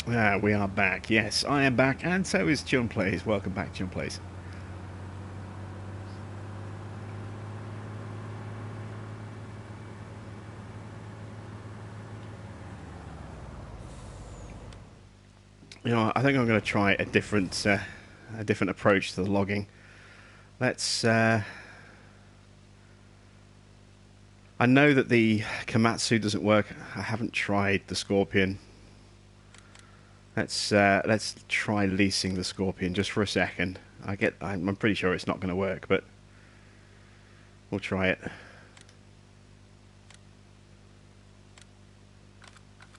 We are back. Yes, I am back, and so is John Plays. Welcome back, John Plays. You know, I think I'm going to try a different approach to the logging. Let's. I know that the Komatsu doesn't work. I haven't tried the Scorpion. Let's try leasing the Scorpion just for a second. I'm pretty sure it's not going to work, but we'll try it.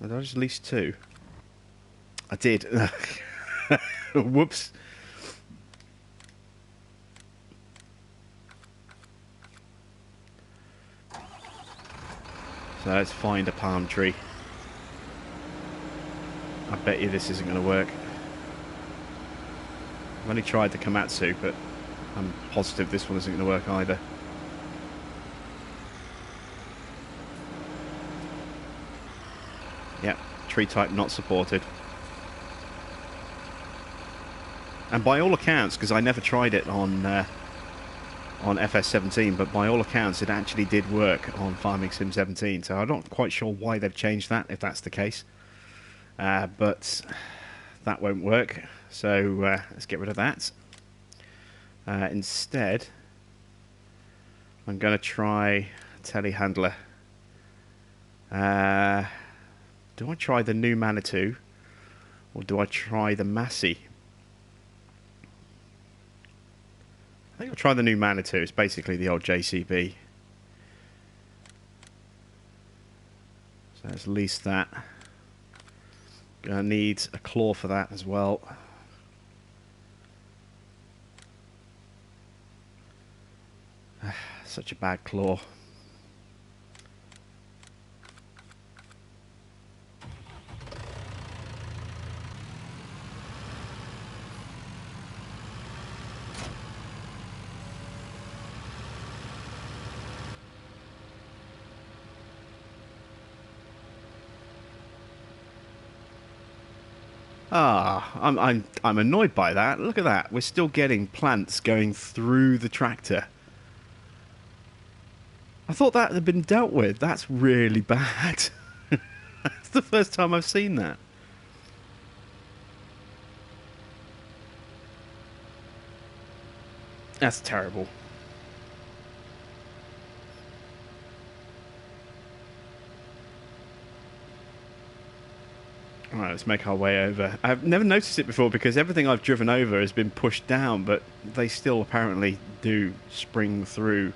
Did I just lease 2? I did. Whoops. So let's find a palm tree. I bet you this isn't going to work. I've only tried the Komatsu, but I'm positive this one isn't going to work either. Yep, tree type not supported. And by all accounts, because I never tried it on FS19, but by all accounts it actually did work on Farming Sim 17, so I'm not quite sure why they've changed that, if that's the case. But that won't work, so let's get rid of that. Instead, I'm going to try Telehandler. Do I try the new Manitou, or do I try the Massey? I think I'll try the new Manitou. It's basically the old JCB. So let's lease that. Gonna need a claw for that as well. Such a bad claw. I'm annoyed by that. Look at that. We're still getting plants going through the tractor. I thought that had been dealt with. That's really bad. That's the first time I've seen that. That's terrible. Alright, let's make our way over. I've never noticed it before because everything I've driven over has been pushed down, but they still apparently do spring through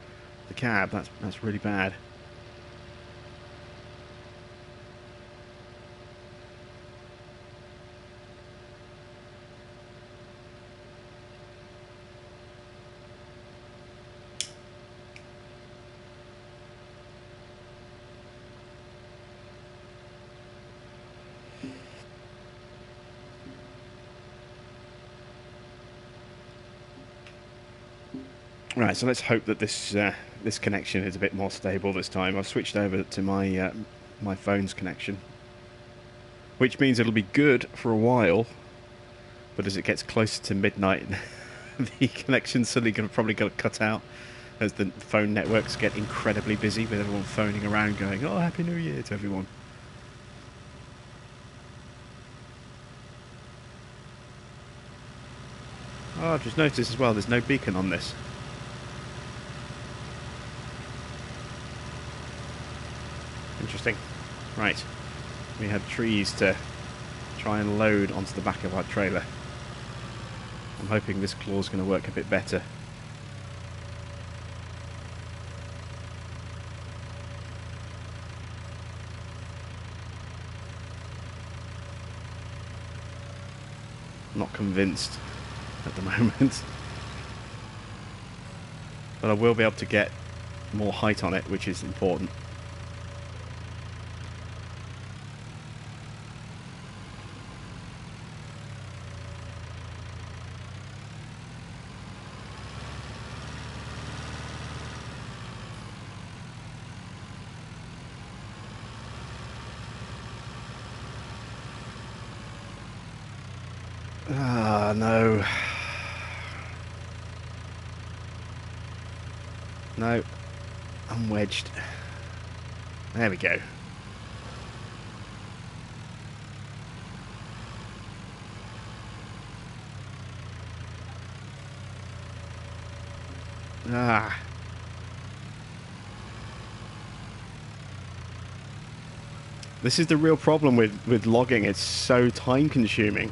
the cab. That's really bad. Right, so let's hope that this connection is a bit more stable this time. I've switched over to my my phone's connection, which means it'll be good for a while. But as it gets closer to midnight, the connection's suddenly probably going to cut out as the phone networks get incredibly busy with everyone phoning around, going, "Oh, Happy New Year" to everyone. Oh, I've just noticed as well. There's no beacon on this. Interesting. Right. We had trees to try and load onto the back of our trailer. I'm hoping this claw's going to work a bit better. I'm not convinced at the moment. But I will be able to get more height on it, which is important. no. No. I'm wedged. There we go. Ah. This is the real problem with logging. It's so time consuming.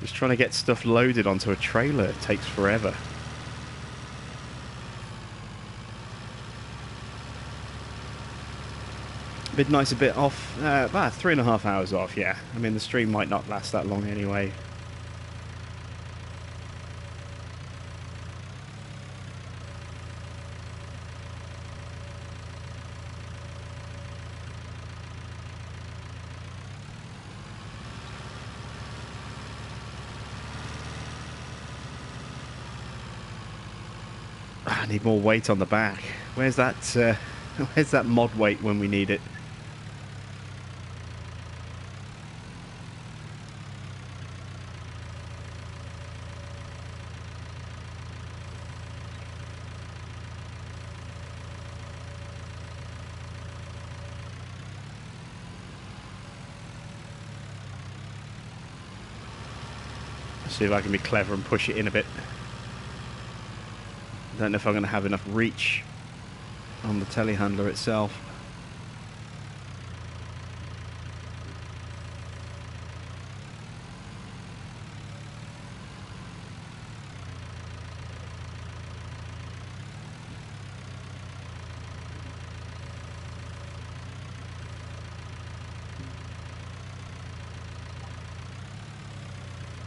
Just trying to get stuff loaded onto a trailer takes forever. Midnight's a bit off, about 3.5 hours off, yeah. I mean, the stream might not last that long anyway. I need more weight on the back. Where's that mod weight when we need it? See if I can be clever and push it in a bit. Don't know if I'm going to have enough reach on the telehandler itself.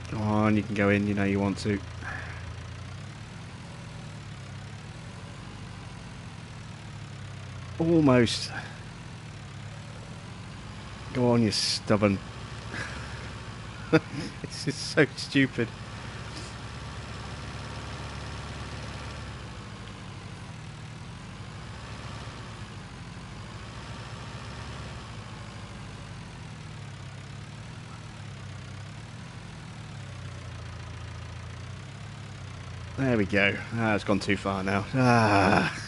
Go on, you can go in, you know you want to. Almost. Go on, you stubborn. It's just so stupid. There we go. Ah, it's gone too far now. Ah.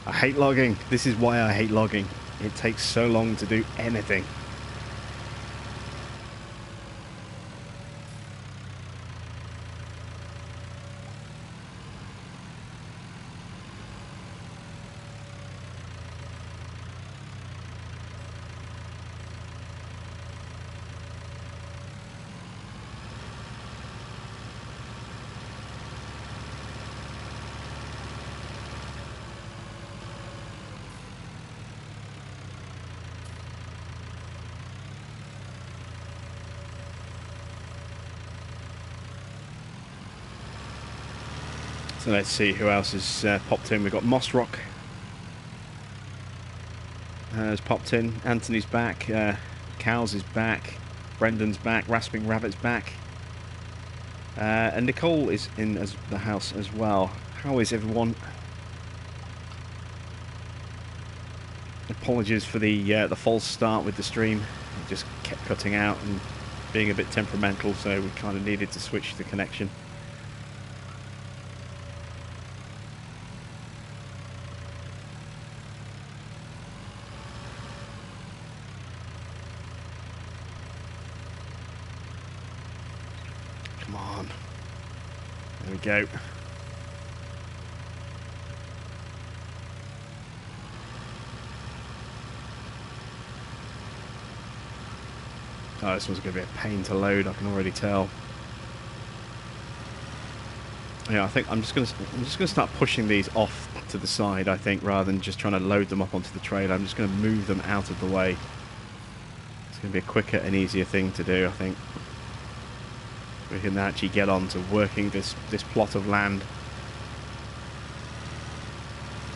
I hate logging. This is why I hate logging. It takes so long to do anything. So let's see who else has popped in. We've got Mossrock has popped in. Anthony's back. Cows is back. Brendan's back. Rasping Rabbit's back. And Nicole is in as the house as well. How is everyone? Apologies for the false start with the stream. It just kept cutting out and being a bit temperamental, so we kind of needed to switch the connection. Come on. There we go. Oh, this one's going to be a pain to load, I can already tell. Yeah, I think I'm just going to start pushing these off to the side, I think, rather than just trying to load them up onto the trailer. I'm just going to move them out of the way. It's going to be a quicker and easier thing to do, I think. We can actually get on to working this plot of land.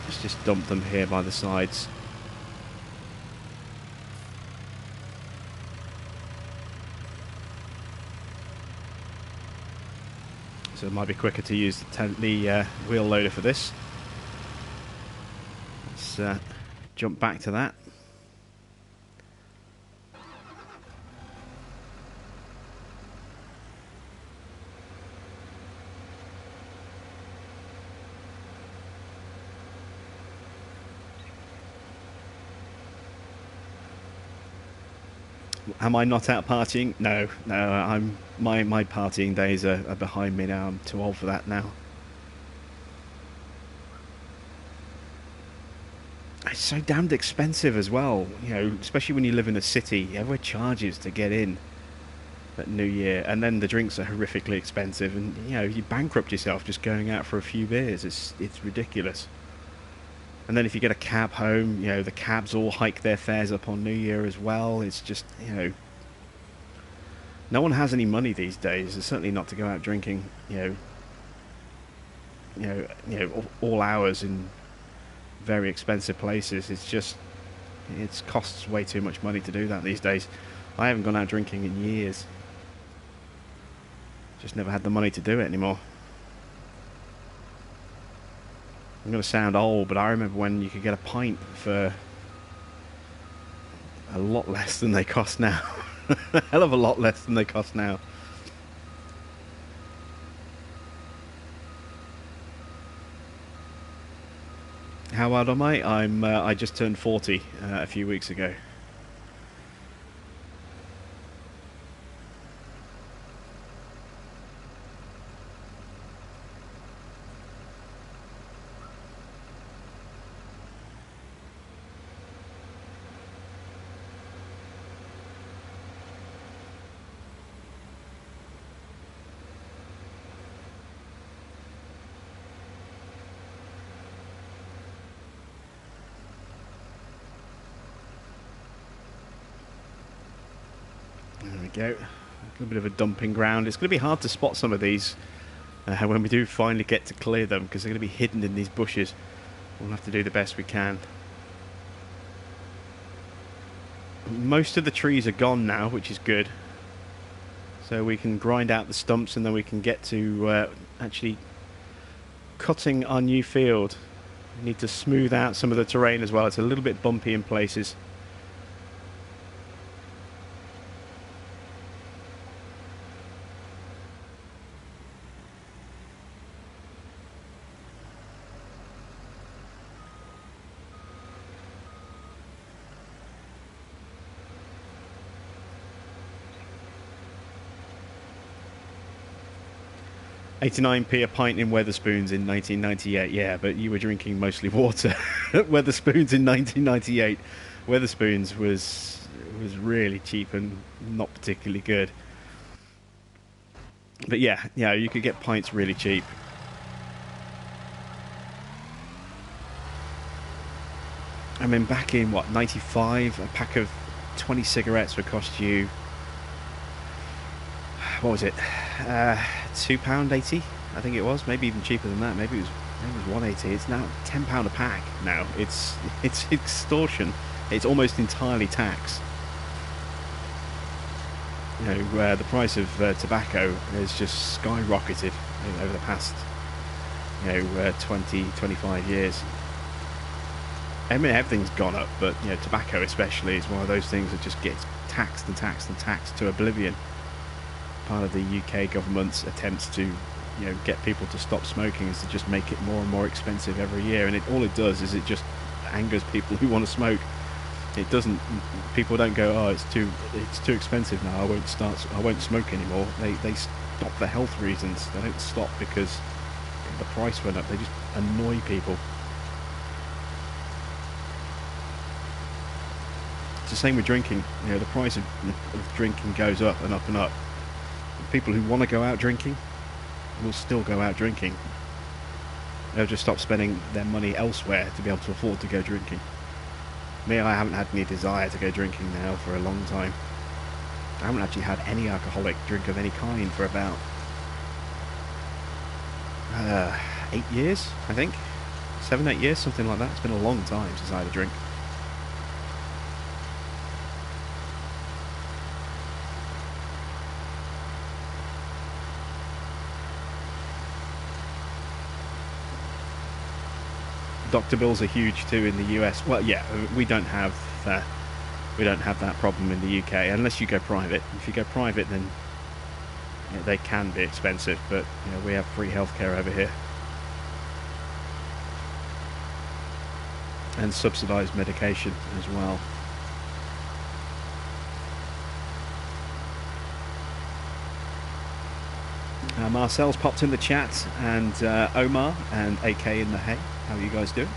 Let's just dump them here by the sides. So it might be quicker to use the wheel loader for this. Let's jump back to that. Am I not out partying? No, no. My partying days are behind me now. I'm too old for that now. It's so damned expensive as well, you know, especially when you live in a city. Everywhere charges to get in at New Year, and then the drinks are horrifically expensive, and you know you bankrupt yourself just going out for a few beers. It's ridiculous. And then if you get a cab home, you know the cabs all hike their fares up on New Year as well. It's just no one has any money these days. It's certainly not to go out drinking. All hours in very expensive places. It costs way too much money to do that these days. I haven't gone out drinking in years. Just never had the money to do it anymore. I'm going to sound old, but I remember when you could get a pint for a lot less than they cost now. A hell of a lot less than they cost now. How old am I? I just turned 40 a few weeks ago. There we go. A little bit of a dumping ground. It's going to be hard to spot some of these when we do finally get to clear them, because they're going to be hidden in these bushes. We'll have to do the best we can. Most of the trees are gone now, which is good. So we can grind out the stumps, and then we can get to actually cutting our new field. We need to smooth out some of the terrain as well. It's a little bit bumpy in places. £89p a pint in Wetherspoons in 1998. Yeah, but you were drinking mostly water at Wetherspoons in 1998. Wetherspoons was really cheap and not particularly good. But yeah, you could get pints really cheap. I mean, back in what, 95, a pack of 20 cigarettes would cost you, what was it, £2.80, I think it was. Maybe even cheaper than that. Maybe it was £1.80. It's now £10 a pack. Now it's extortion. It's almost entirely tax. The price of tobacco has just skyrocketed over the past 20-25 years. I mean, everything's gone up, but tobacco especially is one of those things that just gets taxed and taxed and taxed to oblivion. Part of the UK government's attempts to get people to stop smoking is to just make it more and more expensive every year, and all it does is it just angers people who want to smoke. It doesn't. People don't go, oh, it's too expensive now, I won't smoke anymore. They stop for health reasons. They don't stop because the price went up. They just annoy people. It's the same with drinking. The price of drinking goes up and up and up. People who want to go out drinking will still go out drinking. They'll just stop spending their money elsewhere to be able to afford to go drinking. Me, I haven't had any desire to go drinking now for a long time. I haven't actually had any alcoholic drink of any kind for about 8 years, I think. 7-8 years, something like that. It's been a long time since I had a drink. Doctor bills are huge too in the US. Well, yeah, we don't have that problem in the UK unless you go private. If you go private, then they can be expensive, but we have free healthcare over here and subsidised medication as well. Marcel's popped in the chat, and Omar and AK in the hay. How are you guys doing?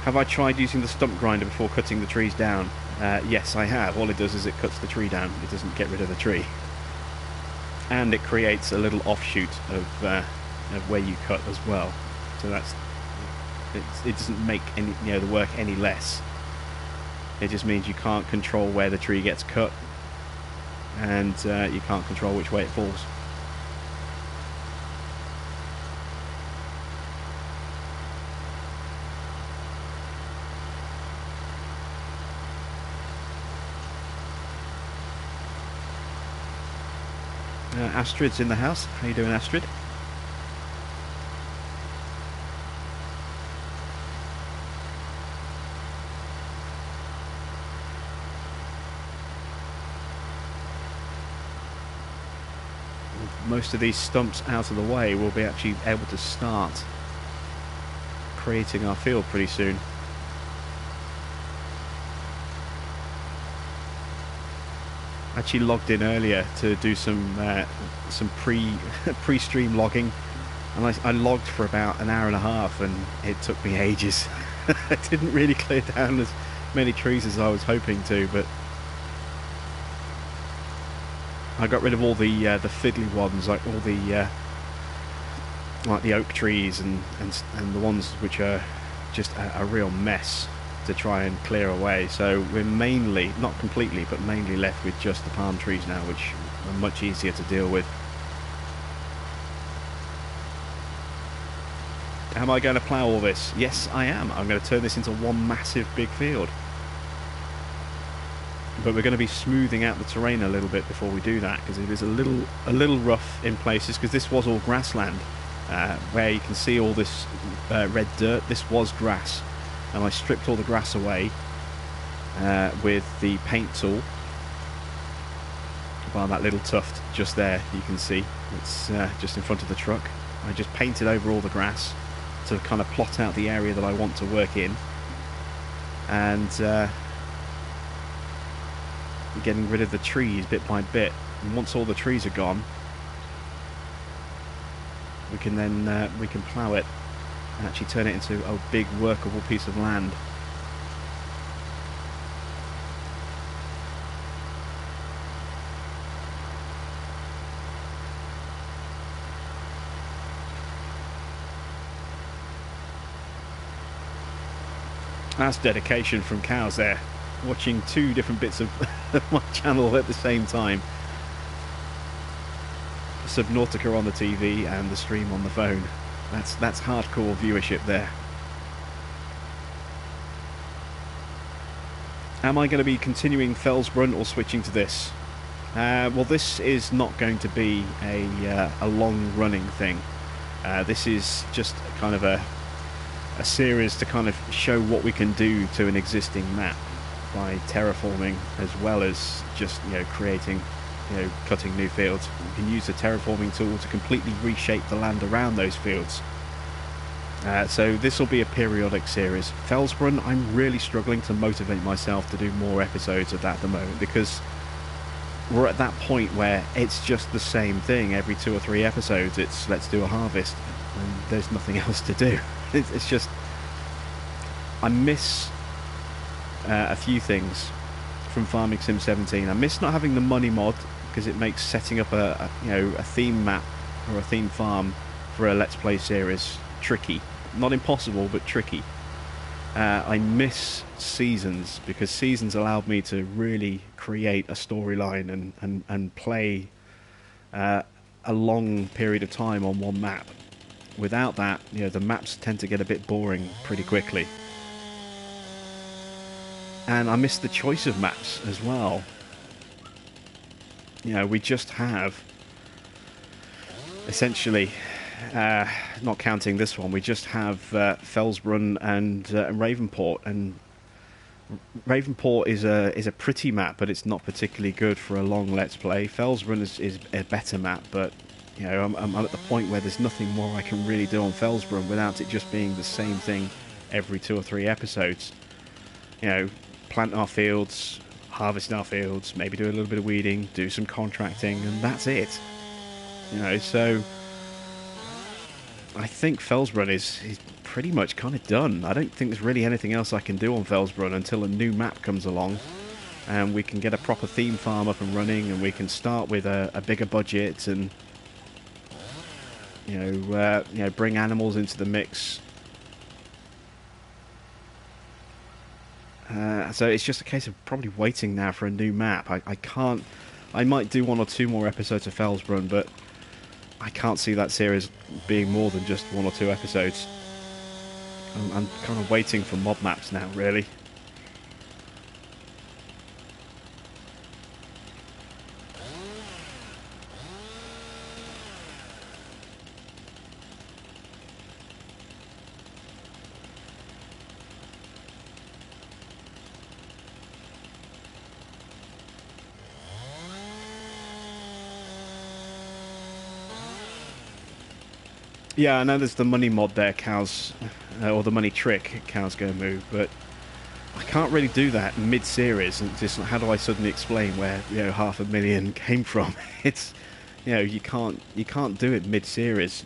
Have I tried using the stump grinder before cutting the trees down? Yes, I have. All it does is it cuts the tree down. It doesn't get rid of the tree. And it creates a little offshoot of where you cut as well. So it doesn't make the work any less. It just means you can't control where the tree gets cut, and you can't control which way it falls. Astrid's in the house. How you doing, Astrid? Most of these stumps out of the way, we'll be actually able to start creating our field pretty soon. I actually logged in earlier to do some pre-stream logging, and I logged for about an hour and a half, and it took me ages. I didn't really clear down as many trees as I was hoping to, but I got rid of all the fiddly ones, like all the oak trees and the ones which are just a real mess to try and clear away. So we're mainly, not completely, but mainly left with just the palm trees now, which are much easier to deal with. Am I going to plough all this? Yes, I am. I'm going to turn this into one massive big field. But we're going to be smoothing out the terrain a little bit before we do that, because it is a little rough in places, because this was all grassland. Where you can see all this red dirt, this was grass, and I stripped all the grass away with the paint tool. Well, that little tuft just there, you can see, it's just in front of the truck. I just painted over all the grass to kind of plot out the area that I want to work in, and getting rid of the trees bit by bit. And once all the trees are gone, we can then we can plough it and actually turn it into a big workable piece of land. That's dedication from Cows there, watching two different bits of my channel at the same time. Subnautica on the TV and the stream on the phone. That's hardcore viewership there. Am I going to be continuing Fellsbrunn or switching to this? Well, this is not going to be a long-running thing. This is just kind of a series to kind of show what we can do to an existing map by terraforming, as well as just creating, cutting new fields. You can use the terraforming tool to completely reshape the land around those fields. So this will be a periodic series. Fellsbrunn, I'm really struggling to motivate myself to do more episodes of that at the moment, because we're at that point where it's just the same thing every 2 or 3 episodes. It's let's do a harvest, and there's nothing else to do. It's just, I miss a few things from Farming Sim 17. I miss not having the money mod, because it makes setting up a theme map or a theme farm for a Let's Play series tricky. Not impossible, but tricky. I miss seasons, because seasons allowed me to really create a storyline and play a long period of time on one map. Without that, the maps tend to get a bit boring pretty quickly. And I miss the choice of maps as well. We just have, essentially, not counting this one, we just have Fellsbrunn and Ravenport. And Ravenport is a pretty map, but it's not particularly good for a long Let's Play. Fellsbrunn is a better map, but I'm at the point where there's nothing more I can really do on Fellsbrunn without it just being the same thing every 2 or 3 episodes. Plant our fields, harvest our fields, maybe do a little bit of weeding, do some contracting, and that's it. You know, so I think Felsbrunn is pretty much kind of done. I don't think there's really anything else I can do on Felsbrunn until a new map comes along and we can get a proper theme farm up and running, and we can start with a bigger budget and you know, bring animals into the mix. So it's just a case of probably waiting now for a new map. I can't. I might do 1 or 2 more episodes of Felsbrunn, but I can't see that series being more than just 1 or 2 episodes. I'm kind of waiting for mod maps now, really. Yeah, I know there's the money mod there, cows, or the money trick, cows go moo, but I can't really do that mid-series. And just how do I suddenly explain where, you know, 500,000 came from? It's, you know, you can't do it mid-series.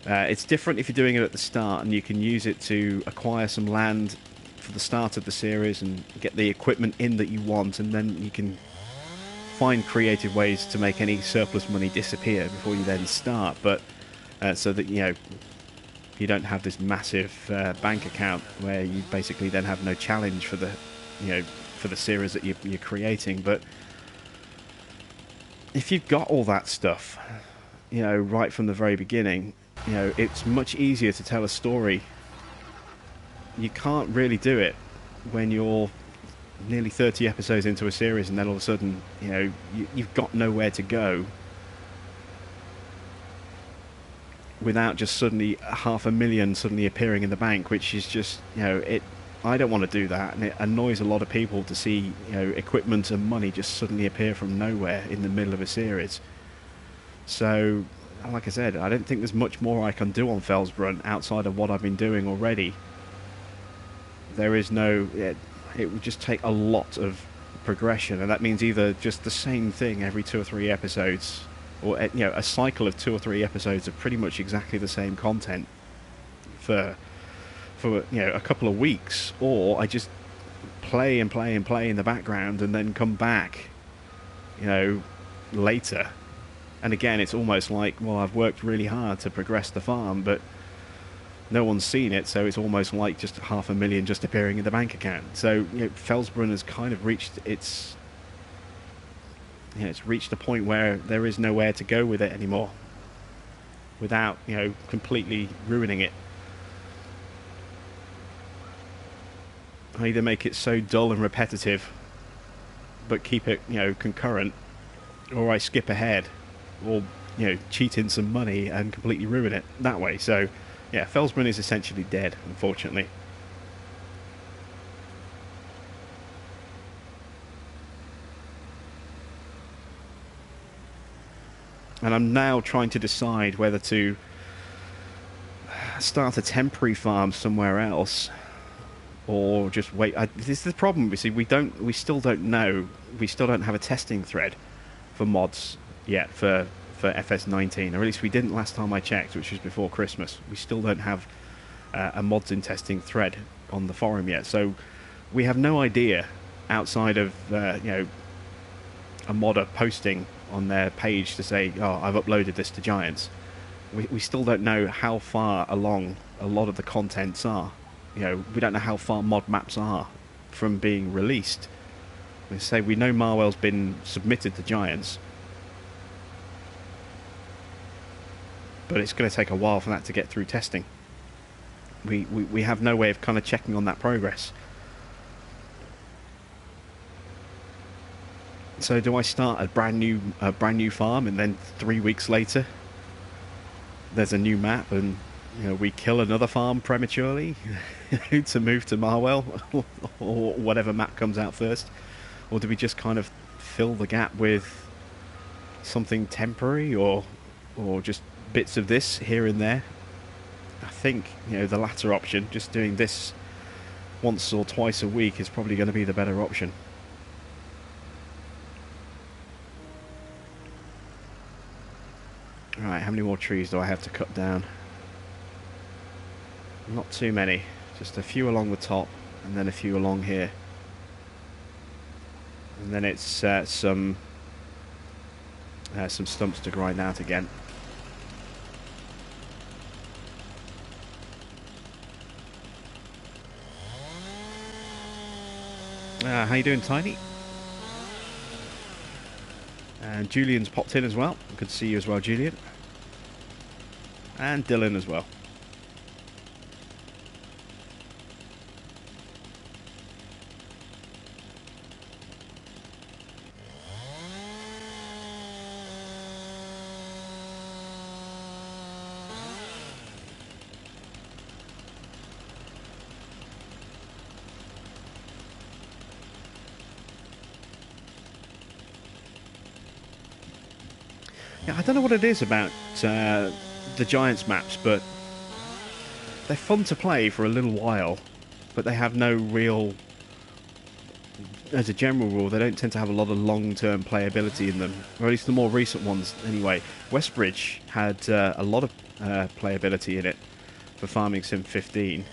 It's different if you're doing it at the start, and you can use it to acquire some land for the start of the series and get the equipment in that you want, and then you can find creative ways to make any surplus money disappear before you then start. But so that, you know, you don't have this massive bank account where you basically then have no challenge for the, you know, for the series that you're creating. But if you've got all that stuff, you know, right from the very beginning, you know, it's much easier to tell a story. You can't really do it when you're nearly 30 episodes into a series and then all of a sudden, you know, you've got nowhere to go without just suddenly 500,000 suddenly appearing in the bank, which is just, you know, I don't want to do that, and it annoys a lot of people to see, you know, equipment and money just suddenly appear from nowhere in the middle of a series. So, like I said, I don't think there's much more I can do on Felsbrunn outside of what I've been doing already. There is no... It would just take a lot of progression, and that means either just the same thing every 2 or 3 episodes, or, you know, a cycle of 2 or 3 episodes of pretty much exactly the same content for you know, a couple of weeks, or I just play and play and play in the background and then come back, you know, later. And again, it's almost like, well, I've worked really hard to progress the farm, but no one's seen it, so it's almost like just 500,000 just appearing in the bank account. So, you know, Felsbrunn has kind of reached its... You know, it's reached a point where there is nowhere to go with it anymore without, you know, completely ruining it. I either make it so dull and repetitive but keep it, you know, concurrent, or I skip ahead, or, you know, cheat in some money and completely ruin it that way. So yeah, Felsbrunn is essentially dead, unfortunately. And I'm now trying to decide whether to start a temporary farm somewhere else, or just wait. This is the problem. We see, we still don't know. We still don't have a testing thread for mods yet for FS19, or at least we didn't last time I checked, which was before Christmas. We still don't have a mods in testing thread on the forum yet, so we have no idea outside of you know, a modder posting on their page to say, oh, I've uploaded this to Giants. We still don't know how far along a lot of the contents are. You know, we don't know how far mod maps are from being released. We say we know Marwell's been submitted to Giants, but it's going to take a while for that to get through testing. We have no way of kind of checking on that progress. So do I start a brand new farm, and then 3 weeks later there's a new map, and, you know, we kill another farm prematurely to move to Marwell or whatever map comes out first? Or do we just kind of fill the gap with something temporary, or just bits of this here and there? I think, you know, the latter option, just doing this once or twice a week, is probably going to be the better option. how many more trees do I have to cut down? Not too many, just a few along the top, and then a few along here. And then it's some stumps to grind out again. How you doing, Tiny? And Julian's popped in as well. Good to see you as well, Julian. And Dylan as well. Yeah, I don't know what it is about the Giants maps, but they're fun to play for a little while, but they have no real, as a general rule, they don't tend to have a lot of long-term playability in them, or at least the more recent ones anyway. Westbridge had a lot of playability in it for Farming Sim 15.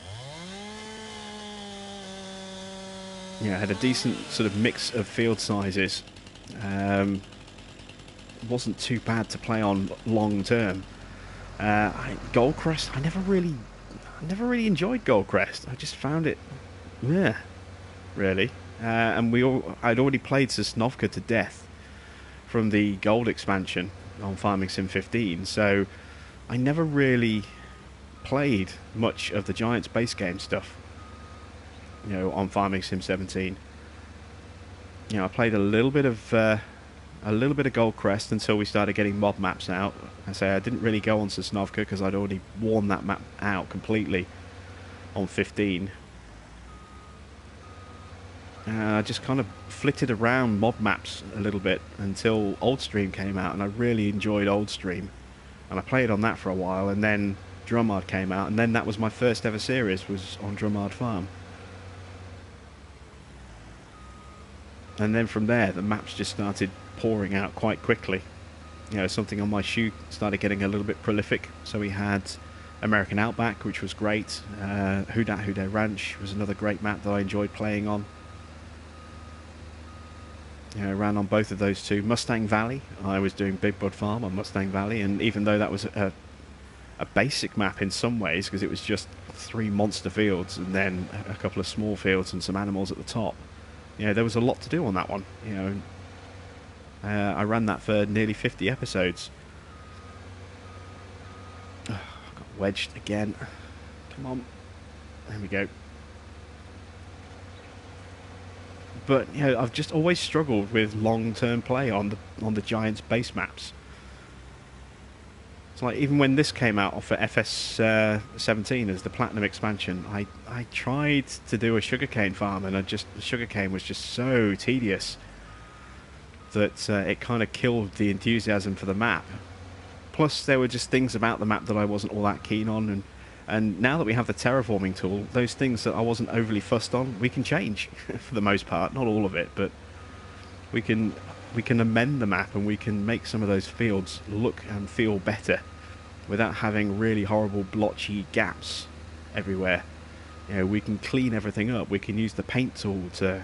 Yeah, it had a decent sort of mix of field sizes. Wasn't too bad to play on long term. Goldcrest, I never really enjoyed Goldcrest. I just found it, yeah, really. And I'd already played Sosnovka to death from the Gold expansion on Farming Sim 15, so I never really played much of the Giants base game stuff. You know, on Farming Sim 17. You know, I played a little bit of Goldcrest until we started getting mob maps out. I didn't really go on Sosnovka because I'd already worn that map out completely on 15. I just kind of flitted around mob maps a little bit until Oldstream came out, and I really enjoyed Oldstream. And I played on that for a while, and then Drumard came out, and then that was my first ever series, was on Drumard Farm. And then from there, the maps just started pouring out quite quickly. You know, something on my shoe started getting a little bit prolific. So we had American Outback, which was great. Houdat Ranch was another great map that I enjoyed playing on. You know, ran on both of those two. Mustang Valley, I was doing Big Bud Farm on Mustang Valley, and even though that was a basic map in some ways, because it was just 3 monster fields and then a couple of small fields and some animals at the top, you know, there was a lot to do on that one. You know, I ran that for nearly 50 episodes. I got wedged again. Come on. There we go. But you know, I've just always struggled with long-term play on the Giants base maps. It's like even when this came out for FS19 as the Platinum expansion, I tried to do a sugarcane farm, and the sugarcane was just so tedious that it kind of killed the enthusiasm for the map. Plus, there were just things about the map that I wasn't all that keen on, and now that we have the terraforming tool, those things that I wasn't overly fussed on, we can change for the most part. Not all of it, but we can amend the map, and we can make some of those fields look and feel better without having really horrible blotchy gaps everywhere. You know, we can clean everything up. We can use the paint tool to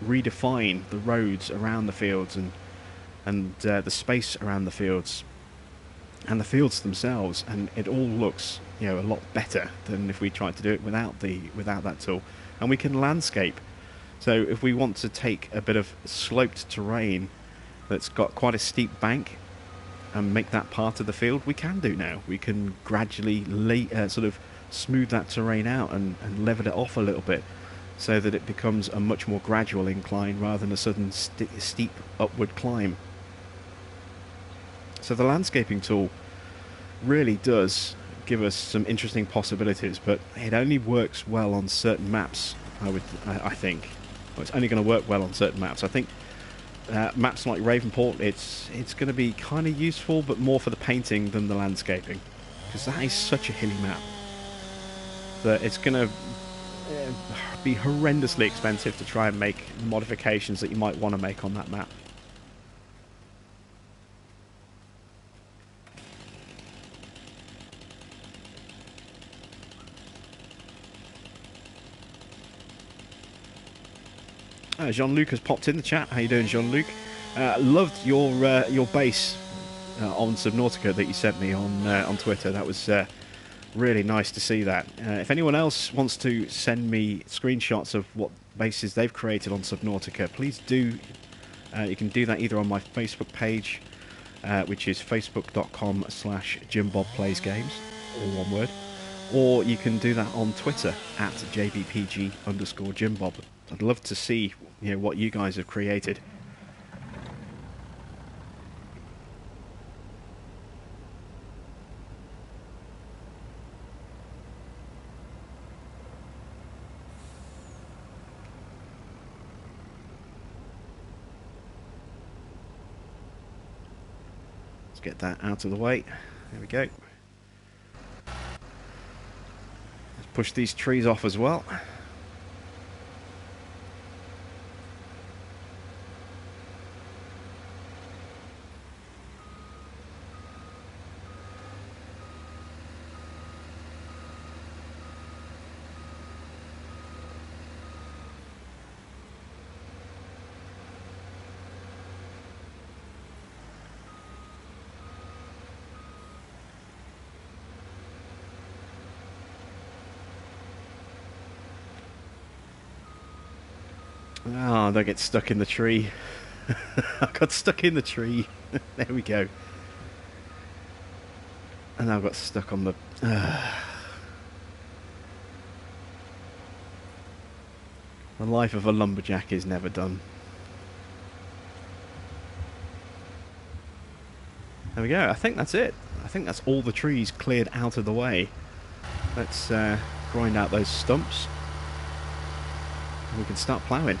redefine the roads around the fields and the space around the fields and the fields themselves, and it all looks, you know, a lot better than if we tried to do it without that tool. And we can landscape. So if we want to take a bit of sloped terrain that's got quite a steep bank and make that part of the field, we can do now. We can gradually sort of smooth that terrain out and level it off a little bit, so that it becomes a much more gradual incline rather than a sudden steep upward climb. So the landscaping tool really does give us some interesting possibilities, but it only works well on certain maps. I think well, it's only going to work well on certain maps. I think maps like Ravenport, it's going to be kind of useful, but more for the painting than the landscaping, because that is such a hilly map that it's going to be horrendously expensive to try and make modifications that you might want to make on that map. Jean-Luc has popped in the chat. How you doing, Jean-Luc? Loved your base on Subnautica that you sent me on Twitter. That was really nice to see that. If anyone else wants to send me screenshots of what bases they've created on Subnautica, please do. You can do that either on my Facebook page, which is facebook.com/JimBobPlaysGames, all one word, or you can do that on Twitter at JBPG_JimBob. I'd love to see what you guys have created. Let's get that out of the way. There we go. Let's push these trees off as well. Oh, they get stuck in the tree. I got stuck in the tree. There we go. And I got stuck on the... The life of a lumberjack is never done. There we go. I think that's it. I think that's all the trees cleared out of the way. Let's grind out those stumps. And we can start ploughing.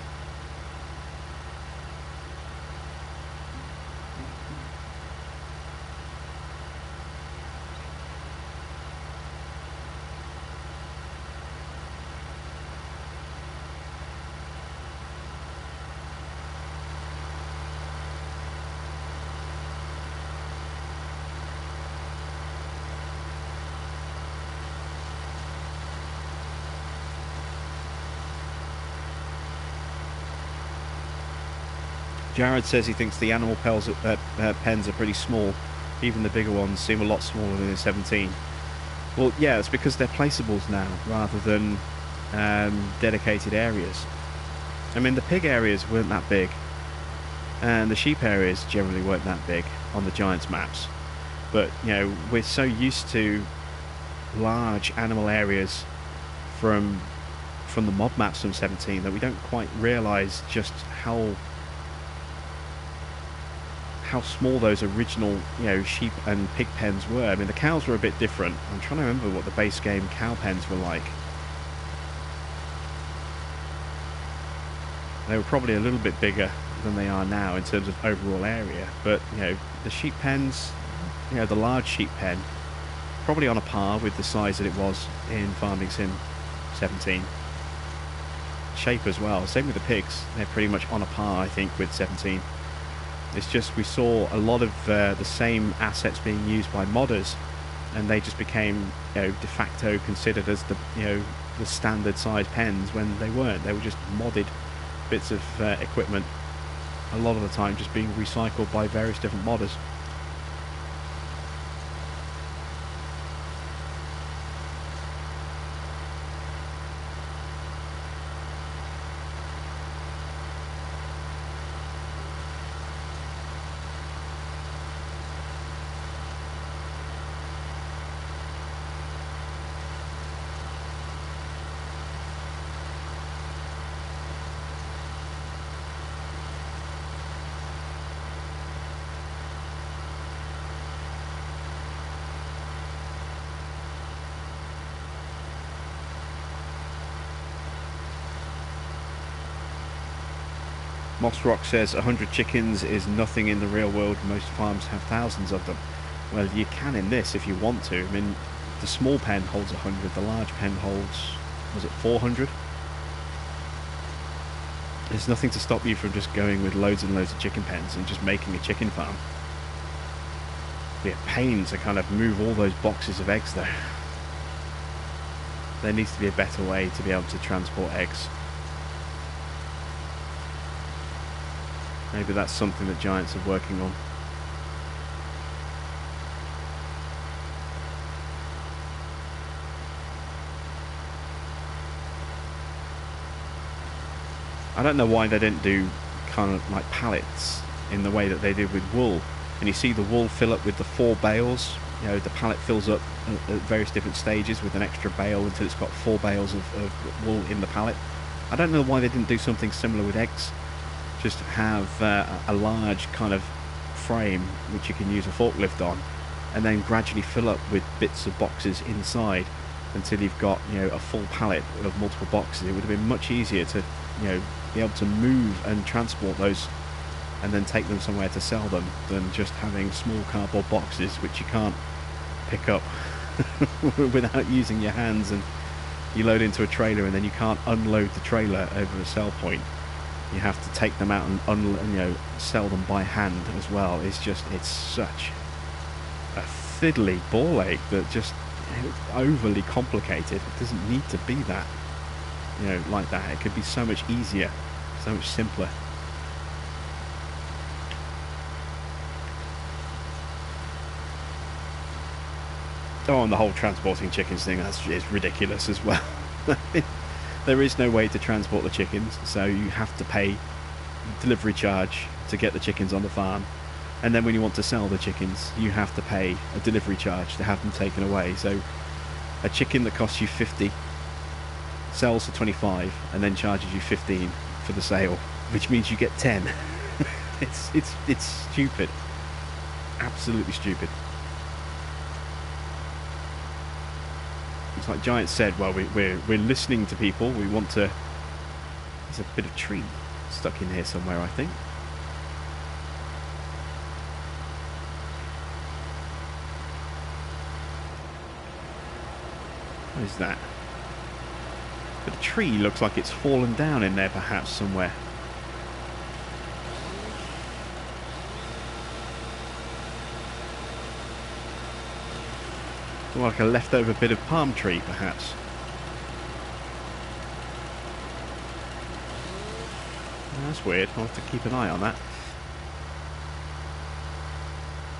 Jared says he thinks the animal pens are pretty small. Even the bigger ones seem a lot smaller than in 17. Well, yeah, it's because they're placeables now, rather than dedicated areas. I mean, the pig areas weren't that big, and the sheep areas generally weren't that big on the Giants maps. But, we're so used to large animal areas from the mob maps from 17 that we don't quite realise just how small those original, sheep and pig pens were. I mean, the cows were a bit different. I'm trying to remember what the base game cow pens were like. They were probably a little bit bigger than they are now in terms of overall area. But, the sheep pens, the large sheep pen, probably on a par with the size that it was in Farming Sim 17. Shape as well. Same with the pigs. They're pretty much on a par, I think, with 17. It's just we saw a lot of the same assets being used by modders, and they just became de facto considered as the standard size pens when they weren't. They were just modded bits of equipment, a lot of the time just being recycled by various different modders. Mossrock says 100 chickens is nothing in the real world. Most farms have thousands of them. Well, you can in this if you want to. I mean, the small pen holds 100, the large pen holds, was it 400? There's nothing to stop you from just going with loads and loads of chicken pens and just making a chicken farm. It'd be a pain to kind of move all those boxes of eggs though. There needs to be a better way to be able to transport eggs. Maybe that's something that Giants are working on. I don't know why they didn't do kind of like pallets in the way that they did with wool. And you see the wool fill up with the 4 bales. You know, the pallet fills up at various different stages with an extra bale until it's got 4 bales of wool in the pallet. I don't know why they didn't do something similar with eggs. Just have a large kind of frame which you can use a forklift on, and then gradually fill up with bits of boxes inside until you've got, you know, a full pallet of multiple boxes. It would have been much easier to, you know, be able to move and transport those and then take them somewhere to sell them than just having small cardboard boxes which you can't pick up without using your hands, and you load into a trailer and then you can't unload the trailer over a sell point. You have to take them out and sell them by hand as well. It's such a fiddly ball ache that just overly complicated. It doesn't need to be that, you know, like that. It could be so much easier, so much simpler. Oh, and the whole transporting chickens thing, is ridiculous as well. There is no way to transport the chickens, so you have to pay delivery charge to get the chickens on the farm, and then when you want to sell the chickens, you have to pay a delivery charge to have them taken away. So a chicken that costs you 50 sells for 25 and then charges you 15 for the sale, which means you get 10. It's stupid, absolutely stupid. It's like Giants said, well, we're listening to people. We want to... There's a bit of tree stuck in here somewhere, I think. What is that? But the tree looks like it's fallen down in there, perhaps, somewhere. Like a leftover bit of palm tree, perhaps. That's weird. I'll have to keep an eye on that.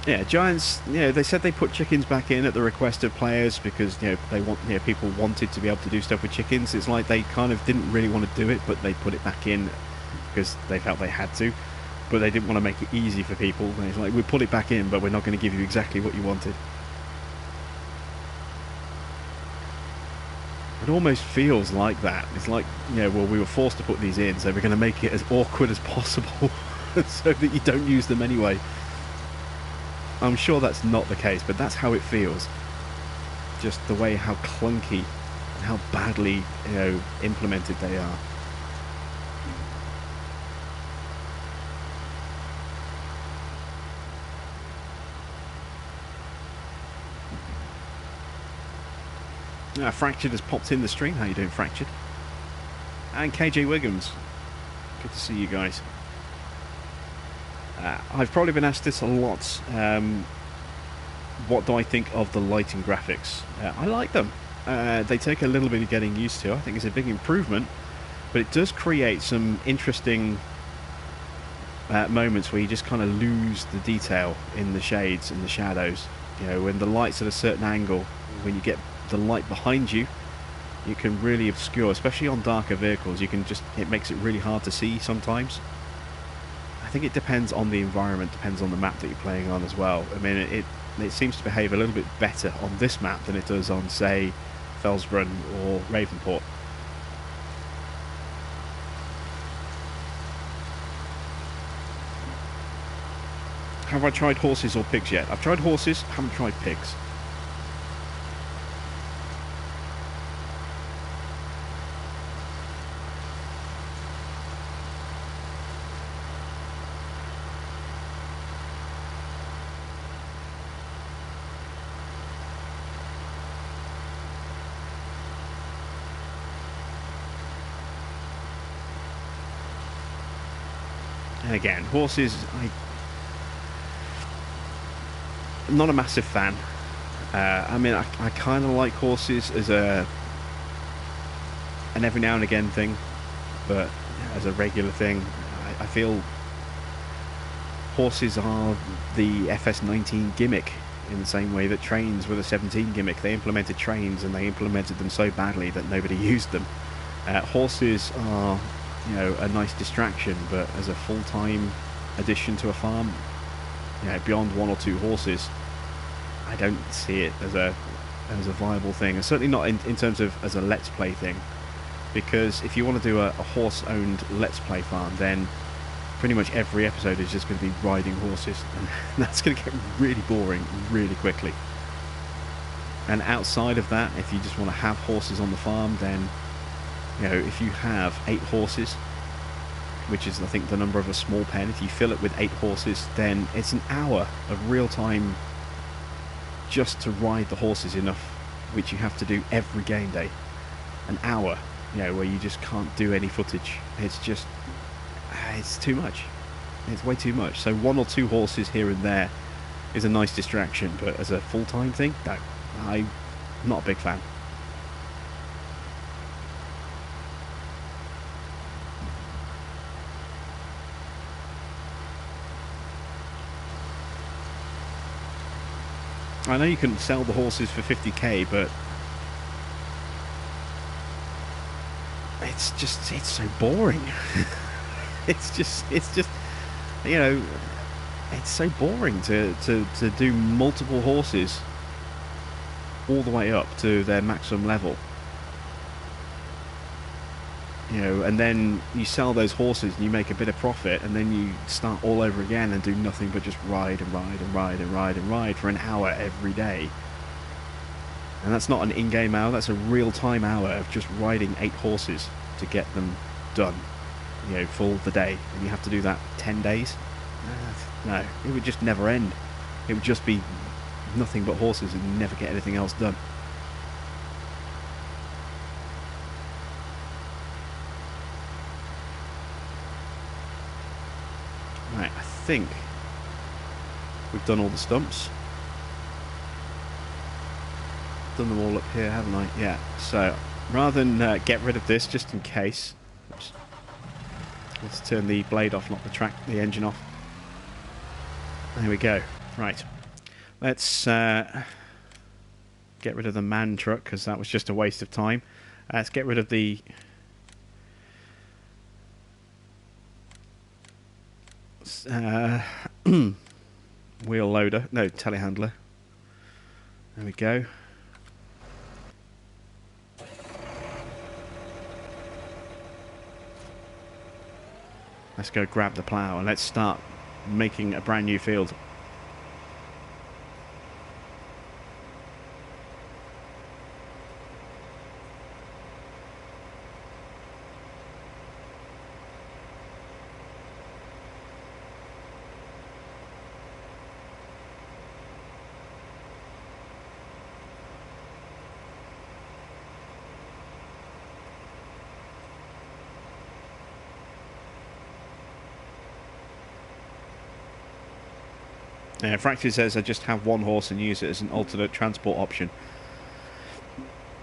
Yeah, Giants, you know, they said they put chickens back in at the request of players because, you know, people wanted to be able to do stuff with chickens. It's like they kind of didn't really want to do it, but they put it back in because they felt they had to. But they didn't want to make it easy for people. And it's like, we put it back in, but we're not going to give you exactly what you wanted. It almost feels like that. It's like, you know, well, we were forced to put these in, so we're going to make it as awkward as possible so that you don't use them anyway. I'm sure that's not the case, but that's how it feels. Just the way how clunky and how badly, you know, implemented they are. Fractured has popped in the stream. How you doing, Fractured? And KJ Wiggums. Good to see you guys. I've probably been asked this a lot. What do I think of the lighting graphics? I like them. They take a little bit of getting used to. I think it's a big improvement, but it does create some interesting moments where you just kind of lose the detail in the shades and the shadows. You know, when the light's at a certain angle, when you get the light behind you, you can really obscure, especially on darker vehicles. It makes it really hard to see sometimes. I think it depends on the environment, depends on the map that you're playing on as well. I mean, it seems to behave a little bit better on this map than it does on, say, Felsbrunn or Ravenport. Have I tried horses or pigs yet? I've tried horses, haven't tried pigs. And again, horses, I'm not a massive fan. I mean, I kind of like horses as an every now and again thing, but as a regular thing, I feel horses are the FS19 gimmick in the same way that trains were the 17 gimmick. They implemented trains and they implemented them so badly that nobody used them. Horses are, you know, a nice distraction, but as a full-time addition to a farm, you know, beyond 1 or 2 horses, I don't see it as a viable thing, and certainly not in terms of as a let's play thing. Because if you want to do a horse-owned let's play farm, then pretty much every episode is just going to be riding horses, and that's going to get really boring really quickly. And outside of that, if you just want to have horses on the farm, then, you know, if you have 8 horses, which is I think the number of a small pen, if you fill it with 8 horses, then it's an hour of real time just to ride the horses enough, which you have to do every game day. An hour, you know, where you just can't do any footage. It's just, it's too much. It's way too much. So 1 or 2 horses here and there is a nice distraction, but as a full-time thing, no, I'm not a big fan. I know you can sell the horses for 50k, but it's so boring. it's just, you know, it's so boring to do multiple horses all the way up to their maximum level. You know, and then you sell those horses and you make a bit of profit, and then you start all over again and do nothing but just ride and ride and ride and ride and ride for an hour every day. And that's not an in-game hour, that's a real-time hour of just riding 8 horses to get them done, you know, for the day. And you have to do that 10 days? No, it would just never end. It would just be nothing but horses and you never get anything else done. Right, I think we've done all the stumps. Done them all up here, haven't I? Yeah. So rather than get rid of this, just in case, let's turn the blade off, not the engine off. There we go. Right. Let's get rid of the man truck, because that was just a waste of time. Let's get rid of the wheel loader, no, telehandler. There we go. Let's go grab the plough and let's start making a brand new field. Fracture says I just have 1 horse and use it as an alternate transport option.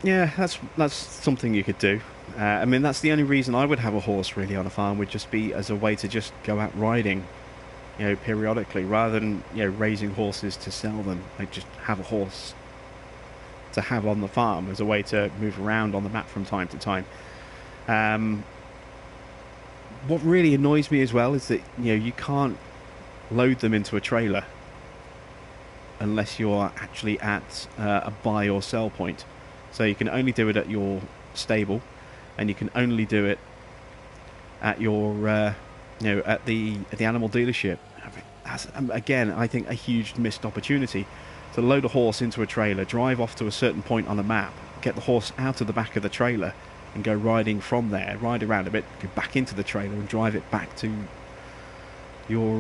Yeah, that's something you could do. I mean, that's the only reason I would have a horse really on a farm, would just be as a way to just go out riding, you know, periodically, rather than, you know, raising horses to sell them. Like, just have a horse to have on the farm as a way to move around on the map from time to time. What really annoys me as well is that, you know, you can't load them into a trailer unless you're actually at a buy or sell point. So you can only do it at your stable, and you can only do it at your you know, at the animal dealership. That's, again, I think a huge missed opportunity to load a horse into a trailer, drive off to a certain point on a map, get the horse out of the back of the trailer and go riding from there, ride around a bit, go back into the trailer and drive it back to your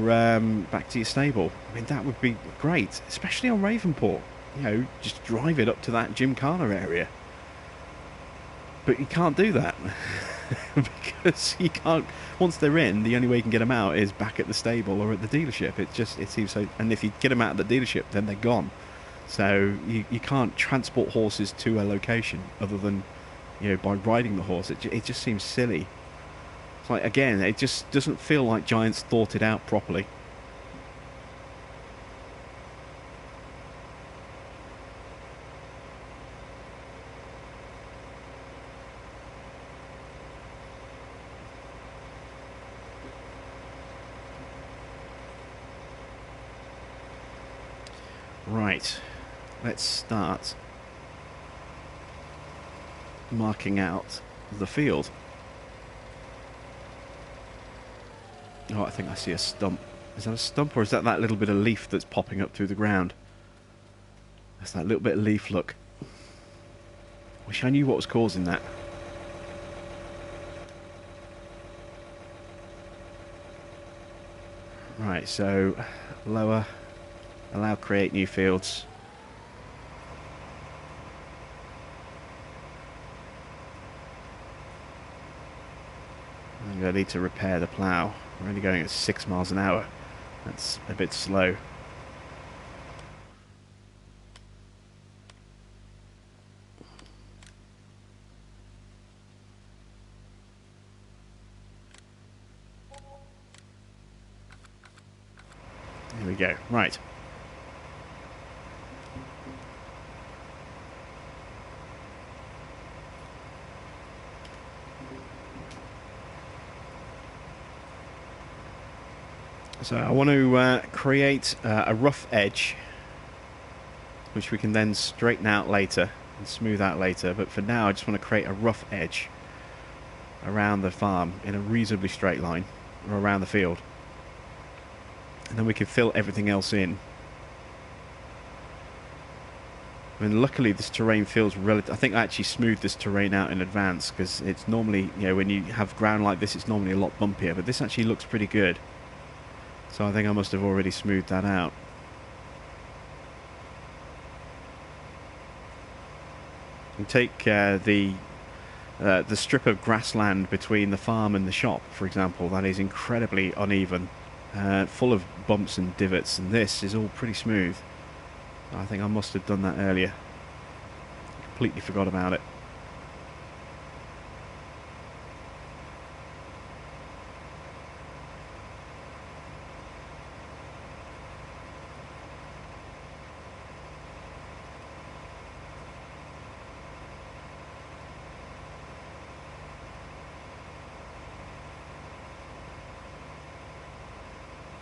stable. I mean, that would be great, especially on Ravenport. You know, just drive it up to that Gymkhana area. But you can't do that because you can't. Once they're in, the only way you can get them out is back at the stable or at the dealership. It seems so. And if you get them out at the dealership, then they're gone. So you can't transport horses to a location other than, you know, by riding the horse. It just seems silly. It's like, again, it just doesn't feel like Giants thought it out properly. Right, let's start marking out the field. Oh, I think I see a stump. Is that a stump, or is that little bit of leaf that's popping up through the ground? That's that little bit of leaf, look. Wish I knew what was causing that. Right, so lower, allow create new fields. I'm going to need to repair the plough. We're only going at 6 miles an hour. That's a bit slow. Here we go. Right. So I want to create a rough edge, which we can then straighten out later and smooth out later. But for now, I just want to create a rough edge around the farm in a reasonably straight line, or around the field. And then we can fill everything else in. I mean, luckily this terrain feels relative. I think I actually smoothed this terrain out in advance, because it's normally, you know, when you have ground like this, it's normally a lot bumpier. But this actually looks pretty good. So I think I must have already smoothed that out. And take the strip of grassland between the farm and the shop, for example. That is incredibly uneven, full of bumps and divots, and this is all pretty smooth. I think I must have done that earlier. Completely forgot about it.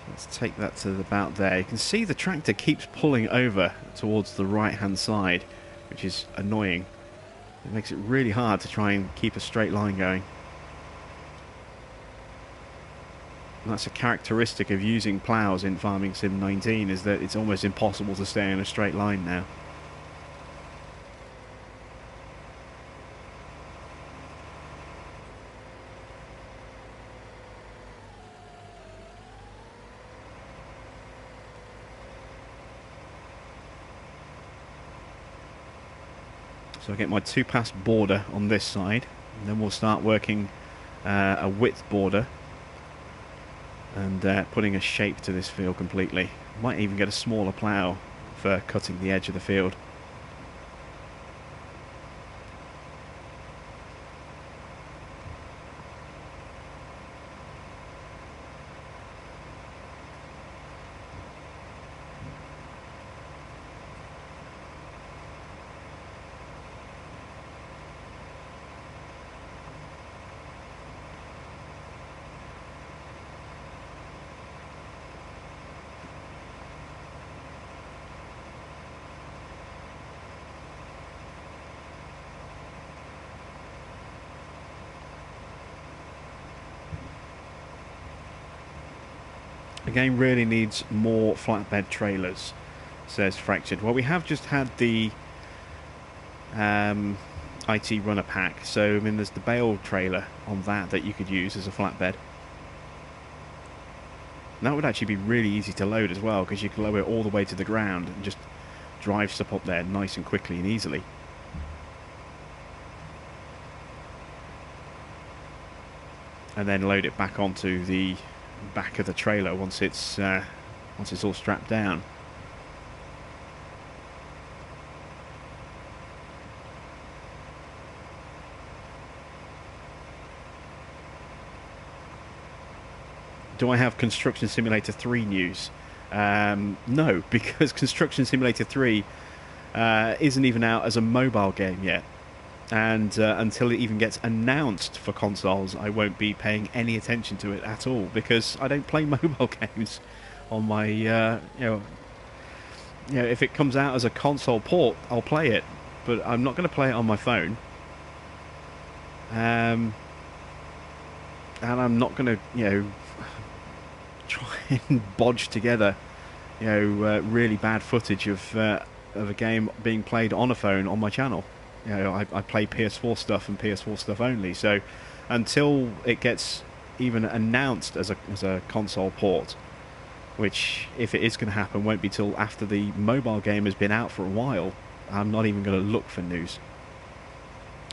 Let's take that to about there. You can see the tractor keeps pulling over towards the right hand side, which is annoying. It makes it really hard to try and keep a straight line going. And that's a characteristic of using ploughs in Farming Sim 19, is that it's almost impossible to stay in a straight line now. So I get my 2-pass border on this side, and then we'll start working a width border and putting a shape to this field completely. Might even get a smaller plough for cutting the edge of the field. The game really needs more flatbed trailers, says Fractured. Well, we have just had the IT runner pack, so I mean there's the bale trailer on that you could use as a flatbed. And that would actually be really easy to load as well, because you can lower it all the way to the ground and just drive stuff up there nice and quickly and easily. And then load it back onto the back of the trailer once it's all strapped down. Do I have Construction Simulator 3 news? No, because Construction Simulator 3 isn't even out as a mobile game yet. And until it even gets announced for consoles, I won't be paying any attention to it at all, because I don't play mobile games on my You know, if it comes out as a console port, I'll play it, but I'm not going to play it on my phone. And I'm not going to, you know, try and bodge together, you know, really bad footage of a game being played on a phone on my channel. You know, I play PS4 stuff and PS4 stuff only. So until it gets even announced as a console port, which, if it is going to happen, won't be till after the mobile game has been out for a while, I'm not even going to look for news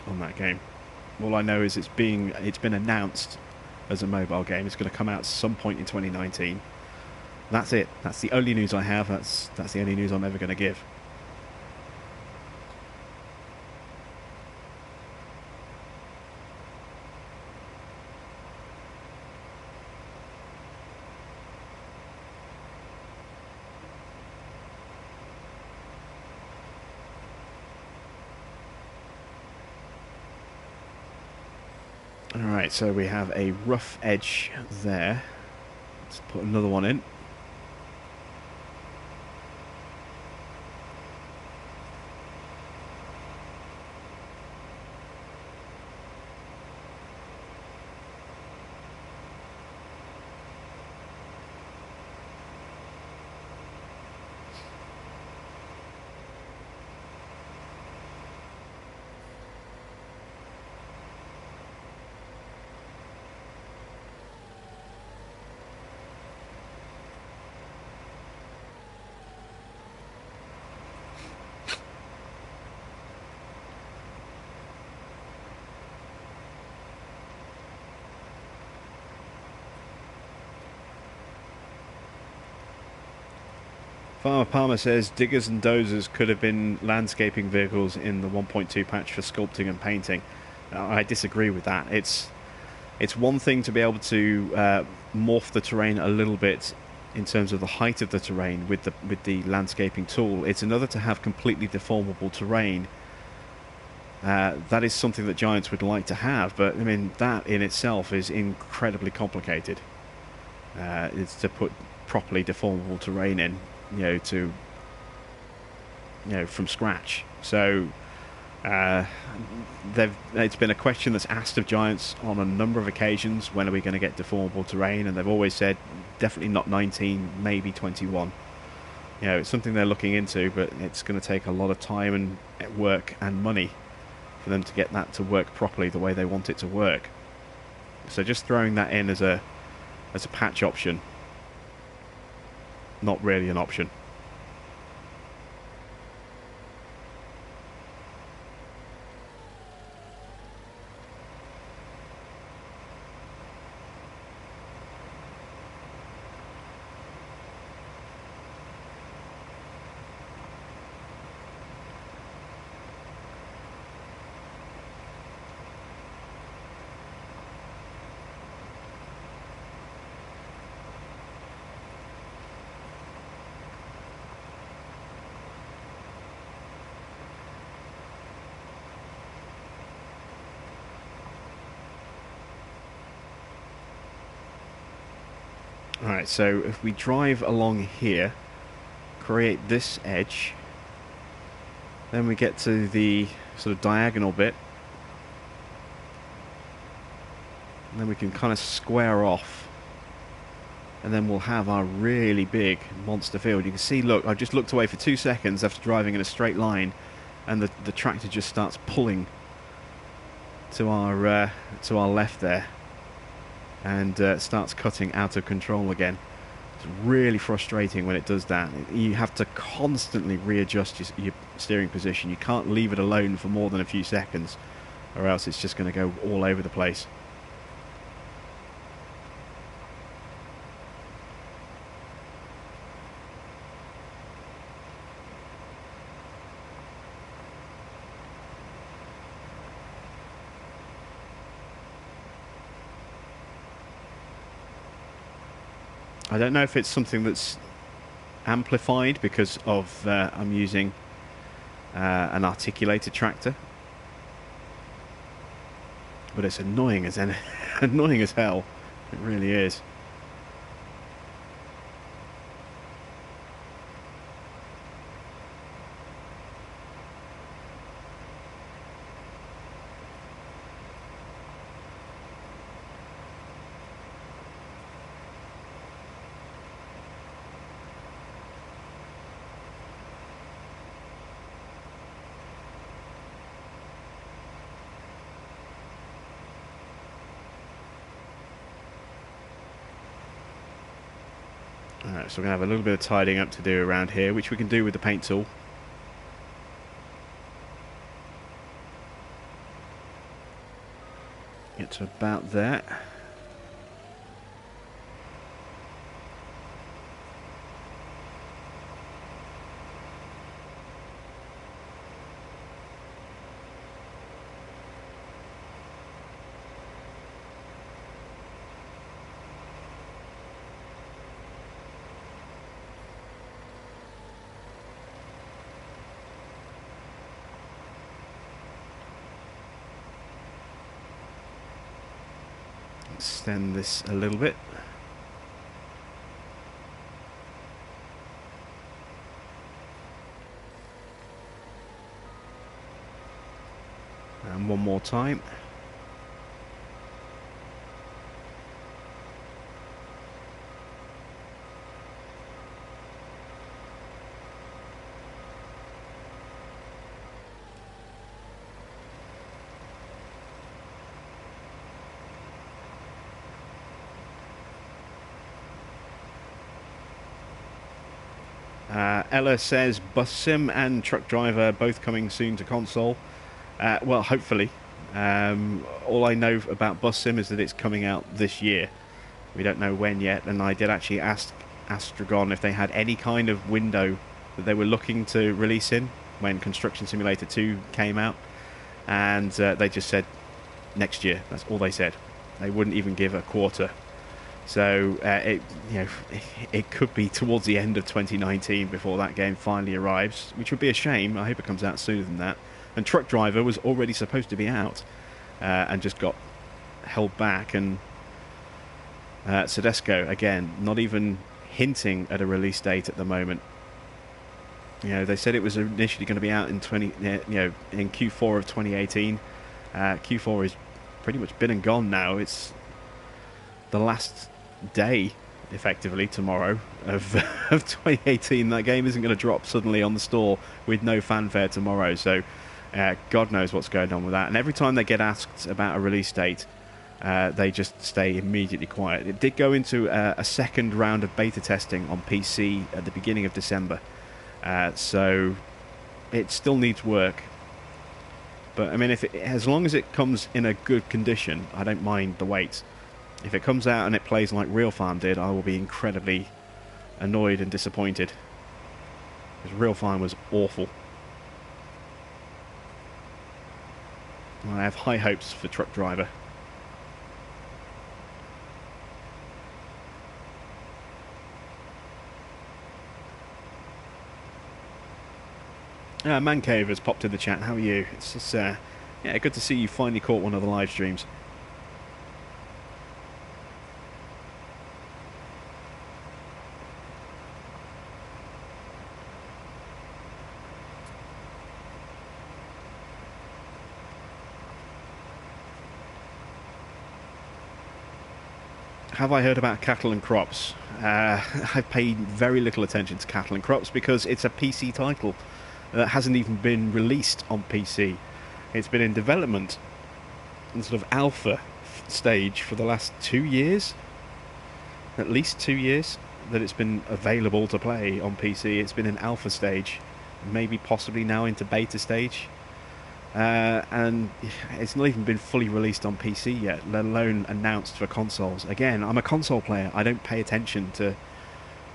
on that game. All I know is it's been announced as a mobile game. It's going to come out at some point in 2019. That's it. That's the only news I have. That's the only news I'm ever going to give. Alright, so we have a rough edge there. Let's put another one in. Farmer Palmer says diggers and dozers could have been landscaping vehicles in the 1.2 patch for sculpting and painting. I disagree with that. It's one thing to be able to morph the terrain a little bit in terms of the height of the terrain with the landscaping tool. It's another to have completely deformable terrain. That is something that Giants would like to have, but I mean that in itself is incredibly complicated. It's to put properly deformable terrain in, from scratch. So it's been a question that's asked of Giants on a number of occasions. When are we going to get deformable terrain? And they've always said definitely not 19, maybe 21. It's something they're looking into, but it's going to take a lot of time and work and money for them to get that to work properly the way they want it to work. So just throwing that in as a patch option, not really an option. Alright, so if we drive along here, create this edge, then we get to the sort of diagonal bit, and then we can kind of square off, and then we'll have our really big monster field. You can see, look, I just looked away for 2 seconds after driving in a straight line, and the tractor just starts pulling to our left there, and starts cutting out of control again. It's really frustrating when it does that. You have to constantly readjust your steering position. You can't leave it alone for more than a few seconds, or else it's just going to go all over the place. I don't know if it's something that's amplified because of I'm using an articulated tractor, but it's annoying as annoying as hell. It really is. So we're going to have a little bit of tidying up to do around here, which we can do with the paint tool. Get to about there. Extend this a little bit. And one more time. Ella says Bus Sim and Truck Driver both coming soon to console. Well, hopefully. All I know about Bus Sim is that it's coming out this year. We don't know when yet, and I did actually ask Astragon if they had any kind of window that they were looking to release in when Construction Simulator 2 came out, and they just said next year. That's all they said. They wouldn't even give a quarter. So it could be towards the end of 2019 before that game finally arrives, which would be a shame. I hope it comes out sooner than that. And Truck Driver was already supposed to be out and just got held back. And Sedesco, again, not even hinting at a release date at the moment. They said it was initially going to be out in in Q4 of 2018. Q4 is pretty much been and gone now. It's the last day, effectively, tomorrow of 2018. That game isn't going to drop suddenly on the store with no fanfare tomorrow, so God knows what's going on with that. And every time they get asked about a release date, they just stay immediately quiet. It did go into a second round of beta testing on PC at the beginning of December, so it still needs work. But I mean, as long as it comes in a good condition, I don't mind the wait. If it comes out and it plays like Real Farm did, I will be incredibly annoyed and disappointed. Because Real Farm was awful. I have high hopes for Truck Driver. Man Cave has popped in the chat. How are you? It's just, good to see you finally caught one of the live streams. Have I heard about Cattle and Crops? I've paid very little attention to Cattle and Crops because it's a PC title that hasn't even been released on PC. It's been in development in sort of alpha stage for the last 2 years. At least 2 years that it's been available to play on PC. It's been in alpha stage, maybe possibly now into beta stage. And it's not even been fully released on PC yet, let alone announced for consoles. Again, I'm a console player. I don't pay attention to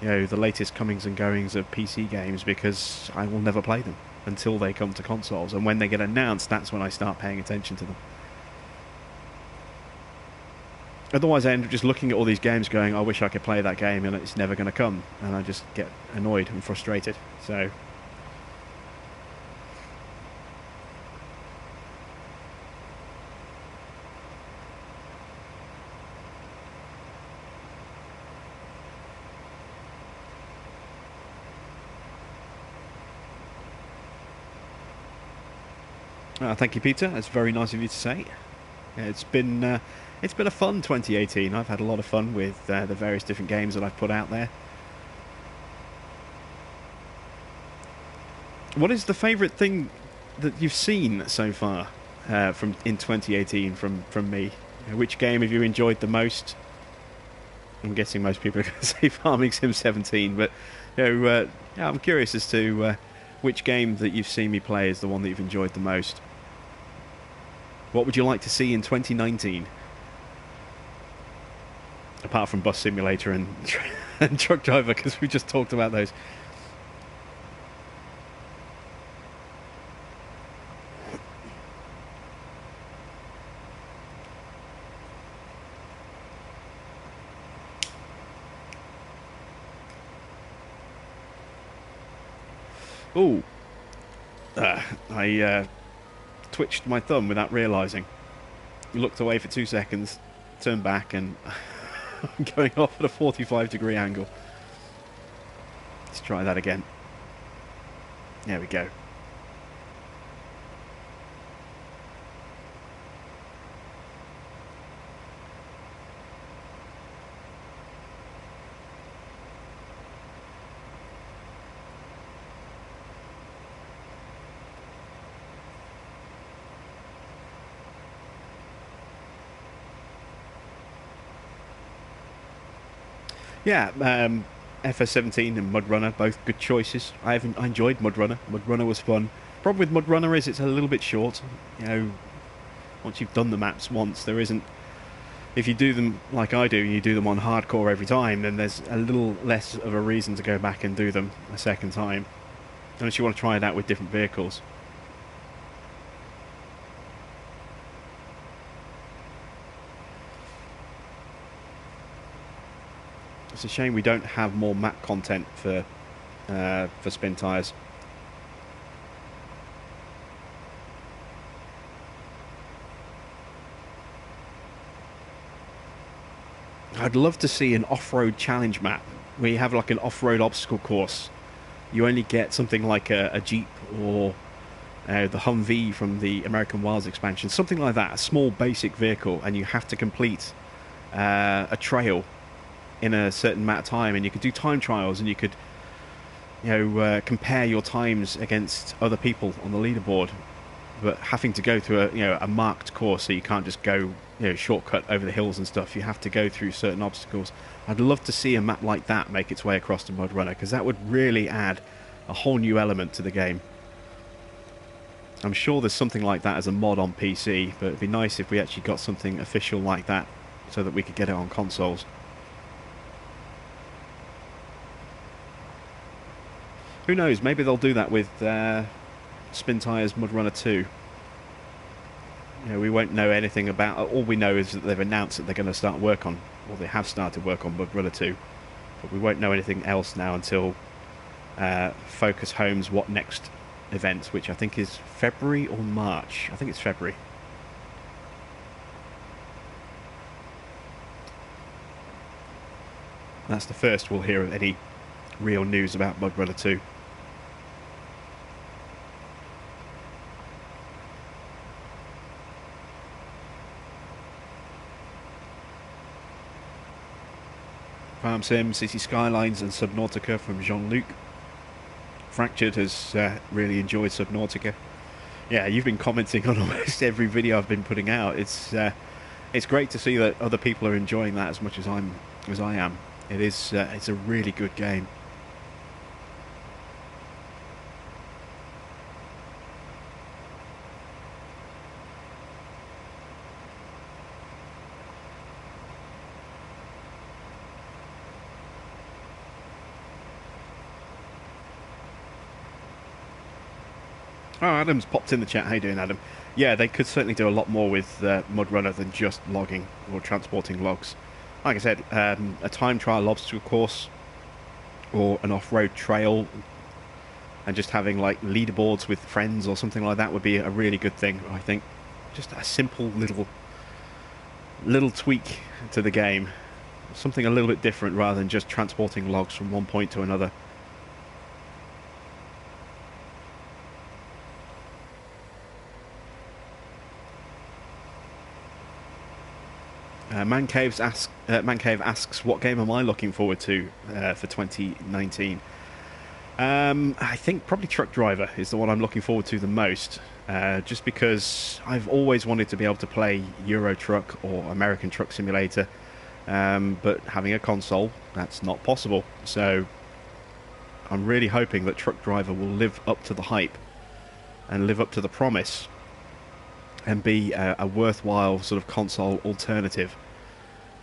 the latest comings and goings of PC games because I will never play them until they come to consoles. And when they get announced, that's when I start paying attention to them. Otherwise, I end up just looking at all these games going, I wish I could play that game, and it's never going to come. And I just get annoyed and frustrated. So thank you, Peter. That's very nice of you to say. It's been a fun 2018. I've had a lot of fun with the various different games that I've put out there. What is the favourite thing that you've seen so far in 2018 from me? Which game have you enjoyed the most? I'm guessing most people are going to say Farming Sim 17, but yeah, I'm curious as to which game that you've seen me play is the one that you've enjoyed the most. What would you like to see in 2019? Apart from Bus Simulator and, and Truck Driver, because we just talked about those. Ooh. I twitched my thumb without realising. Looked away for 2 seconds, turned back, and I'm going off at a 45-degree angle. Let's try that again. There we go. Yeah, FS19 and Mudrunner, both good choices. I enjoyed Mudrunner. Mudrunner was fun. Problem with Mudrunner is it's a little bit short. You know, once you've done the maps once, there isn't... If you do them like I do, and you do them on hardcore every time, then there's a little less of a reason to go back and do them a second time. Unless you want to try it out with different vehicles. It's a shame we don't have more map content for Spintires. I'd love to see an off-road challenge map where you have like an off-road obstacle course. You only get something like a Jeep or the Humvee from the American Wilds expansion, something like that, a small basic vehicle, and you have to complete a trail in a certain amount of time, and you could do time trials, and you could compare your times against other people on the leaderboard, but having to go through a marked course, so you can't just go shortcut over the hills and stuff. You have to go through certain obstacles. I'd love to see a map like that make its way across to Mudrunner, because that would really add a whole new element to the game. I'm sure there's something like that as a mod on PC, but it'd be nice if we actually got something official like that so that we could get it on consoles. Who knows, maybe they'll do that with Spintires Mudrunner 2. We won't know anything about... All we know is that they've announced that they're going to start work on... Or they have started work on Mudrunner 2. But we won't know anything else now until Focus Home's What Next event, which I think is February or March. I think it's February. That's the first we'll hear of any real news about Mudrunner 2. Farm Sim, City Skylines and Subnautica from Jean-Luc. Fractured has really enjoyed Subnautica. Yeah, you've been commenting on almost every video I've been putting out. It's great to see that other people are enjoying that as much as I am. It's a really good game. Oh, Adam's popped in the chat. How you doing, Adam? Yeah, they could certainly do a lot more with Mudrunner than just logging or transporting logs. Like I said, a time trial obstacle course or an off-road trail, and just having like leaderboards with friends or something like that would be a really good thing, I think. Just a simple little tweak to the game. Something a little bit different rather than just transporting logs from one point to another. Mancave asks, what game am I looking forward to for 2019? I think probably Truck Driver is the one I'm looking forward to the most, just because I've always wanted to be able to play Euro Truck or American Truck Simulator, but having a console, that's not possible. So I'm really hoping that Truck Driver will live up to the hype and live up to the promise and be a worthwhile sort of console alternative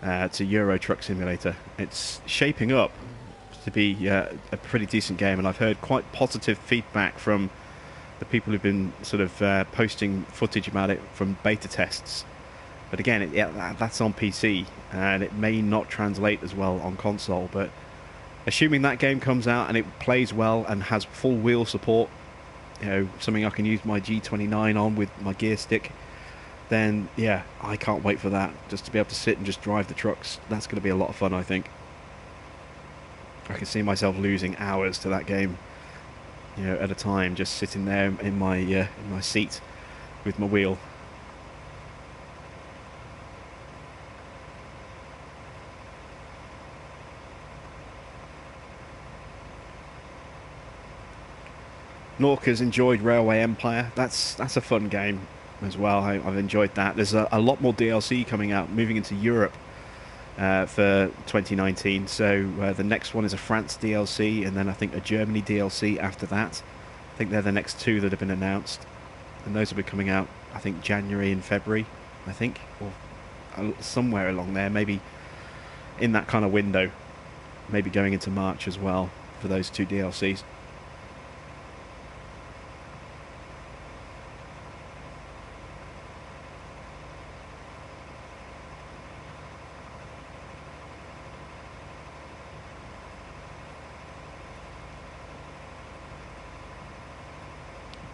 to Euro Truck Simulator. It's shaping up to be a pretty decent game, and I've heard quite positive feedback from the people who've been sort of posting footage about it from beta tests. But again, that's on PC, and it may not translate as well on console. But assuming that game comes out and it plays well and has full wheel support, you know, something I can use my G29 on with my gear stick, then yeah, I can't wait for that. Just to be able to sit and just drive the trucks, that's going to be a lot of fun, I think. I can see myself losing hours to that game, you know, at a time, just sitting there in my seat with my wheel. Norca's enjoyed Railway Empire. That's a fun game as well. I've enjoyed that. There's a lot more DLC coming out, moving into Europe for 2019. So the next one is a France DLC, and then I think a Germany DLC after that. I think they're the next two that have been announced, and those will be coming out, I think, January and February, I think, or somewhere along there, maybe in that kind of window, maybe going into March as well for those two DLCs.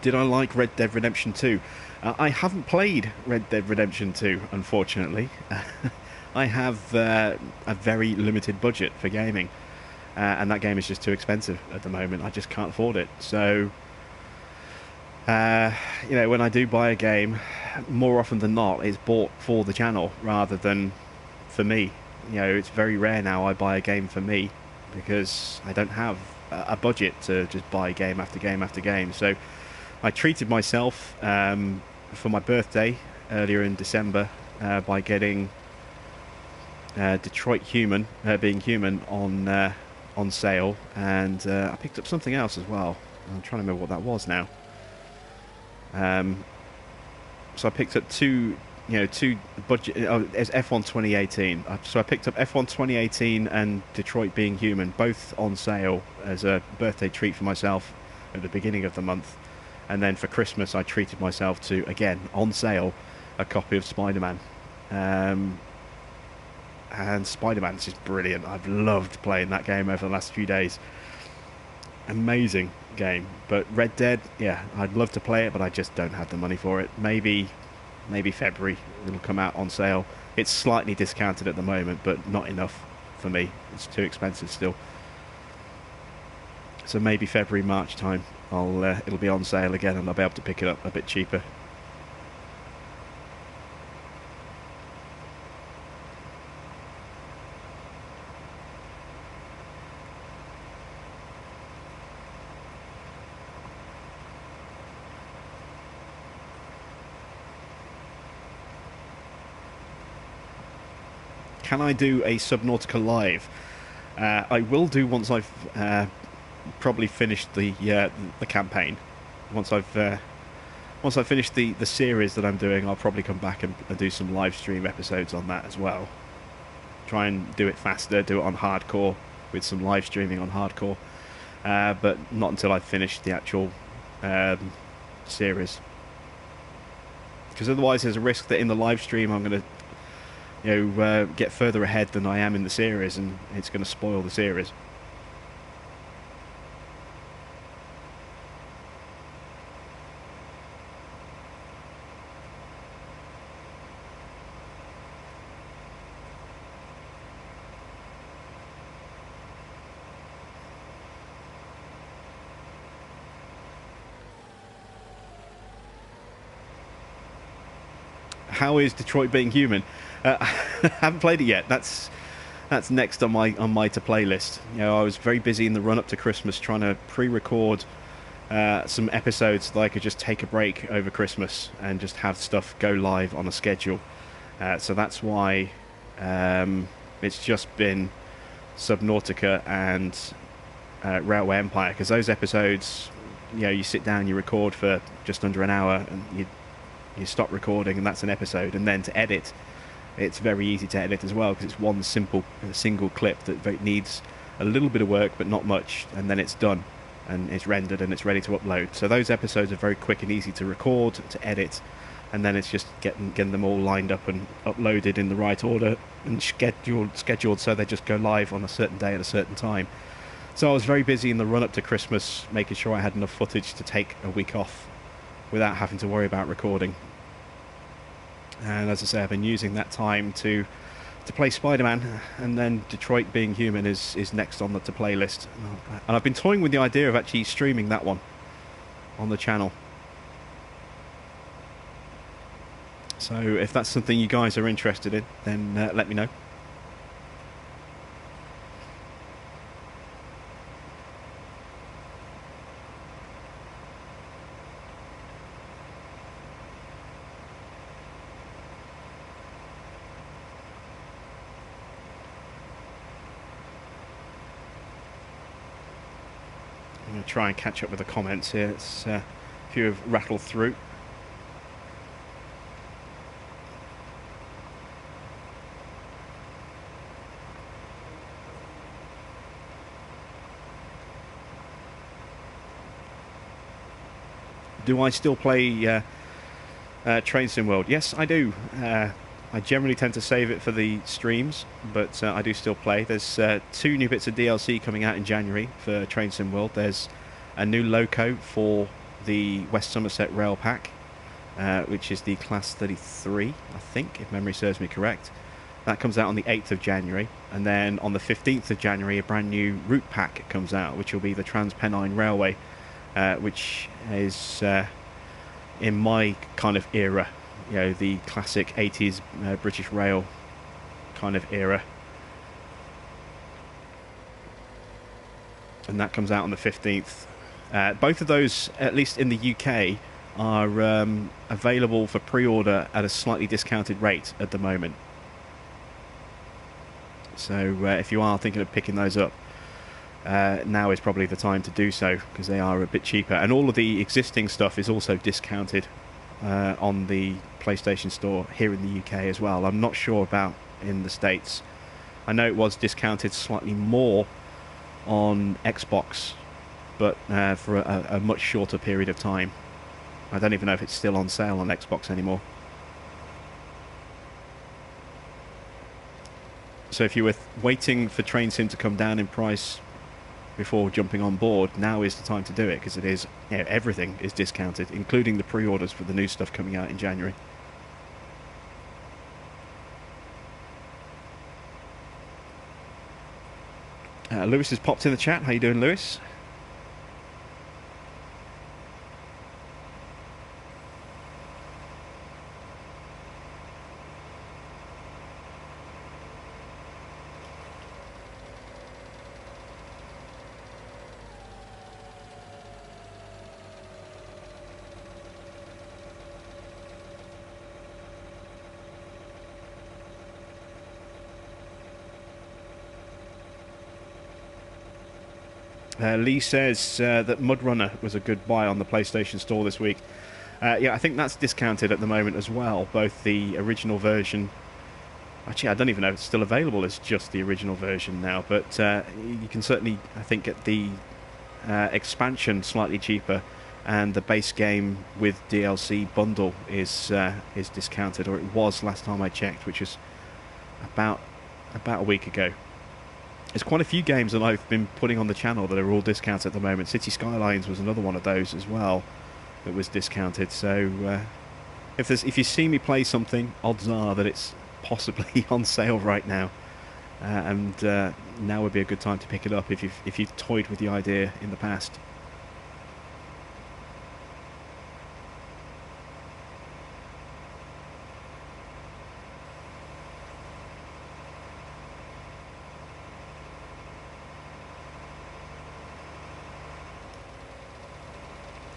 Did I like Red Dead Redemption 2? I haven't played Red Dead Redemption 2, unfortunately. I have a very limited budget for gaming, and that game is just too expensive at the moment. I just can't afford it. So, you know, when I do buy a game, more often than not, it's bought for the channel rather than for me. You know, it's very rare now I buy a game for me because I don't have a budget to just buy game after game after game. So I treated myself for my birthday earlier in December by getting Detroit Being Human on sale, and I picked up something else as well. I'm trying to remember what that was now. So I picked up two budget. Oh, it's F1 2018. So I picked up F1 2018 and Detroit Being Human, both on sale as a birthday treat for myself at the beginning of the month. And then for Christmas, I treated myself to, again, on sale, a copy of Spider-Man. And Spider-Man is just brilliant. I've loved playing that game over the last few days. Amazing game. But Red Dead, yeah, I'd love to play it, but I just don't have the money for it. Maybe February it'll come out on sale. It's slightly discounted at the moment, but not enough for me. It's too expensive still. So maybe February, March time, it'll be on sale again, and I'll be able to pick it up a bit cheaper. Can I do a Subnautica live? I will do once I've probably finished the campaign. Once I've finished the series that I'm doing, I'll probably come back and do some live stream episodes on that as well. Try and do it faster, do it on hardcore with some live streaming on hardcore, but not until I've finished the actual series. Because otherwise, there's a risk that in the live stream I'm going to get further ahead than I am in the series, and it's going to spoil the series. How is Detroit Being Human? I haven't played it yet. That's next on my to play list. You know, I was very busy in the run up to Christmas trying to pre-record some episodes so that I could just take a break over Christmas and just have stuff go live on a schedule. So that's why It's just been Subnautica and Railway Empire, because those episodes, you sit down, you record for just under an hour, and you stop recording, and that's an episode. And then to edit, it's very easy to edit as well, because it's one single clip that needs a little bit of work but not much, and then it's done and it's rendered and it's ready to upload. So those episodes are very quick and easy to record, to edit, and then it's just getting them all lined up and uploaded in the right order and scheduled so they just go live on a certain day at a certain time. So I was very busy in the run up to Christmas, making sure I had enough footage to take a week off without having to worry about recording. And as I say, I've been using that time to play Spider-Man, and then Detroit Being Human is next on the to play list. And I've been toying with the idea of actually streaming that one on the channel. So if that's something you guys are interested in, then let me know. I'm going to try and catch up with the comments here. It's a few have rattled through. Do I still play Train Sim World? Yes, I do. I generally tend to save it for the streams, but I do still play. There's 2 new bits of DLC coming out in January for Train Sim World. There's a new loco for the West Somerset Rail Pack, which is the Class 33, I think, if memory serves me correct. That comes out on the 8th of January, and then on the 15th of January a brand new route pack comes out, which will be the Trans-Pennine Railway, which is in my kind of era, the classic 80s British Rail kind of era. And that comes out on the 15th. Both of those, at least in the UK, are available for pre-order at a slightly discounted rate at the moment. So if you are thinking of picking those up, now is probably the time to do so, because they are a bit cheaper. And all of the existing stuff is also discounted on the PlayStation Store here in the UK as well. I'm not sure about in the States. I know it was discounted slightly more on Xbox, but for a much shorter period of time. I don't even know if it's still on sale on Xbox anymore. So if you were waiting for Train Sim to come down in price before jumping on board, now is the time to do it, because it is, everything is discounted, including the pre-orders for the new stuff coming out in January. Lewis has popped in the chat. How you doing, Lewis? Lee says that Mudrunner was a good buy on the PlayStation Store this week. Yeah, I think that's discounted at the moment as well, both the original version. Actually, I don't even know if it's still available as just the original version now, but you can certainly, I think, get the expansion slightly cheaper, and the base game with DLC bundle is discounted, or it was last time I checked, which was about a week ago. There's quite a few games that I've been putting on the channel that are all discounted at the moment. City Skylines was another one of those as well that was discounted. So if you see me play something, odds are that it's possibly on sale right now, and now would be a good time to pick it up if you've toyed with the idea in the past.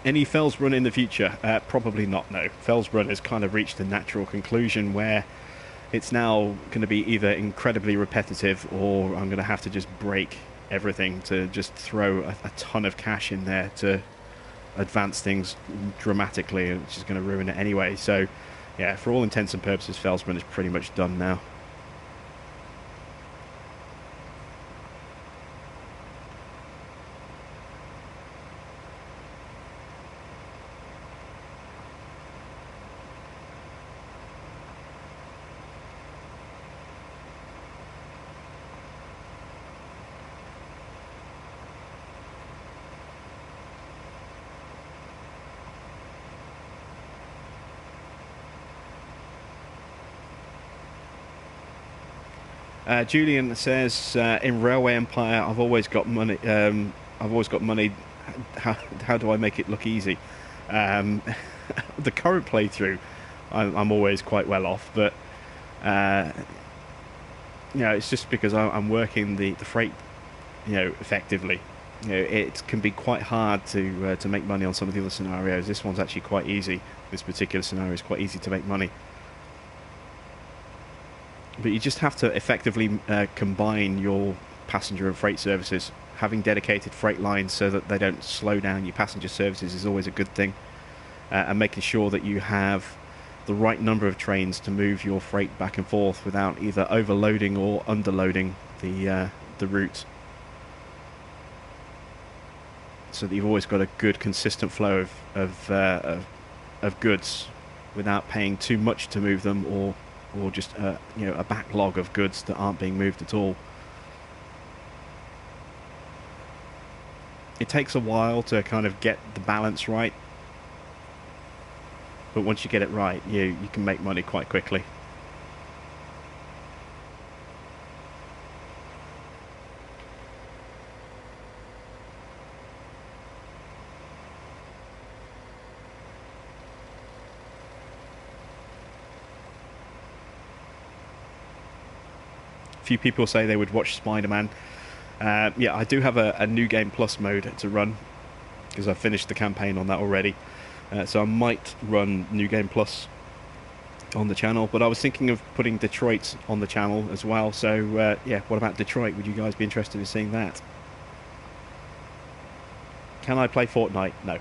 Any Fells Run in the future? Probably not, no. Fells Run has kind of reached a natural conclusion where It's now going to be either incredibly repetitive, or I'm going to have to just break everything to just throw a ton of cash in there to advance things dramatically, which is going to ruin it anyway. So yeah, for all intents and purposes, Felsbrunn is pretty much done now. Julian says, in Railway Empire, I've always got money. I've always got money. How do I make it look easy? The current playthrough, I'm always quite well off, but it's just because I'm working the freight, effectively. It can be quite hard to make money on some of the other scenarios. This one's actually quite easy. This particular scenario is quite easy to make money. But you just have to effectively combine your passenger and freight services. Having dedicated freight lines so that they don't slow down your passenger services is always a good thing. And making sure that you have the right number of trains to move your freight back and forth without either overloading or underloading the route. So that you've always got a good, consistent flow of goods without paying too much to move them, or just a backlog of goods that aren't being moved at all. It takes a while to kind of get the balance right, but once you get it right, you can make money quite quickly. Few people say they would watch Spider-Man. Yeah, I do have a New Game Plus mode to run because I've finished the campaign on that already. So I might run New Game Plus on the channel, but I was thinking of putting Detroit on the channel as well. So yeah, what about Detroit? Would you guys be interested in seeing that? Can I play Fortnite? No.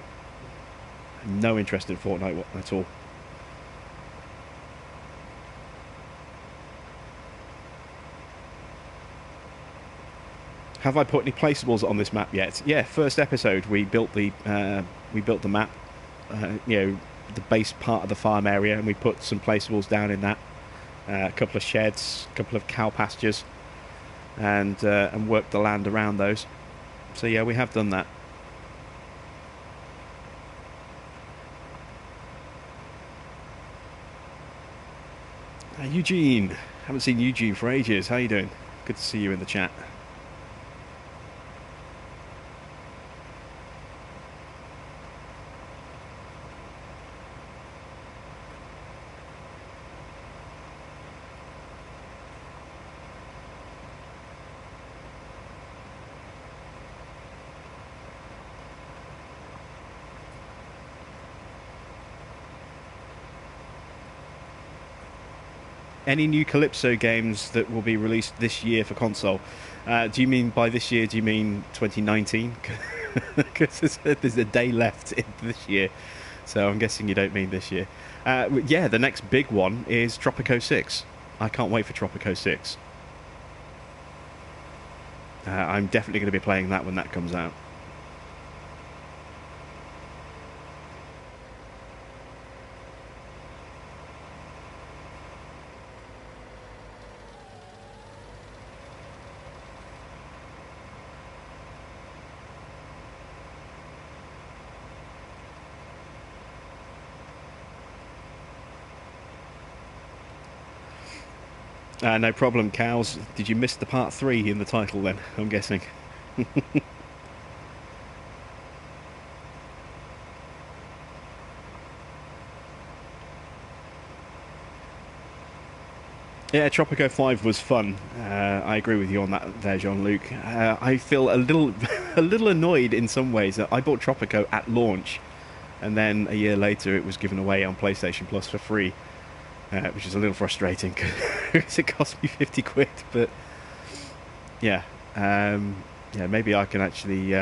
No interest in Fortnite at all. Have I put any placeables on this map yet? Yeah, first episode we built the map, the base part of the farm area, and we put some placeables down in that, a couple of sheds, a couple of cow pastures, and worked the land around those. So yeah, we have done that. Eugene, haven't seen Eugene for ages. How you doing? Good to see you in the chat. Any new Calypso games that will be released this year for console? Do you mean by this year, do you mean 2019? Because there's a day left in this year, so I'm guessing you don't mean this year. Yeah, the next big one is Tropico 6. I can't wait for Tropico 6. I'm definitely going to be playing that when that comes out. No problem, cows. Did you miss the part 3 in the title then, I'm guessing? Yeah, Tropico 5 was fun. I agree with you on that there, Jean-Luc. I feel a little annoyed in some ways that I bought Tropico at launch, and then a year later it was given away on PlayStation Plus for free. which is a little frustrating because it cost me 50 quid. But yeah, yeah, maybe I can actually.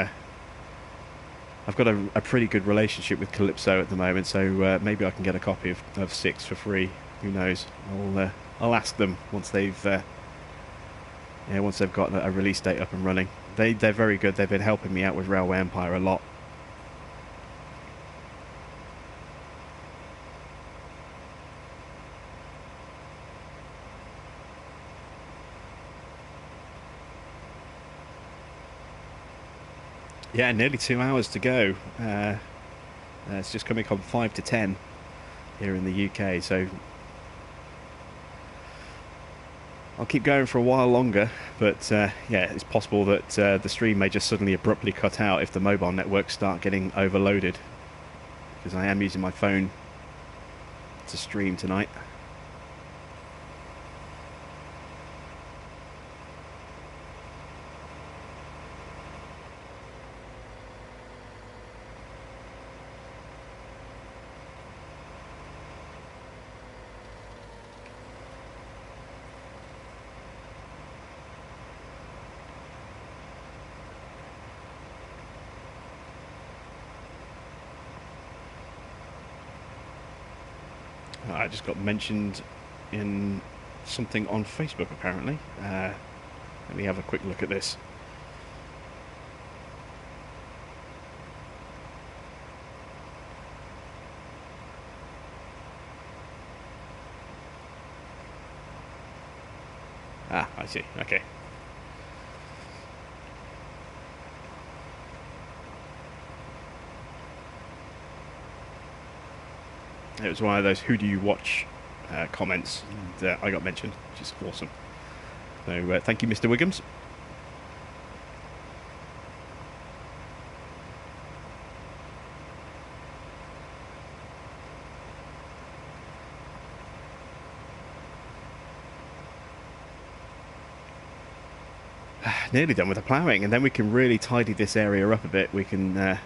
I've got a pretty good relationship with Calypso at the moment, so maybe I can get a copy of 6 for free. Who knows? I'll ask them once they've once they've got a release date up and running. They're very good. They've been helping me out with Railway Empire a lot. Yeah, nearly 2 hours to go. It's just coming on 5 to 10 here in the UK, so I'll keep going for a while longer. But yeah, it's possible that the stream may just suddenly abruptly cut out if the mobile networks start getting overloaded, because I am using my phone to stream tonight. I just got mentioned in something on Facebook, apparently. Let me have a quick look at this. Ah, I see. Okay. It was one of those "Who do you watch?" Comments, and I got mentioned, which is awesome. So thank you, Mr. Wiggums. Nearly done with the ploughing, and then we can really tidy this area up a bit. We can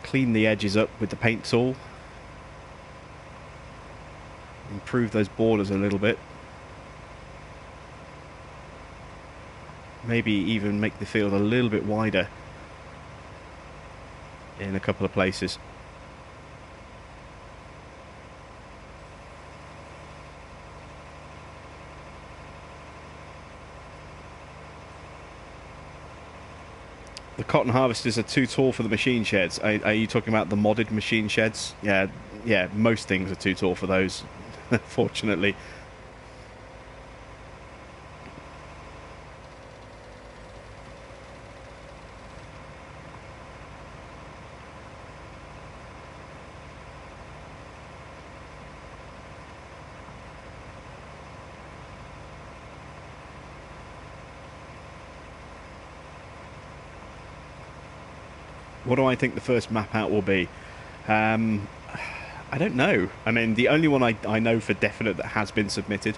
clean the edges up with the paint tool, improve those borders a little bit, maybe even make the field a little bit wider in a couple of places. The cotton harvesters are too tall for the machine sheds. Are you talking about the modded machine sheds? Yeah, most things are too tall for those, fortunately. What do I think the first map out will be? I don't know. I mean, the only one I know for definite that has been submitted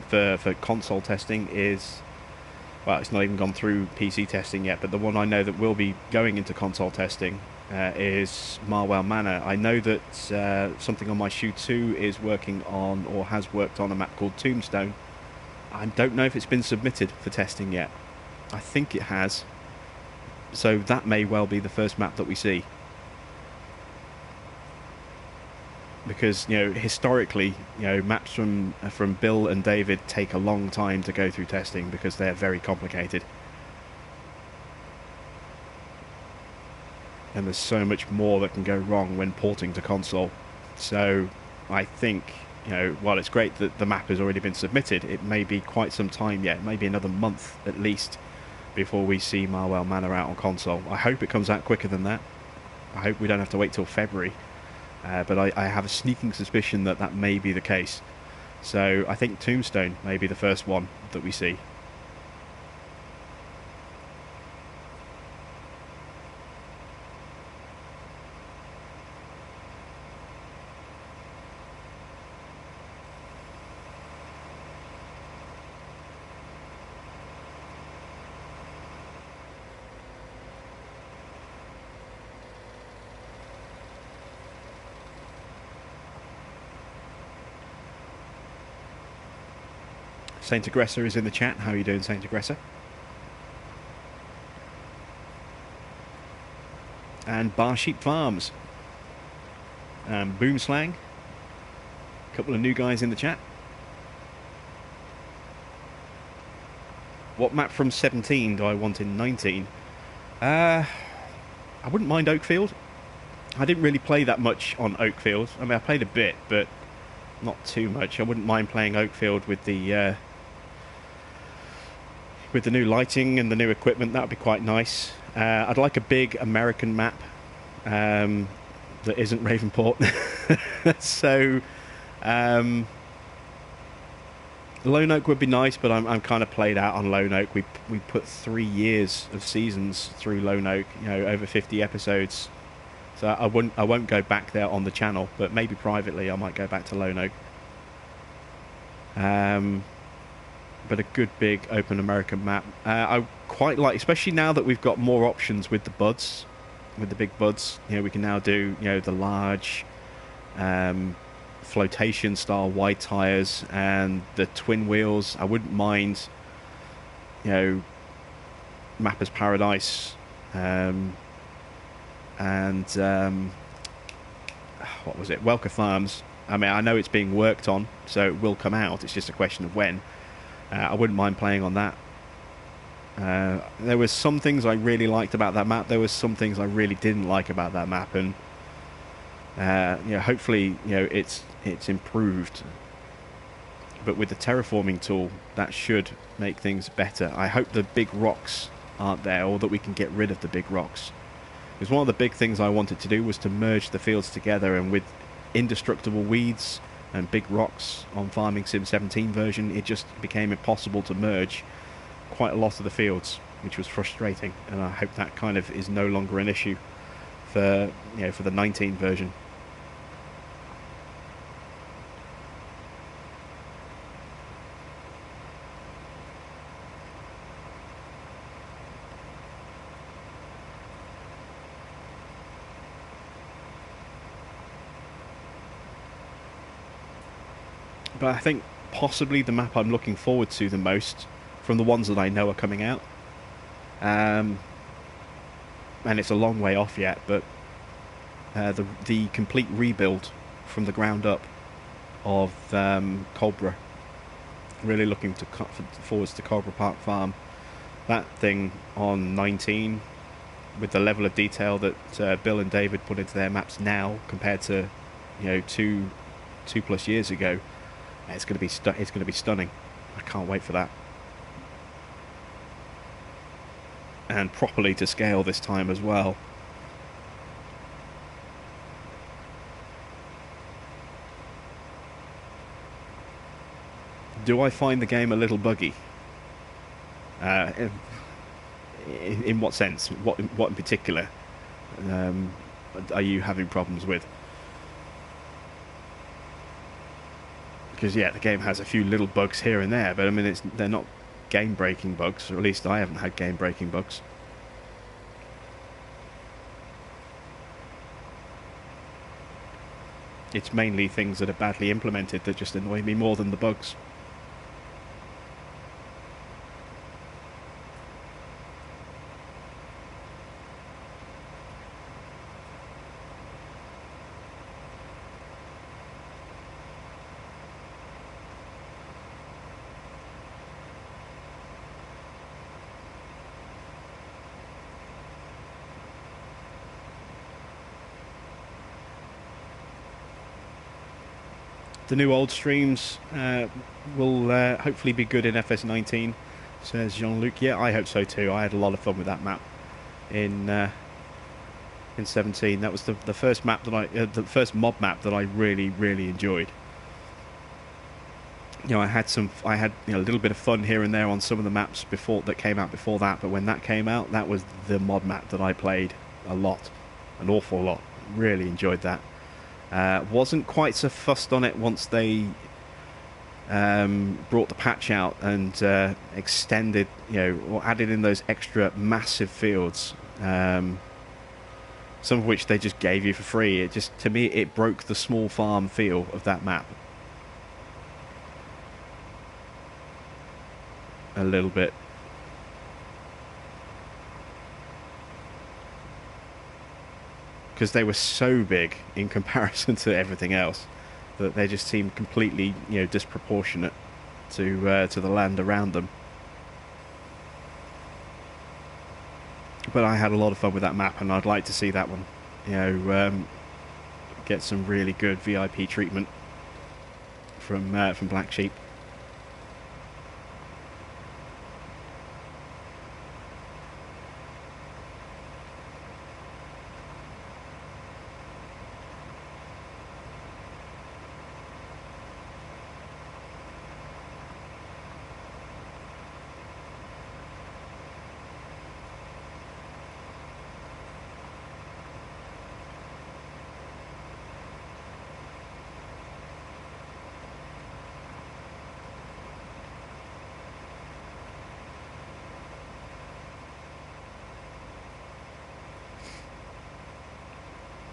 for console testing is, well, it's not even gone through PC testing yet, but the one I know that will be going into console testing is Marwell Manor. I know that something on my Shoe 2 is working on, or has worked on, a map called Tombstone. I don't know if it's been submitted for testing yet. I think it has. So that may well be the first map that we see. Because, historically, maps from Bill and David take a long time to go through testing because they're very complicated. And there's so much more that can go wrong when porting to console. So I think, while it's great that the map has already been submitted, it may be quite some time yet, maybe another month at least, before we see Marwell Manor out on console. I hope it comes out quicker than that. I hope we don't have to wait till February. But I have a sneaking suspicion that that may be the case. So I think Tombstone may be the first one that we see. Saint Aggressor is in the chat. How are you doing, Saint Aggressor? And Bar Sheep Farms. And Boomslang. A couple of new guys in the chat. What map from 17 do I want in 19? I wouldn't mind Oakfield. I didn't really play that much on Oakfield. I mean, I played a bit, but not too much. I wouldn't mind playing Oakfield with the new lighting and the new equipment. That would be quite nice. I'd like a big American map that isn't Ravenport. So Lone Oak would be nice, but I'm kind of played out on Lone Oak. We put 3 years of seasons through Lone Oak, you know, over 50 episodes. So I won't go back there on the channel, but maybe privately I might go back to Lone Oak. But a good big open American map. I quite like, especially now that we've got more options with the buds, with the big buds. You know, we can now do, you know, the large flotation style wide tires and the twin wheels. I wouldn't mind, you know, Mapper's Paradise and what was it, Welker Farms. I mean, I know it's being worked on, so it will come out. It's just a question of when. I wouldn't mind playing on that. There were some things I really liked about that map. There were some things I really didn't like about that map, and you know, hopefully, you know, it's improved. But with the terraforming tool, that should make things better. I hope the big rocks aren't there, or that we can get rid of the big rocks. Because one of the big things I wanted to do was to merge the fields together, and with indestructible weeds and big rocks on Farming Sim 17 version, it just became impossible to merge quite a lot of the fields, which was frustrating. And I hope that kind of is no longer an issue for, you know, for the 19 version. But I think possibly the map I'm looking forward to the most, from the ones that I know are coming out, and it's a long way off yet, but the complete rebuild from the ground up of Cobra. Really looking forwards to Cobra Park Farm. That thing on 19, with the level of detail that Bill and David put into their maps now compared to, you know, two plus years ago. It's going to be stunning. I can't wait for that. And properly to scale this time as well. Do I find the game a little buggy? In what sense? What in particular are you having problems with? Because yeah, the game has a few little bugs here and there, but I mean, they're not game-breaking bugs, or at least I haven't had game-breaking bugs. It's mainly things that are badly implemented that just annoy me more than the bugs. The new old streams will hopefully be good in FS19, says Jean-Luc. Yeah, I hope so too. I had a lot of fun with that map in 17. That was the first map that the first mob map that I really enjoyed. You know, I had you know, a little bit of fun here and there on some of the maps that came out before that, but when that came out, that was the mod map that I played a lot, an awful lot. Really enjoyed that. Wasn't quite so fussed on it once they brought the patch out and extended, you know, or added in those extra massive fields, some of which they just gave you for free. It just, to me, it broke the small farm feel of that map. a little bit. Because they were so big in comparison to everything else that they just seemed completely, disproportionate to the land around them. But I had a lot of fun with that map, and I'd like to see that one, get some really good VIP treatment from Black Sheep.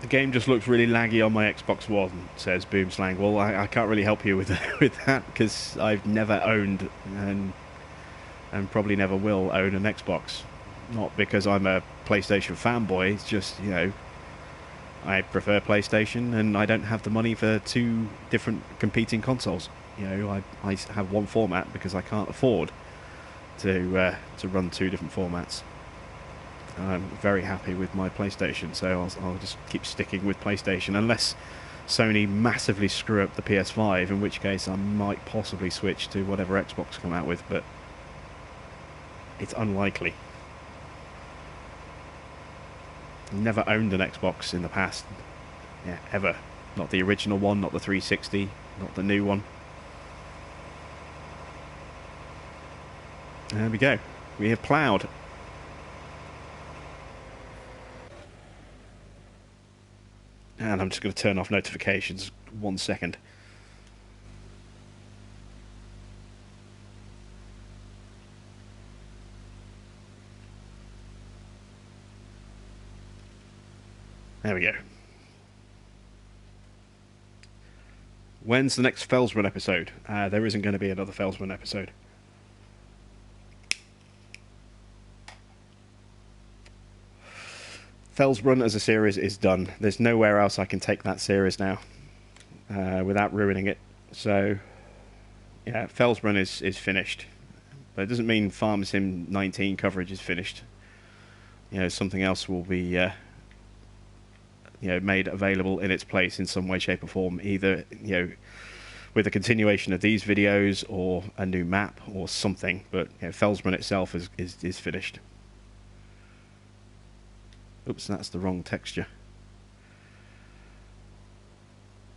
The game just looks really laggy on my Xbox One, says Boomslang. Well, I can't really help you with that, because I've never owned and probably never will own an Xbox. Not because I'm a PlayStation fanboy, it's just, I prefer PlayStation, and I don't have the money for two different competing consoles. I have one format because I can't afford to run two different formats. I'm very happy with my PlayStation, so I'll just keep sticking with PlayStation, unless Sony massively screw up the PS5, in which case I might possibly switch to whatever Xbox come out with, but it's unlikely. Never owned an Xbox in the past, ever. Not the original one, not the 360, not the new one. There we go. We have ploughed. And I'm just going to turn off notifications 1 second. There we go. When's the next Felsrun episode? There isn't going to be another Felsrun episode. Felsrun as a series is done. There's nowhere else I can take that series now without ruining it. So, yeah, Felsrun is finished. But it doesn't mean Farm 19 coverage is finished. Something else will be made available in its place in some way, shape or form. Either, with a continuation of these videos or a new map or something. But Felsrun itself is finished. Oops, that's the wrong texture.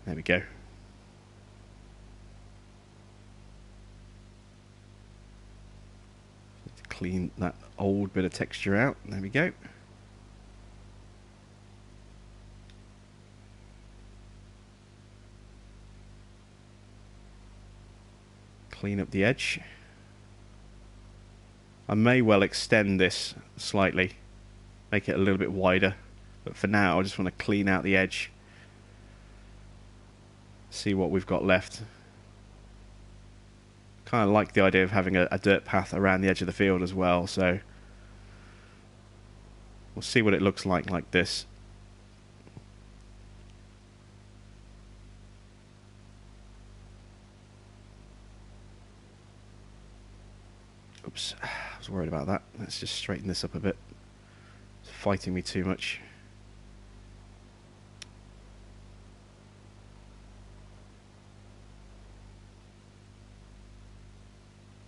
There we go. Clean that old bit of texture out. There we go. Clean up the edge. I may well extend this slightly. Make it a little bit wider, but for now I just want to clean out the edge, see what we've got left. Kind of like the idea of having a dirt path around the edge of the field as well, so we'll see what it looks like this. Oops, I was worried about that. Let's just straighten this up a bit. Fighting me too much.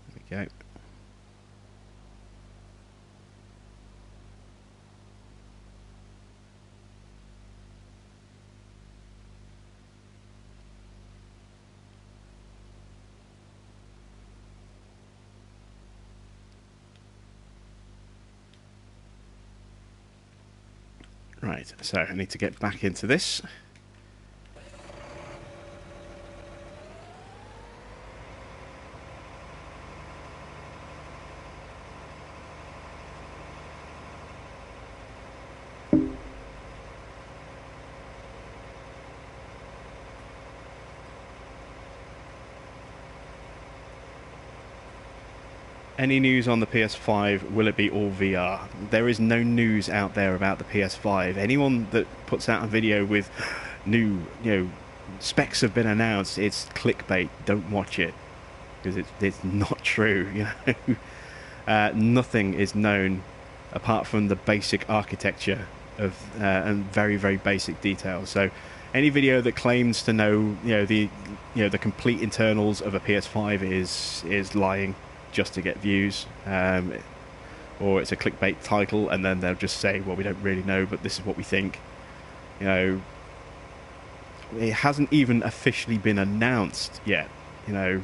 There we go. Right, so I need to get back into this. Any news on the PS5? Will it be all VR? There is no news out there about the PS5. Anyone that puts out a video with new, specs have been announced, it's clickbait. Don't watch it, because it's not true. Nothing is known apart from the basic architecture of and very, very basic details. So any video that claims to know the complete internals of a PS5 is lying just to get views, or it's a clickbait title, and then they'll just say, well, we don't really know, but this is what we think. It hasn't even officially been announced yet. There's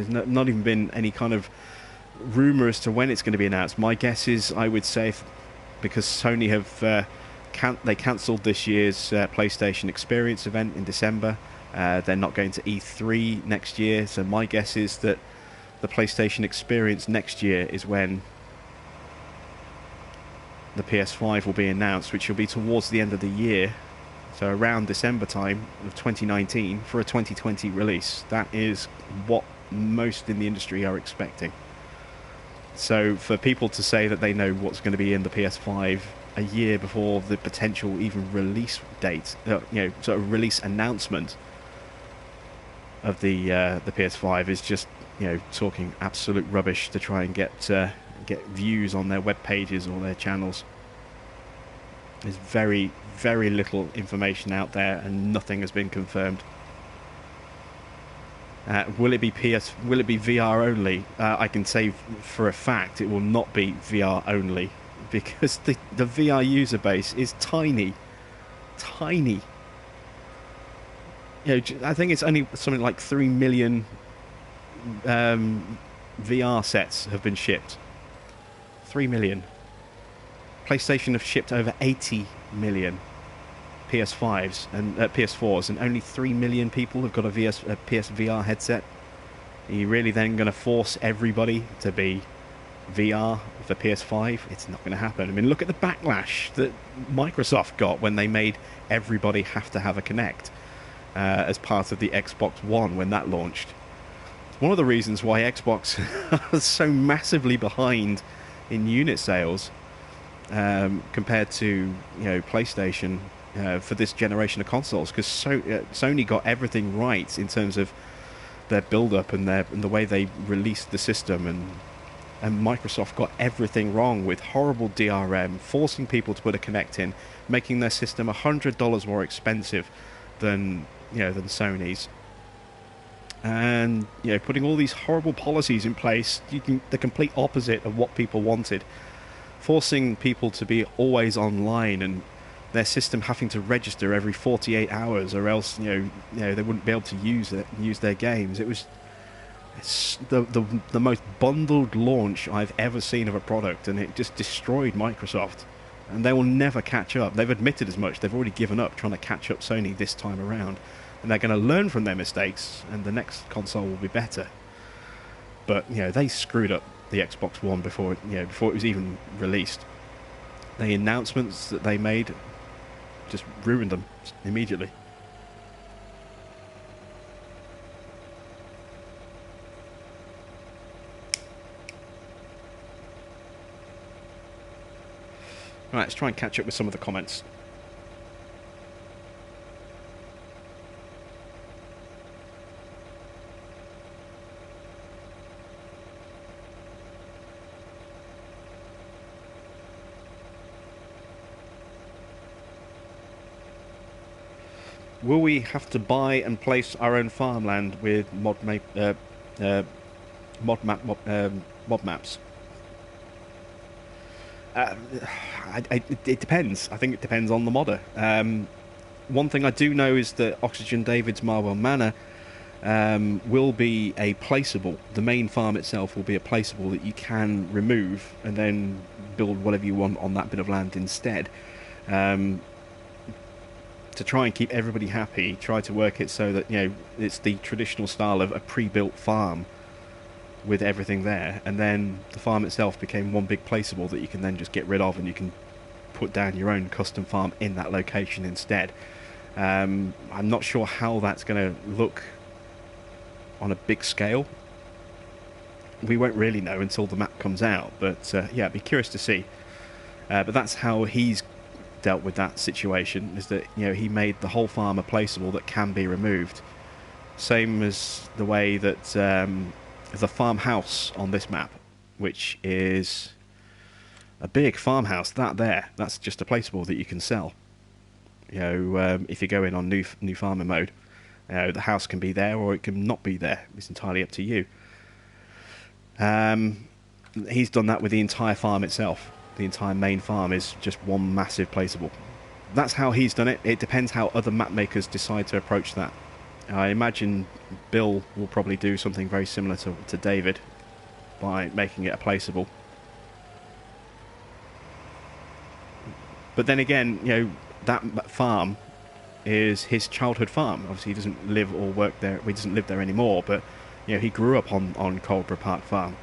not even been any kind of rumor as to when it's going to be announced. My guess is, I would say, because Sony have they cancelled this year's PlayStation Experience event in December. They're not going to E3 next year, so my guess is that the PlayStation Experience next year is when the PS5 will be announced, which will be towards the end of the year, so around December time of 2019 for a 2020 release. That is what most in the industry are expecting. So for people to say that they know what's going to be in the PS5 a year before the potential even release date, sort of release announcement of the PS5 is just talking absolute rubbish to try and get views on their web pages or their channels. There's very, very little information out there, and nothing has been confirmed. Will it be VR only? I can say for a fact it will not be VR only, because the VR user base is tiny. I think it's only something like 3 million VR sets have been shipped. 3 million. PlayStation have shipped over 80 million PS5s and PS4s, and only 3 million people have got a PSVR headset. Are you really then going to force everybody to be VR for PS5? It's not going to happen. I mean, look at the backlash that Microsoft got when they made everybody have to have a Kinect as part of the Xbox One when that launched. One of the reasons why Xbox is so massively behind in unit sales compared to PlayStation for this generation of consoles, because Sony got everything right in terms of their build-up and the way they released the system, and Microsoft got everything wrong with horrible DRM, forcing people to put a Kinect in, making their system $100 more expensive than Sony's. And putting all these horrible policies in place, the complete opposite of what people wanted, forcing people to be always online, and their system having to register every 48 hours, or else they wouldn't be able to use their games. It's the most bundled launch I've ever seen of a product, and it just destroyed Microsoft, and they will never catch up. They've admitted as much. They've already given up trying to catch up Sony this time around. And they're going to learn from their mistakes, and the next console will be better. But they screwed up the Xbox One before it was even released. The announcements that they made just ruined them immediately. Right, let's try and catch up with some of the comments. Will we have to buy and place our own farmland with mod maps? It depends. I think it depends on the modder. One thing I do know is that Oxygen David's Marwell Manor will be a placeable. The main farm itself will be a placeable that you can remove and then build whatever you want on that bit of land instead. To try and keep everybody happy, try to work it so that it's the traditional style of a pre-built farm with everything there, and then the farm itself became one big placeable that you can then just get rid of, and you can put down your own custom farm in that location instead. I'm not sure how that's going to look on a big scale. we won't really know until the map comes out. But yeah, I'd be curious to see. But that's how he's dealt with that situation, is that, you know, he made the whole farm a placeable that can be removed. Same as the way that the farmhouse on this map, which is a big farmhouse, that's just a placeable that you can sell. You know, if you go in on new farmer mode, the house can be there or it can not be there. It's entirely up to you. He's done that with the entire farm itself. The entire main farm is just one massive placeable. That's how he's done it. It depends how other map makers decide to approach that. I imagine Bill will probably do something very similar to David by making it a placeable. But then again, you know, that farm is his childhood farm. Obviously, he doesn't live or work there. He doesn't live there anymore, but you know, he grew up on Coldborough Park Farm.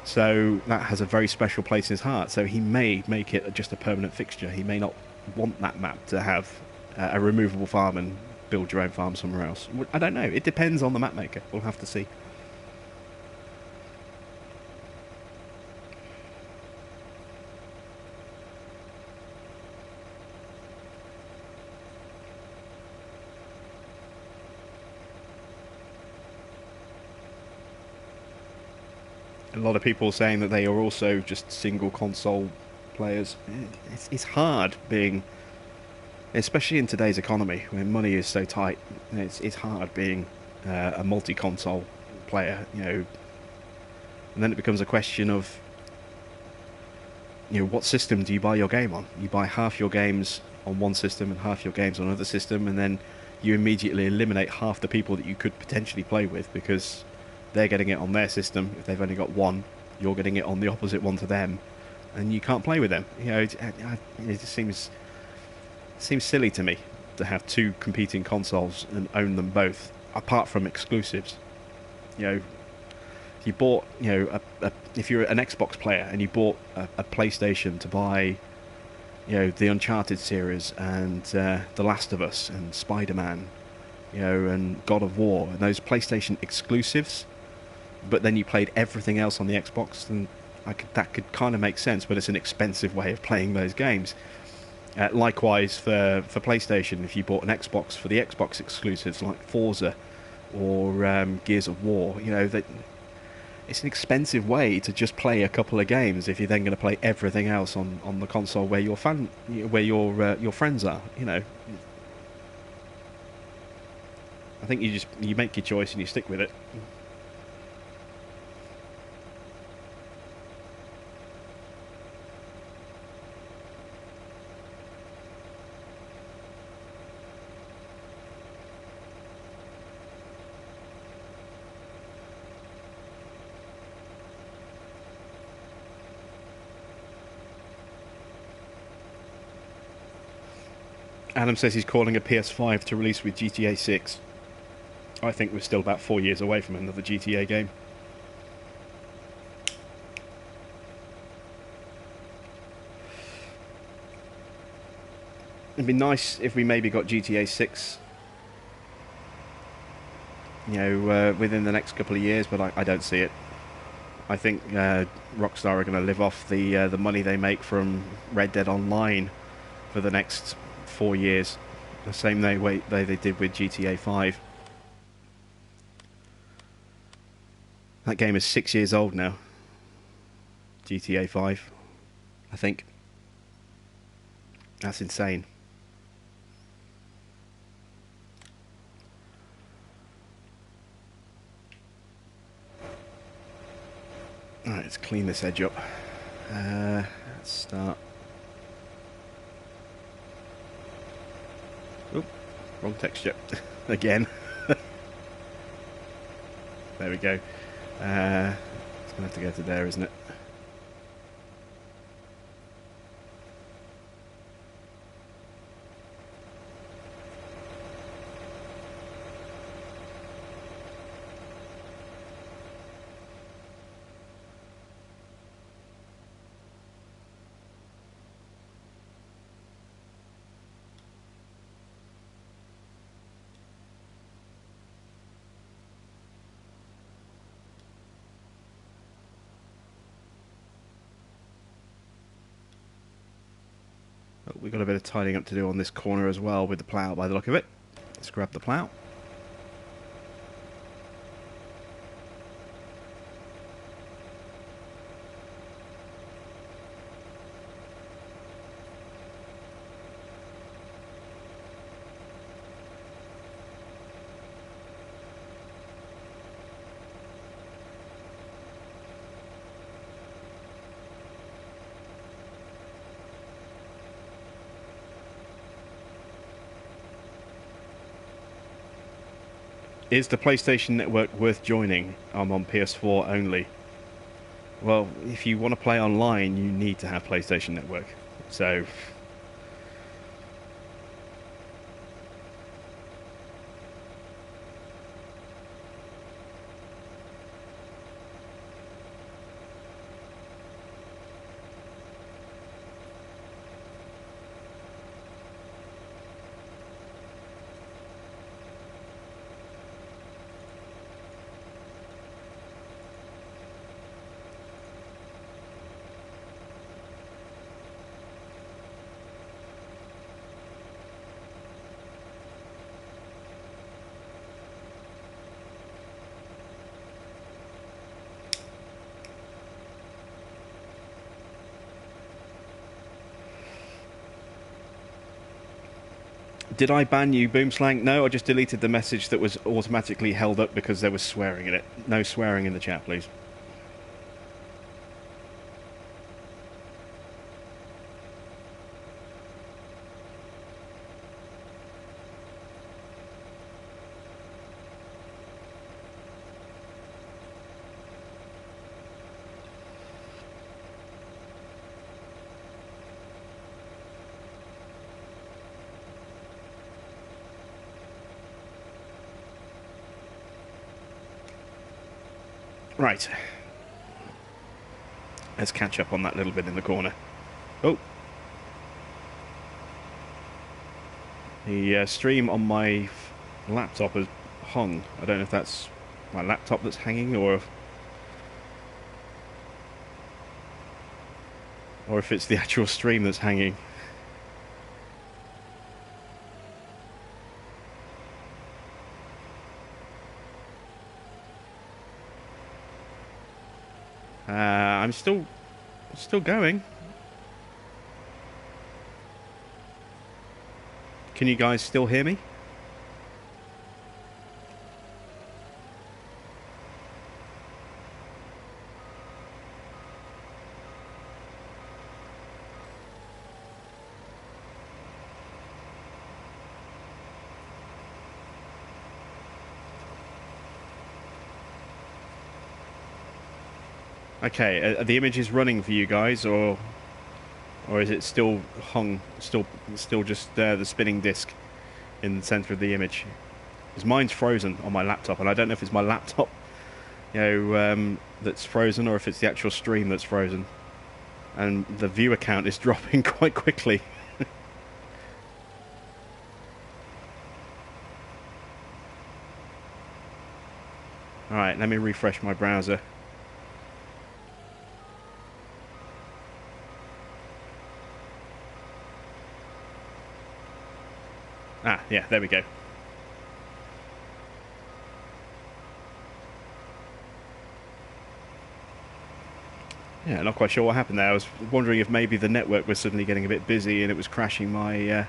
So that has a very special place in his heart. So he may make it just a permanent fixture. He may not want that map to have a removable farm and build your own farm somewhere else. I don't know. It depends on the map maker. We'll have to see. A lot of people saying that they are also just single console players. It's hard being, especially in today's economy when money is so tight. It's hard being a multi-console player, you know. And then it becomes a question of, you know, what system do you buy your game on? You buy half your games on one system and half your games on another system, and then you immediately eliminate half the people that you could potentially play with because they're getting it on their system. If they've only got one, you're getting it on the opposite one to them, and you can't play with them. You know, it just seems silly to me to have two competing consoles and own them both, apart from exclusives. You know, if you bought, you know, if you're an Xbox player and you bought a PlayStation to buy, you know, the Uncharted series and The Last of Us and Spider-Man, you know, and God of War and those PlayStation exclusives, but then you played everything else on the Xbox, then that could kind of make sense, but it's an expensive way of playing those games. Likewise for PlayStation, if you bought an Xbox for the Xbox exclusives like Forza or Gears of War, you know, that it's an expensive way to just play a couple of games if you're then going to play everything else on the console where your friends are. You know, I think you make your choice and you stick with it. Adam says he's calling a PS5 to release with GTA 6. I think we're still about 4 years away from another GTA game. It'd be nice if we maybe got GTA 6, you know, within the next couple of years, but I don't see it. I think Rockstar are going to live off the money they make from Red Dead Online for the next 4 years, the same way they did with GTA 5. That game is 6 years old now. GTA 5, I think. That's insane. Alright, let's clean this edge up. Let's start. Oh, wrong texture. Again. There we go. It's going to have to go to there, isn't it? we've got a bit of tidying up to do on this corner as well with the plough by the look of it. Let's grab the plough. Is the PlayStation Network worth joining? I'm on PS4 only. Well, if you want to play online, you need to have PlayStation Network. So, did I ban you, Boomslang? No, I just deleted the message that was automatically held up because there was swearing in it. No swearing in the chat, please. Right. Let's catch up on that little bit in the corner. Oh. The stream on my laptop has hung. I don't know if that's my laptop that's hanging or if it's the actual stream that's hanging. I'm still going. Can you guys still hear me? Okay, are the images running for you guys, or is it still hung, still just the spinning disc in the center of the image? Because mine's frozen on my laptop, and I don't know if it's my laptop, that's frozen, or if it's the actual stream that's frozen. And the viewer count is dropping quite quickly. All right, let me refresh my browser. Ah, yeah, there we go. Yeah, not quite sure what happened there. I was wondering if maybe the network was suddenly getting a bit busy and it was crashing my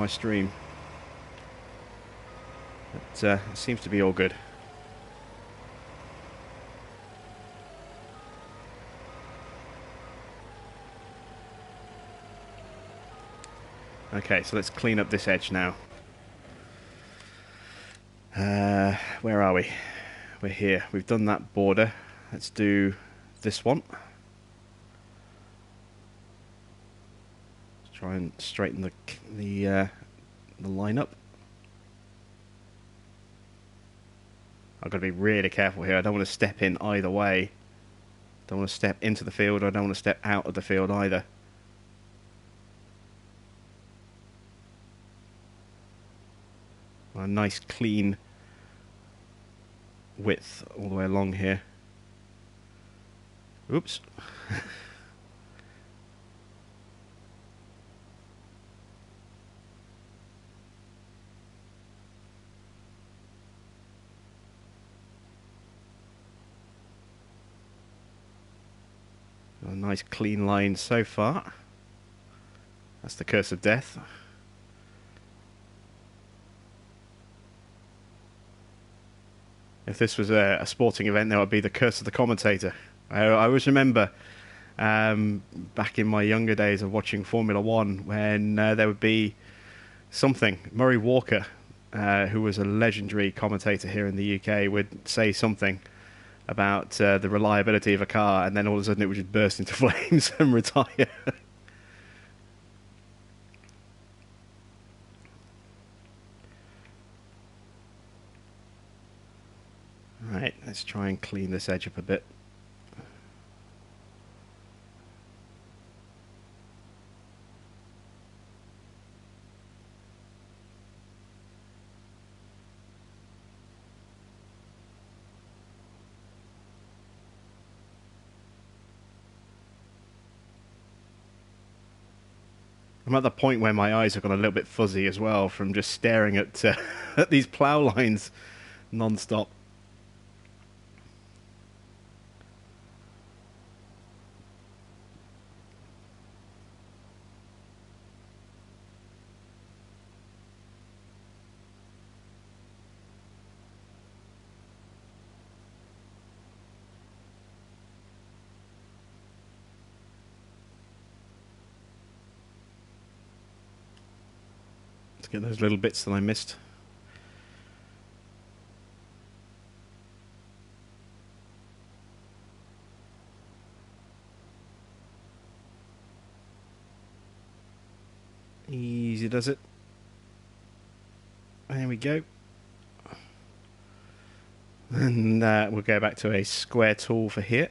stream. But it seems to be all good. Okay, so let's clean up this edge now. Where are we? We're here. We've done that border. Let's do this one. Let's try and straighten the line up. I've got to be really careful here. I don't want to step in either way. Don't want to step into the field. I don't want to step out of the field either. A nice clean width all the way along here. Oops. nice clean line so far. That's the curse of death. If this was a sporting event, that would be the curse of the commentator. I always remember back in my younger days of watching Formula One when there would be something. Murray Walker, who was a legendary commentator here in the UK, would say something about the reliability of a car, and then all of a sudden it would just burst into flames and retire. Right, let's try and clean this edge up a bit. I'm at the point where my eyes have gone a little bit fuzzy as well from just staring at at these plough lines non-stop. Let's get those little bits that I missed. Easy does it. There we go. And we'll go back to a square tool for here.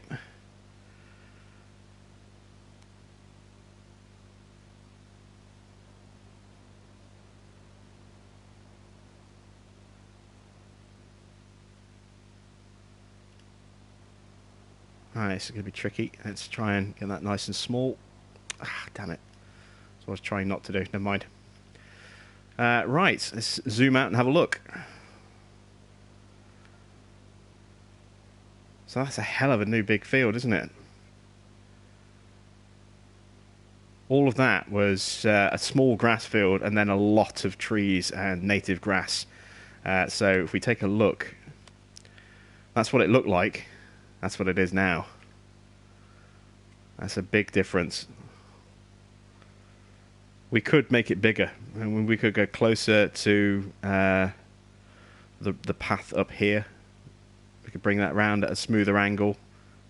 Alright, this is going to be tricky. Let's try and get that nice and small. Ah, damn it. That's what I was trying not to do. Never mind. Right, let's zoom out and have a look. So that's a hell of a new big field, isn't it? All of that was a small grass field and then a lot of trees and native grass. So if we take a look, that's what it looked like. That's what it is now. That's a big difference. We could make it bigger, and we could go closer to the path up here. We could bring that round at a smoother angle.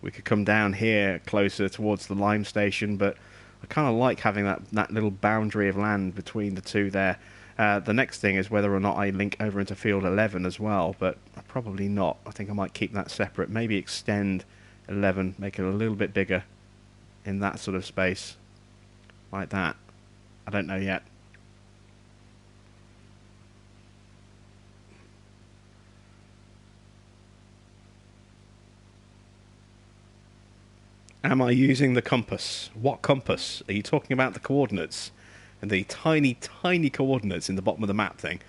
We could come down here closer towards the lime station, but I kind of like having that little boundary of land between the two there. The next thing is whether or not I link over into field 11 as well, but probably not. I think I might keep that separate. Maybe extend 11, make it a little bit bigger in that sort of space, like that. I don't know yet. Am I using the compass? What compass? Are you talking about the coordinates? And the tiny, tiny coordinates in the bottom of the map thing?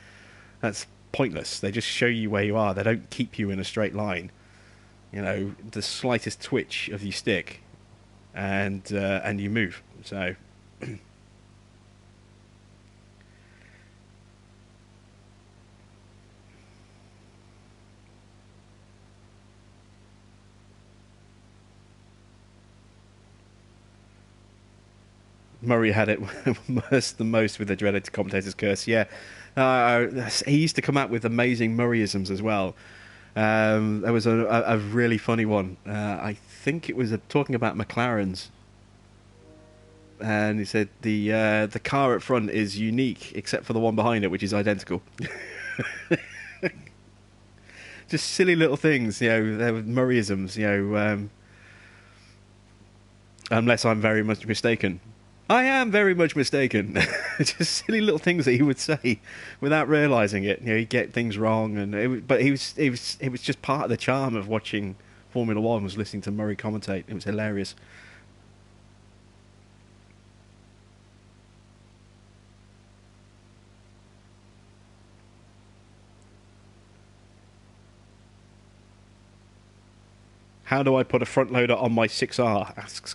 That's pointless. They just show you where you are. They don't keep you in a straight line. You know, the slightest twitch of your stick, and you move. So Murray had it the most with the dreaded commentator's curse. Yeah, he used to come out with amazing Murrayisms as well. There was a really funny one. I think it was talking about McLarens, and he said the car at front is unique except for the one behind it, which is identical. Just silly little things, you know. There were Murrayisms, you know. Unless I'm very much mistaken. I am very much mistaken. Just silly little things that he would say without realising it. You know, he'd get things wrong, and but it was just part of the charm of watching Formula One, was listening to Murray commentate. It was hilarious. How do I put a front loader on my 6R? Asks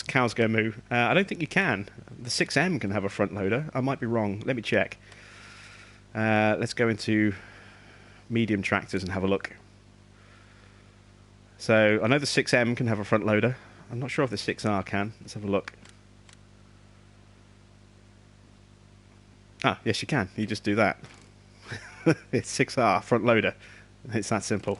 Cows Go Moo. I don't think you can. The 6M can have a front loader. I might be wrong. Let me check. Let's go into medium tractors and have a look. So I know the 6M can have a front loader. I'm not sure if the 6R can. Let's have a look. Ah, yes you can. You just do that. It's 6R front loader. It's that simple.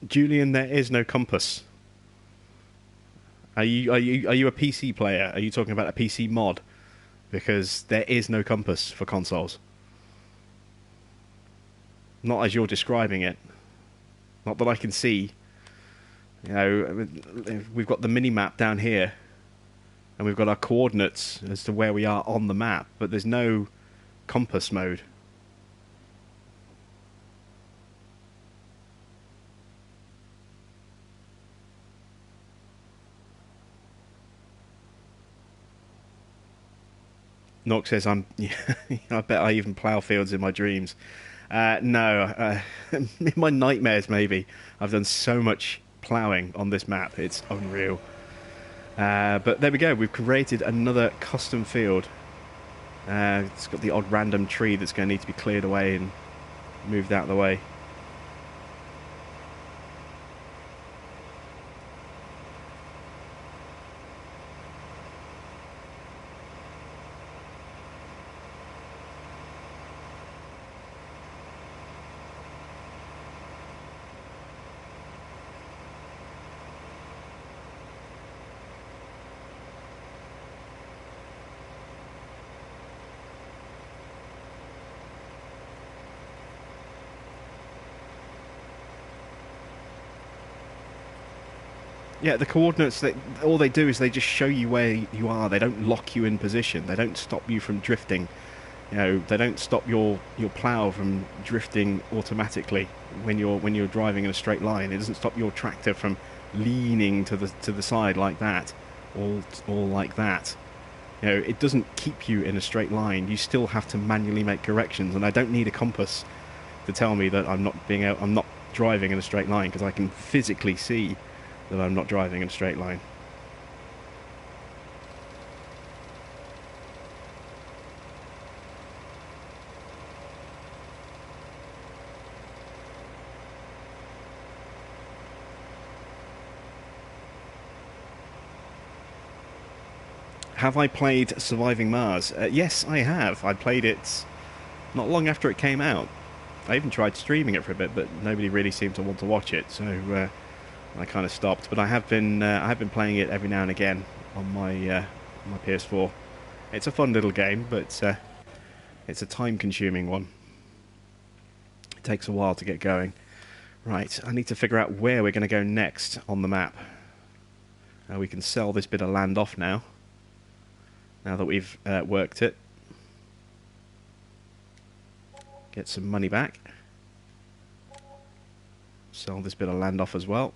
Julian, there is no compass. Are you a PC player? Are you talking about a PC mod? Because there is no compass for consoles. Not as you're describing it. Not that I can see. You know, we've got the mini-map down here, and we've got our coordinates as to where we are on the map, but there's no compass mode. Nox says, I bet I even plough fields in my dreams. No, in my nightmares maybe. I've done so much ploughing on this map, it's unreal. But there we go, we've created another custom field. It's got the odd random tree that's going to need to be cleared away and moved out of the way. Yeah, the coordinates, all they do is they just show you where you are. They don't lock you in position. They don't stop you from drifting. You know, they don't stop your plough from drifting automatically when you're driving in a straight line. It doesn't stop your tractor from leaning to the side like that, or like that. You know, it doesn't keep you in a straight line. You still have to manually make corrections, and I don't need a compass to tell me that I'm not driving in a straight line, because I can physically see that I'm not driving in a straight line. Have I played Surviving Mars? Yes, I have. I played it not long after it came out. I even tried streaming it for a bit, but nobody really seemed to want to watch it, so I kind of stopped. But I have been playing it every now and again on my PS4. It's a fun little game, but it's a time-consuming one. It takes a while to get going. Right, I need to figure out where we're going to go next on the map. We can sell this bit of land off now that we've worked it. Get some money back. Sell this bit of land off as well.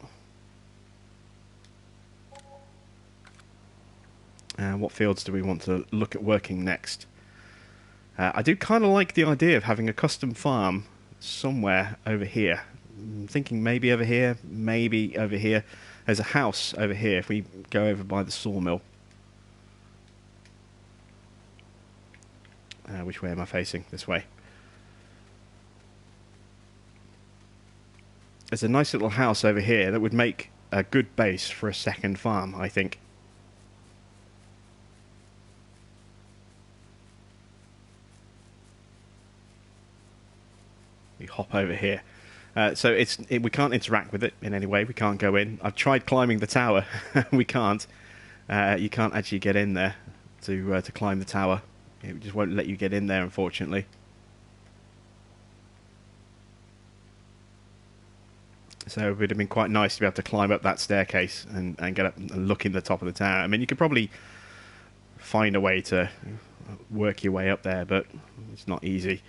What fields do we want to look at working next? I do kind of like the idea of having a custom farm somewhere over here. I'm thinking maybe over here, maybe over here. There's a house over here if we go over by the sawmill. Which way am I facing? This way. There's a nice little house over here that would make a good base for a second farm, I think. We hop over here. So we can't interact with it in any way. We can't go in. I've tried climbing the tower. We can't. You can't actually get in there. to climb the tower. It just won't let you get in there, unfortunately. So it would have been quite nice to be able to climb up that staircase and get up and look in the top of the tower. I mean, you could probably find a way to work your way up there, but it's not easy.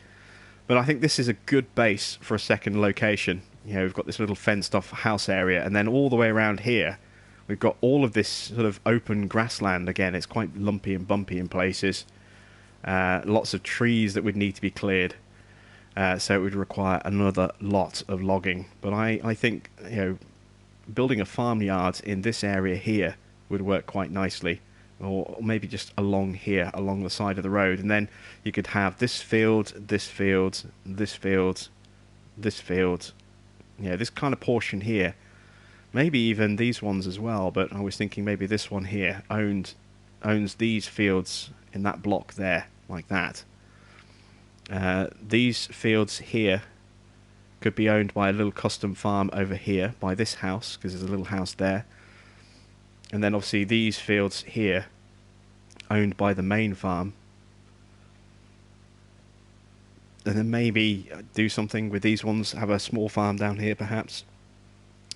But I think this is a good base for a second location. You know, we've got this little fenced-off house area, and then all the way around here, we've got all of this sort of open grassland. Again, it's quite lumpy and bumpy in places. Lots of trees that would need to be cleared. So it would require another lot of logging. But I think, you know, building a farmyard in this area here would work quite nicely. Or maybe just along here, along the side of the road. And then you could have this field, this field, this field, this field. You know, this kind of portion here. Maybe even these ones as well. But I was thinking maybe this one here owns these fields in that block there, like that. These fields here could be owned by a little custom farm over here by this house, because there's a little house there. And then obviously these fields here owned by the main farm. And then maybe do something with these ones, have a small farm down here perhaps.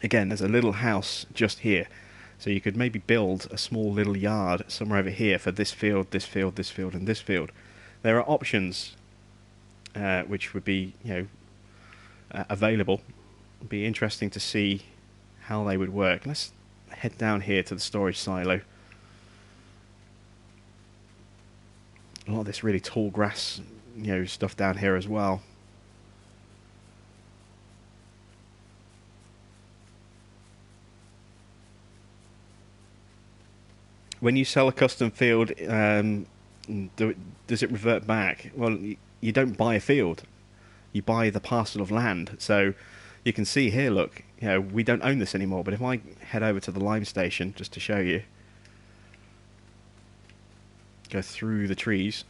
Again, there's a little house just here. So you could maybe build a small little yard somewhere over here for this field, this field, this field, and this field. There are options which would be, you know, available. It'd be interesting to see how they would work. Let's head down here to the storage silo. A lot of this really tall grass, you know, stuff down here as well. When you sell a custom field, does it revert back? Well, you don't buy a field. You buy the parcel of land. So you can see here, look, you know, we don't own this anymore. But if I head over to the lime station, just to show you, go through the trees.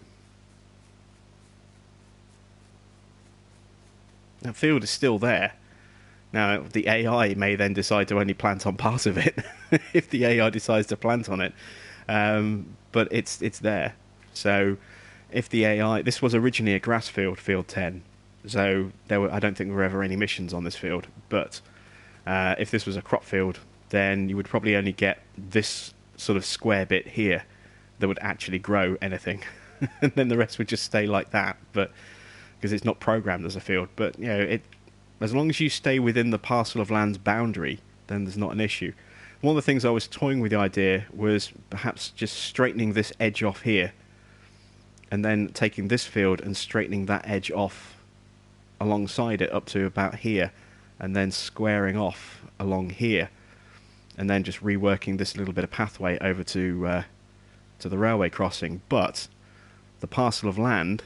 That field is still there. Now, the AI may then decide to only plant on part of it, if the AI decides to plant on it. But it's there. So if the AI... This was originally a grass field, field 10. So I don't think there were ever any missions on this field. But if this was a crop field, then you would probably only get this sort of square bit here that would actually grow anything. And then the rest would just stay like that, but because it's not programmed as a field. But, you know, as long as you stay within the parcel of land's boundary, then there's not an issue. One of the things I was toying with the idea was perhaps just straightening this edge off here, and then taking this field and straightening that edge off alongside it up to about here, and then squaring off along here, and then just reworking this little bit of pathway over to the railway crossing. But the parcel of land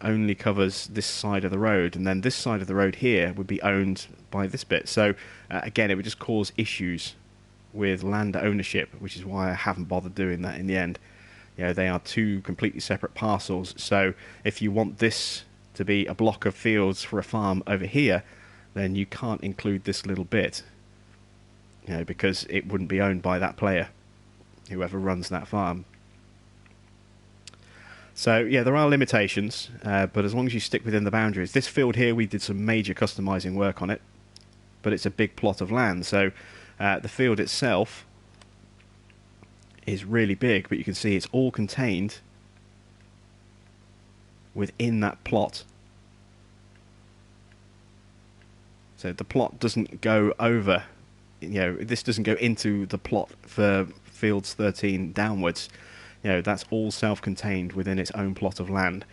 only covers this side of the road, and then this side of the road here would be owned by this bit. So again, it would just cause issues with land ownership, which is why I haven't bothered doing that in the end. You know, they are two completely separate parcels. So if you want this to be a block of fields for a farm over here, then you can't include this little bit, you know, because it wouldn't be owned by that player, whoever runs that farm. So, yeah, there are limitations, but as long as you stick within the boundaries. This field here, we did some major customizing work on it, but it's a big plot of land. So the field itself is really big, but you can see it's all contained within that plot. So the plot doesn't go over, you know, this doesn't go into the plot for fields 13 downwards. You know, that's all self-contained within its own plot of land.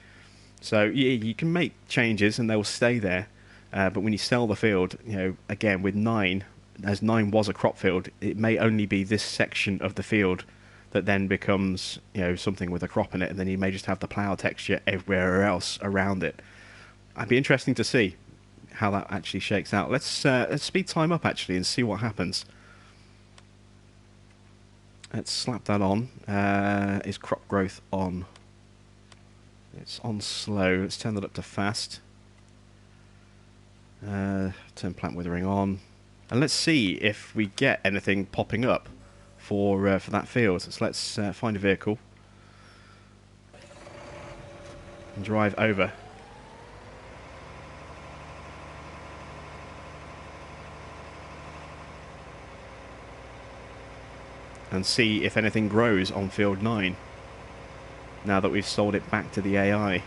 So yeah, you can make changes and they will stay there. But when you sell the field, you know, again with 9, as 9 was a crop field, it may only be this section of the field that then becomes, you know, something with a crop in it, and then you may just have the plough texture everywhere else around it. It'd be interesting to see how that actually shakes out. Let's speed time up actually and see what happens. Let's slap that on. Is crop growth on? It's on slow. Let's turn that up to fast. Turn plant withering on. And let's see if we get anything popping up for that field. So let's find a vehicle and drive over. And see if anything grows on field 9 now that we've sold it back to the AI.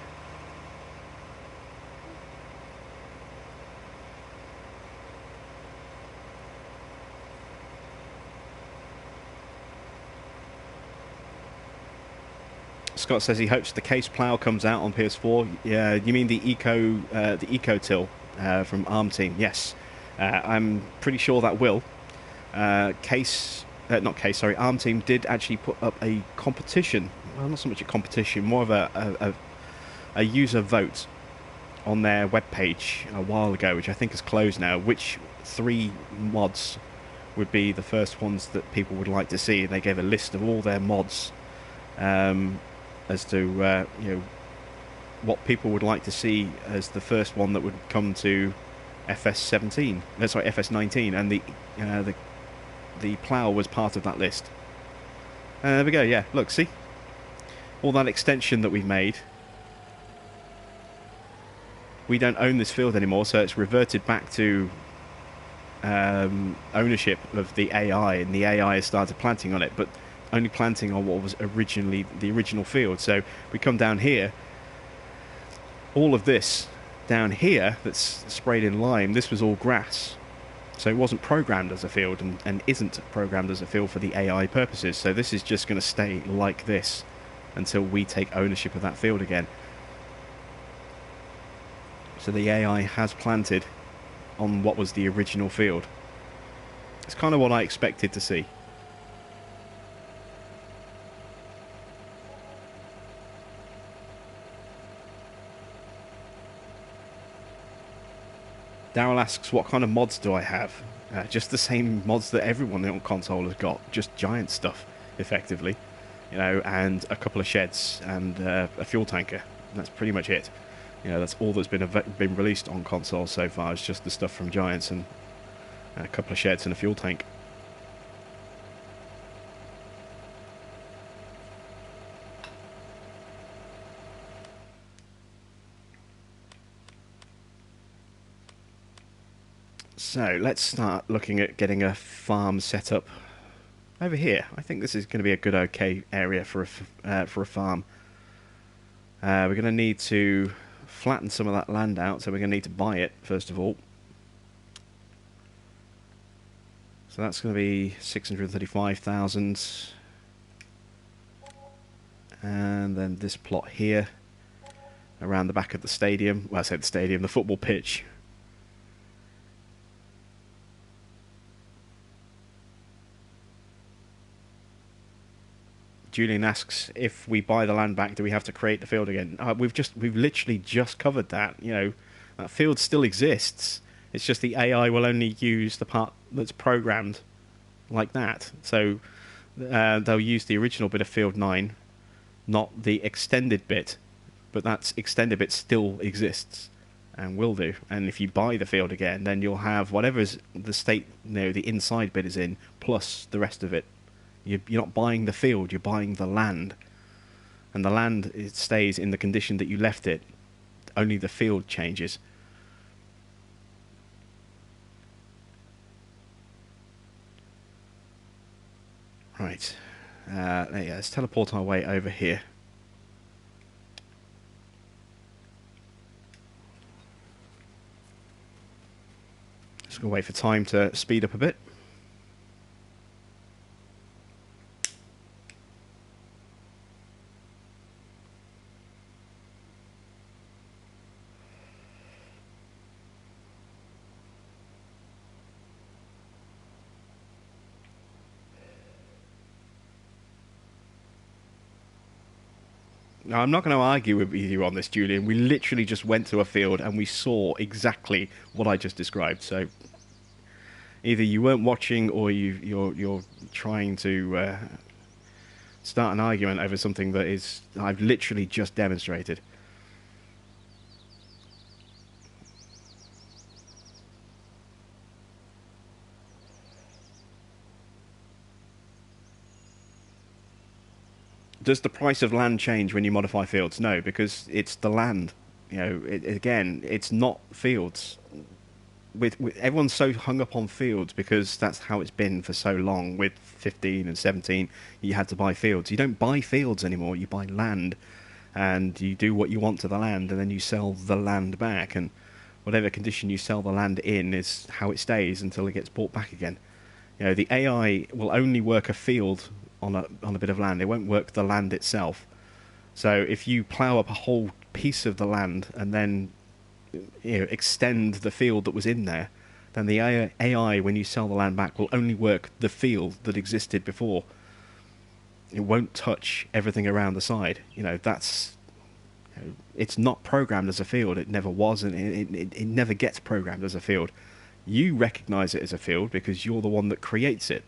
Scott says he hopes the case plough comes out on PS4. Yeah, you mean the eco till from Arm Team? Yes, I'm pretty sure that will. Arm Team did actually put up a competition. Well, not so much a competition, more of a user vote on their webpage a while ago, which I think is closed now. Which 3 mods would be the first ones that people would like to see? They gave a list of all their mods as to what people would like to see as the first one that would come to FS17. Sorry, FS19, and the plough was part of that list. There we go. Yeah, look, see all that extension that we've made. We don't own this field anymore, so it's reverted back to ownership of the AI, and the AI has started planting on it, but only planting on what was originally the original field. So we come down here, all of this down here that's sprayed in lime, this was all grass. So it wasn't programmed as a field, and isn't programmed as a field for the AI purposes. So this is just going to stay like this until we take ownership of that field again. So the AI has planted on what was the original field. It's kind of what I expected to see. Daryl asks, what kind of mods do I have? Just the same mods that everyone on console has got, just giant stuff, effectively, and a couple of sheds and a fuel tanker. That's pretty much it. That's all that's been released on console so far. Is just the stuff from Giants and a couple of sheds and a fuel tank. So let's start looking at getting a farm set up over here. I think this is going to be a good, okay area for a farm. We're going to need to flatten some of that land out, so we're going to need to buy it first of all. So that's going to be 635,000, and then this plot here around the back of the stadium. Well, I said the stadium, the football pitch. Julian asks, if we buy the land back, do we have to create the field again? We've literally just covered that. That field still exists. It's just the AI will only use the part that's programmed like that. So they'll use the original bit of field 9, not the extended bit. But that extended bit still exists and will do. And if you buy the field again, then you'll have whatever's the state, the inside bit is in, plus the rest of it. You're not buying the field, you're buying the land. And the land, it stays in the condition that you left it. Only the field changes. Right. Let's teleport our way over here. Just going to wait for time to speed up a bit. Now, I'm not going to argue with you on this, Julian. We literally just went to a field and we saw exactly what I just described. So either you weren't watching, or you're trying to start an argument over something that is I've literally just demonstrated. Does the price of land change when you modify fields? No, because it's the land. Again, it's not fields. With everyone's so hung up on fields because that's how it's been for so long. With 15 and 17, you had to buy fields. You don't buy fields anymore. You buy land, and you do what you want to the land, and then you sell the land back. And whatever condition you sell the land in is how it stays until it gets bought back again. The AI will only work a field on a bit of land. It won't work the land itself. So if you plough up a whole piece of the land and then extend the field that was in there, then the AI, when you sell the land back, will only work the field that existed before. It won't touch everything around the side. That's it's not programmed as a field. It never was, and it never gets programmed as a field. You recognize it as a field because you're the one that creates it,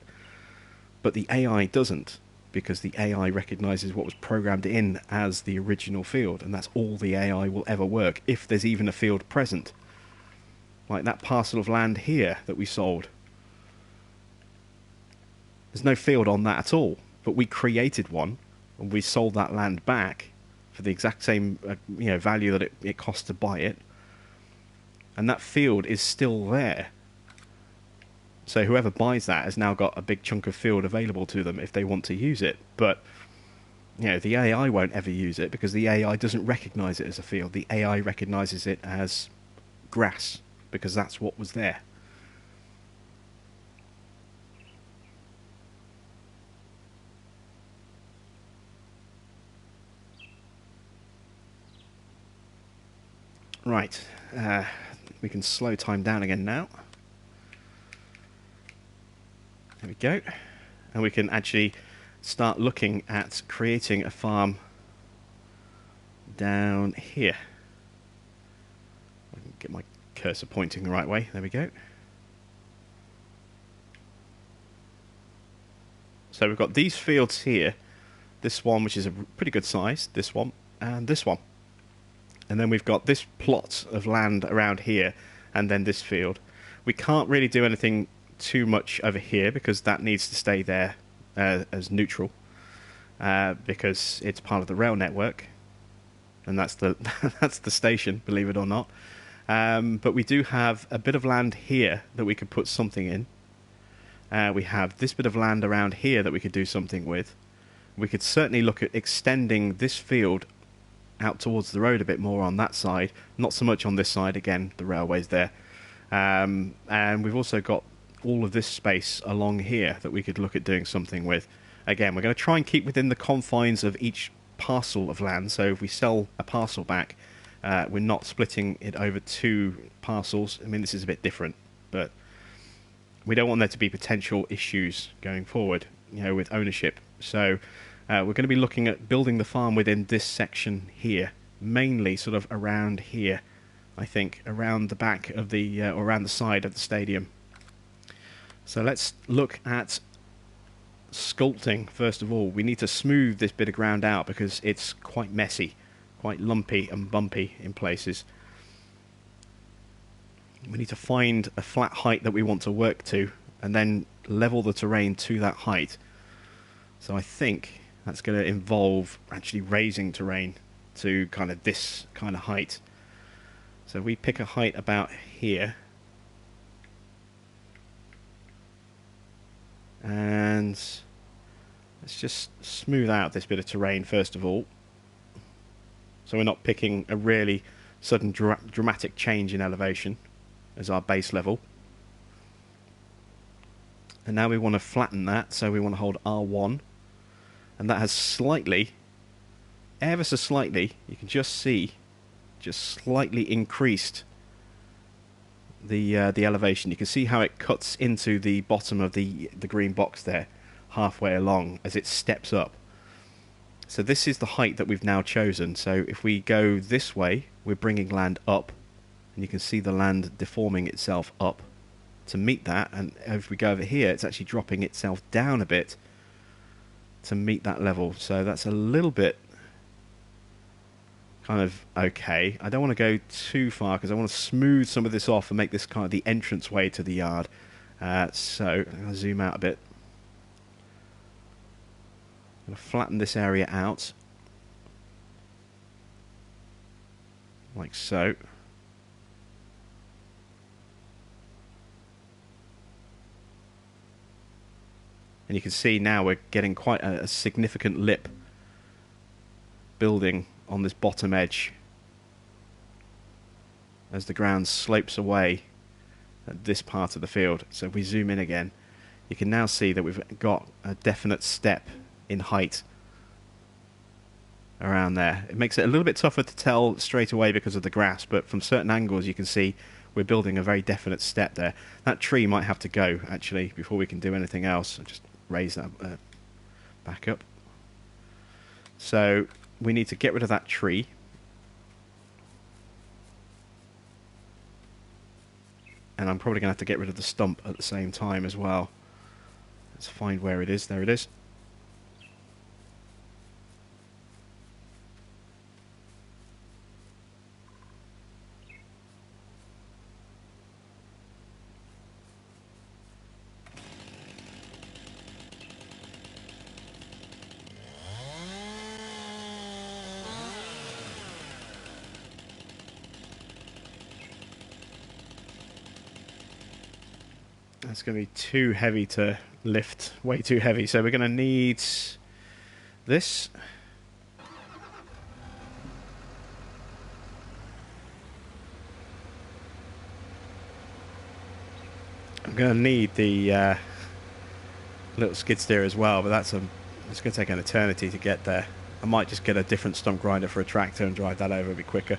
but the AI doesn't, because the AI recognizes what was programmed in as the original field, and that's all the AI will ever work, if there's even a field present. Like that parcel of land here that we sold. There's no field on that at all, but we created one, and we sold that land back for the exact same value that it cost to buy it, and that field is still there. So whoever buys that has now got a big chunk of field available to them if they want to use it. But the AI won't ever use it because the AI doesn't recognize it as a field. The AI recognizes it as grass because that's what was there. Right, we can slow time down again now. There we go. And we can actually start looking at creating a farm down here. I can get my cursor pointing the right way. There we go. So we've got these fields here. This one, which is a pretty good size. This one and this one. And then we've got this plot of land around here, and then this field. We can't really do anything too much over here because that needs to stay there as neutral, because it's part of the rail network, and that's the that's the station, believe it or not. But we do have a bit of land here that we could put something in. We have this bit of land around here that we could do something with. We could certainly look at extending this field out towards the road a bit more on that side, not so much on this side. Again, the railway's there, and we've also got all of this space along here that we could look at doing something with. Again, we're going to try and keep within the confines of each parcel of land, so if we sell a parcel back, we're not splitting it over two parcels. I mean, this is a bit different, but we don't want there to be potential issues going forward, with ownership. So we're going to be looking at building the farm within this section here, mainly sort of around here, I think, around the back of the, or around the side of the stadium. So let's look at sculpting first of all. We need to smooth this bit of ground out because it's quite messy, quite lumpy and bumpy in places. We need to find a flat height that we want to work to and then level the terrain to that height. So I think that's going to involve actually raising terrain to kind of this kind of height. So we pick a height about here, and let's just smooth out this bit of terrain first of all, so we're not picking a really sudden dramatic change in elevation as our base level. And now we want to flatten that, so we want to hold R1, and that has slightly, ever so slightly, you can just see, just slightly increased the elevation. You can see how it cuts into the bottom of the green box there, halfway along as it steps up. So this is the height that we've now chosen. So if we go this way, we're bringing land up, and you can see the land deforming itself up to meet that. And if we go over here, it's actually dropping itself down a bit to meet that level. So that's a little bit kind of okay. I don't want to go too far because I want to smooth some of this off and make this kind of the entrance way to the yard. So I'm going to zoom out a bit. I'm going to flatten this area out, like so. And you can see now we're getting quite a significant lip building on this bottom edge as the ground slopes away at this part of the field. So if we zoom in again, you can now see that we've got a definite step in height around there. It makes it a little bit tougher to tell straight away because of the grass, but from certain angles you can see we're building a very definite step there. That tree might have to go, actually, before we can do anything else. I'll just raise that back up. So we need to get rid of that tree. And I'm probably going to have to get rid of the stump at the same time as well. Let's find where it is. There it is. That's going to be too heavy to lift, way too heavy. So we're going to need this. I'm going to need the little skid steer as well, but it's going to take an eternity to get there. I might just get a different stump grinder for a tractor and drive that over, it'll be quicker.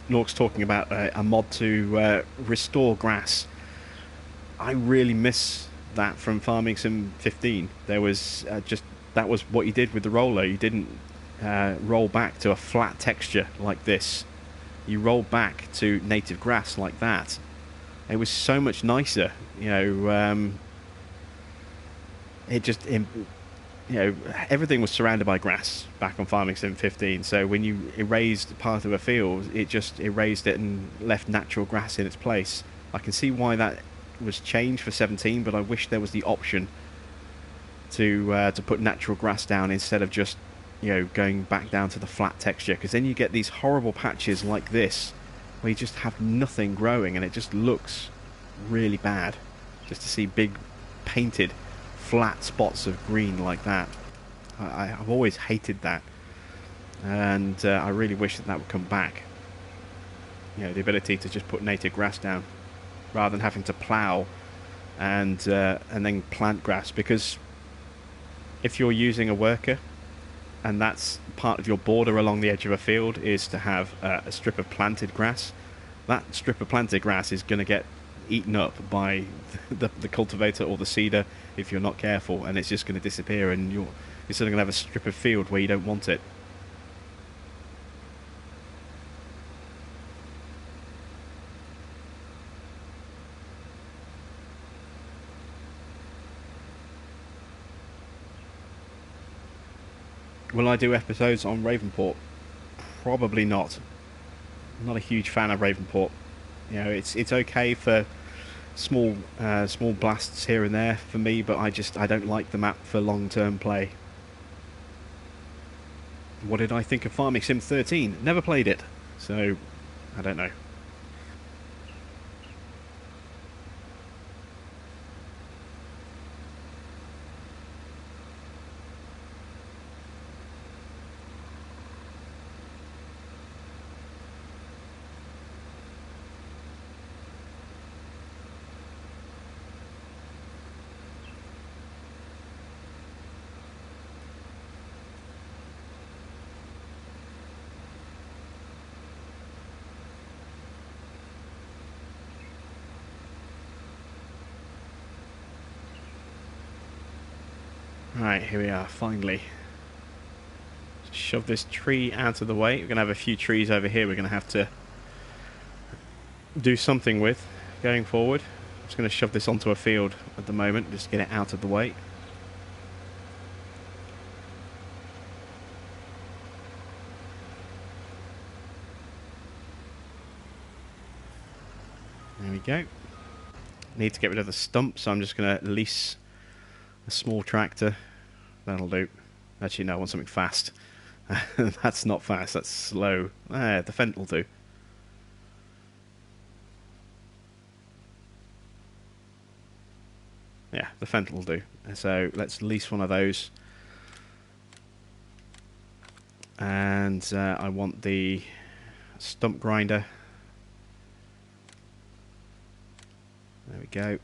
Nork's talking about a mod to restore grass. I really miss that from Farming Sim 15. There was that was what you did with the roller. You didn't roll back to a flat texture like this. You rolled back to native grass like that. It was so much nicer. You know, everything was surrounded by grass back on Farming Sim 15, so when you erased part of a field, it just erased it and left natural grass in its place. I can see why that was changed for 17, but I wish there was the option to put natural grass down instead of just, going back down to the flat texture, because then you get these horrible patches like this, where you just have nothing growing, and it just looks really bad, just to see big painted flat spots of green like that. I've always hated that, and I really wish that would come back. The ability to just put native grass down rather than having to plough and then plant grass, because if you're using a worker and that's part of your border along the edge of a field is to have a strip of planted grass, that strip of planted grass is going to get eaten up by the cultivator or the seeder if you're not careful, and it's just going to disappear, and you're suddenly going to have a strip of field where you don't want it. Will I do episodes on Ravenport? Probably not. I'm not a huge fan of Ravenport. It's okay for small blasts here and there for me, but I don't like the map for long-term play. What did I think of Farming Sim 13? Never played it, so I don't know. Right, here we are, finally. shove this tree out of the way. We're going to have a few trees over here we're going to have to do something with going forward. I'm just going to shove this onto a field at the moment, just get it out of the way. There we go. Need to get rid of the stump, so I'm just going to lease a small tractor. That'll do. Actually, no, I want something fast. That's not fast, that's slow. The Fendt will do. Yeah, the Fendt will do. So let's lease one of those. And I want the stump grinder. There we go.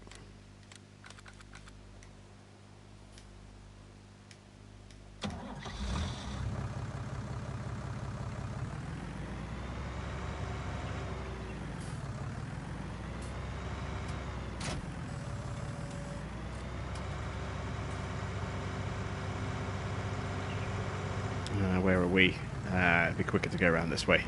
Where are we? It'd be quicker to go around this way.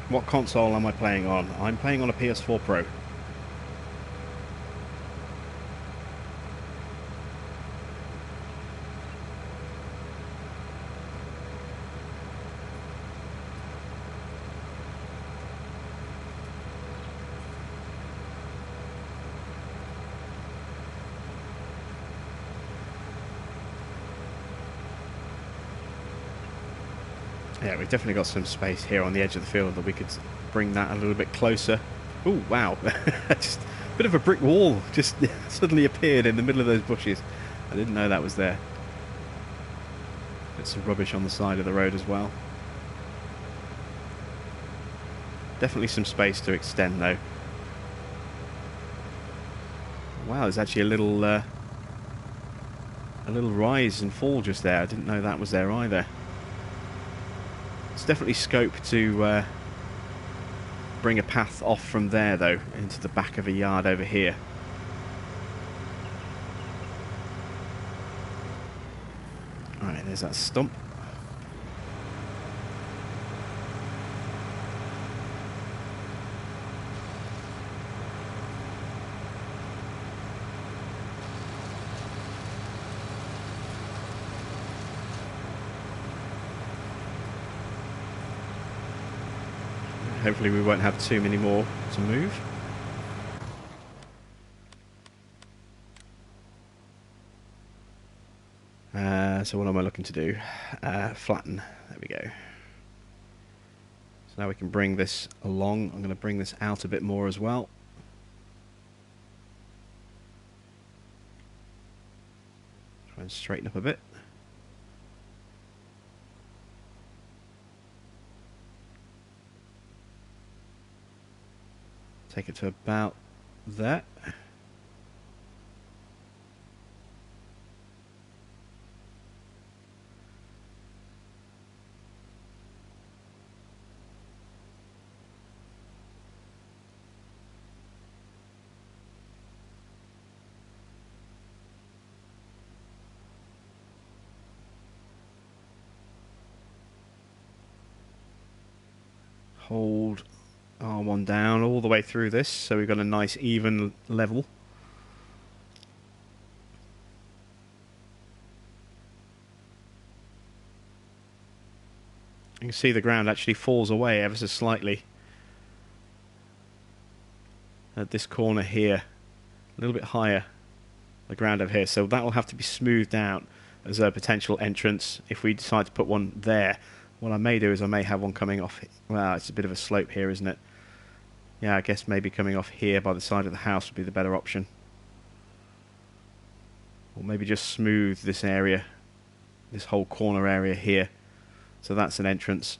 What console am I playing on? I'm playing on a PS4 Pro. Yeah, we've definitely got some space here on the edge of the field that we could bring that a little bit closer. Oh, wow. Just a bit of a brick wall just suddenly appeared in the middle of those bushes. I didn't know that was there. Bits of rubbish on the side of the road as well. Definitely some space to extend though. Wow, there's actually a little rise and fall just there. I didn't know that was there either. It's definitely scope to bring a path off from there though into the back of a yard over here. Alright, there's that stump. Hopefully we won't have too many more to move. So what am I looking to do? Flatten. There we go. So now we can bring this along. I'm going to bring this out a bit more as well. Try and straighten up a bit. Take it to about there. Hold R1 down all the way through this, so we've got a nice even level. You can see the ground actually falls away ever so slightly at this corner here, a little bit higher, the ground over here, so that will have to be smoothed out as a potential entrance if we decide to put one there. What I may do is I may have one coming off. Well, it's a bit of a slope here, isn't it? Yeah, I guess maybe coming off here by the side of the house would be the better option. Or maybe just smooth this area, this whole corner area here, So that's an entrance.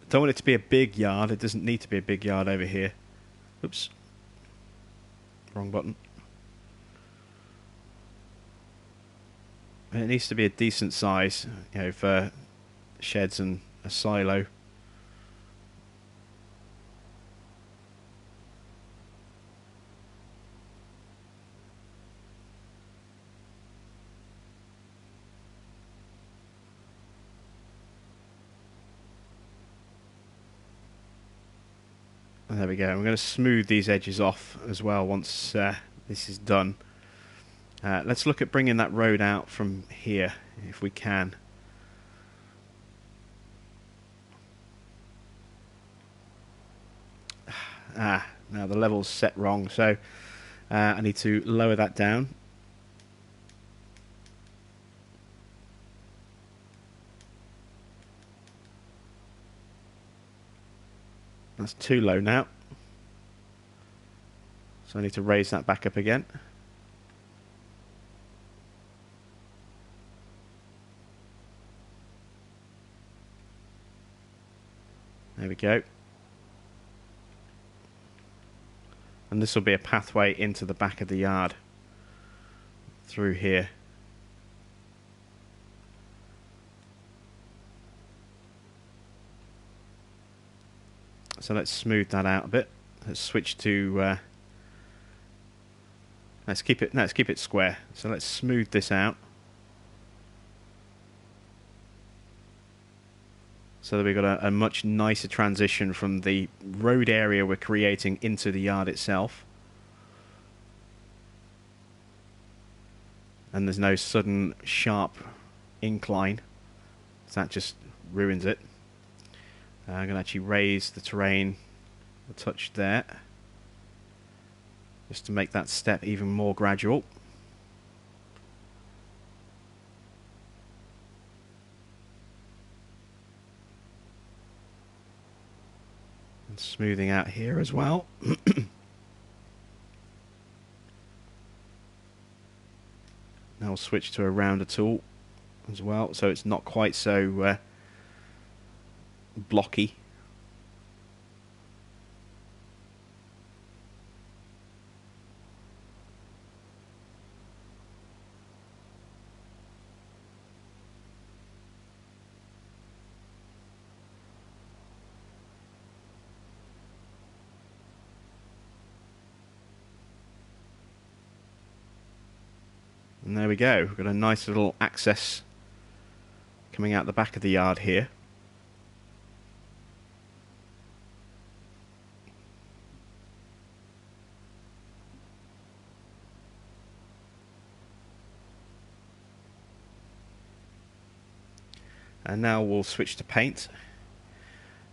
Don't want it to be a big yard. It doesn't need to be a big yard over here. Oops. Wrong button. It needs to be a decent size, you know, for sheds and a silo. And there we go. I'm going to smooth these edges off as well once this is done. Let's look at bringing that road out from here, if we can. Now the level's set wrong, so I need to lower that down. That's too low now. So I need to raise that back up again. There we go. And this will be a pathway into the back of the yard through here. So let's smooth that out a bit. Let's switch to let's keep it square. So let's smooth this out. So that we've got a much nicer transition from the road area we're creating into the yard itself. And there's no sudden sharp incline. So that just ruins it. I'm going to actually raise the terrain a touch there. Just to make that step even more gradual. Smoothing out here as well. Now we'll switch to a rounder tool as well, so it's not quite so blocky. And there we go, we've got a nice little access coming out the back of the yard here. And now we'll switch to paint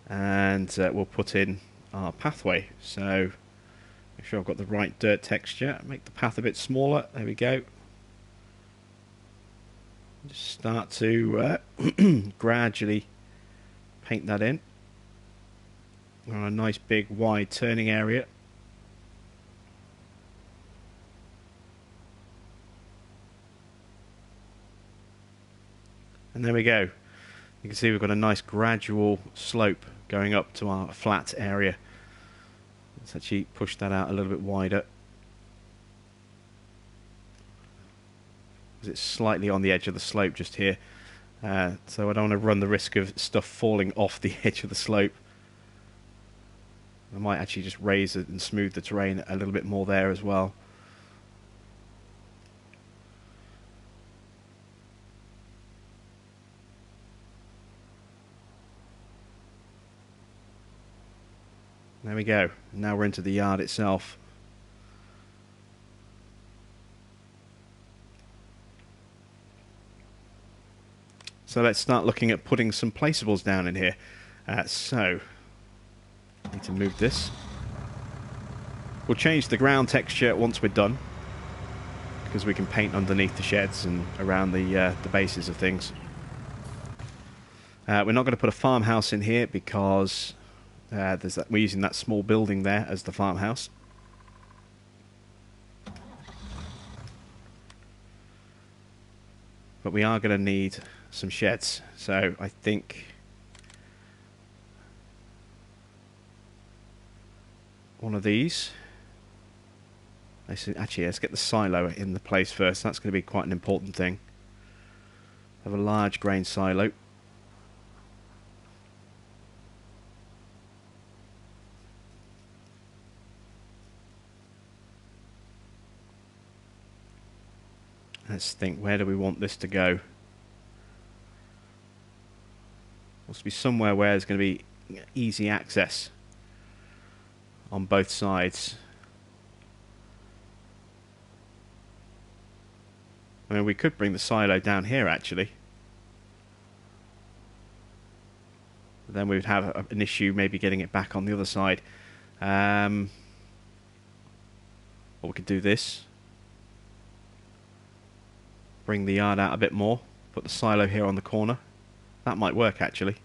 and we'll put in our pathway. So make sure I've got the right dirt texture, make the path a bit smaller, there we go. Just start to gradually paint that in. We're on a nice big wide turning area. And there we go. You can see we've got a nice gradual slope going up to our flat area. Let's actually push that out a little bit wider. It's slightly on the edge of the slope just here, so I don't want to run the risk of stuff falling off the edge of the slope. I might actually just raise it and smooth the terrain a little bit more there as well. There we go. Now we're into the yard itself. So let's start looking at putting some placeables down in here. So, I need to move this. We'll change the ground texture once we're done, because we can paint underneath the sheds and around the bases of things. We're not going to put a farmhouse in here because we're using that small building there as the farmhouse. But we are going to need some sheds. So I think one of these. Actually, let's get the silo in the place first. That's going to be quite an important thing. Have a large grain silo. Let's think, where do we want this to go? Must be somewhere where there's going to be easy access on both sides. I mean, we could bring the silo down here, actually. But then we would have an issue maybe getting it back on the other side. Or we could do this. Bring the yard out a bit more. Put the silo here on the corner. That might work, actually.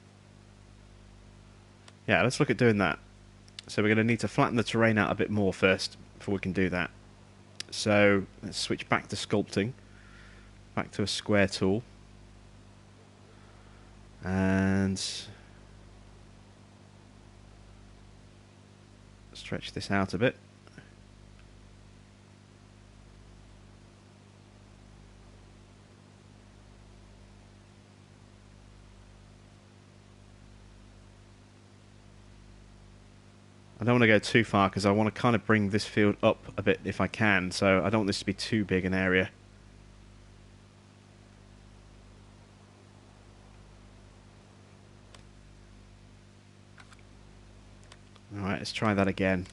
Yeah, let's look at doing that. So we're going to need to flatten the terrain out a bit more first before we can do that. So let's switch back to sculpting. Back to a square tool. And stretch this out a bit. I don't want to go too far because I want to kind of bring this field up a bit if I can, so I don't want this to be too big an area. Alright, let's try that again.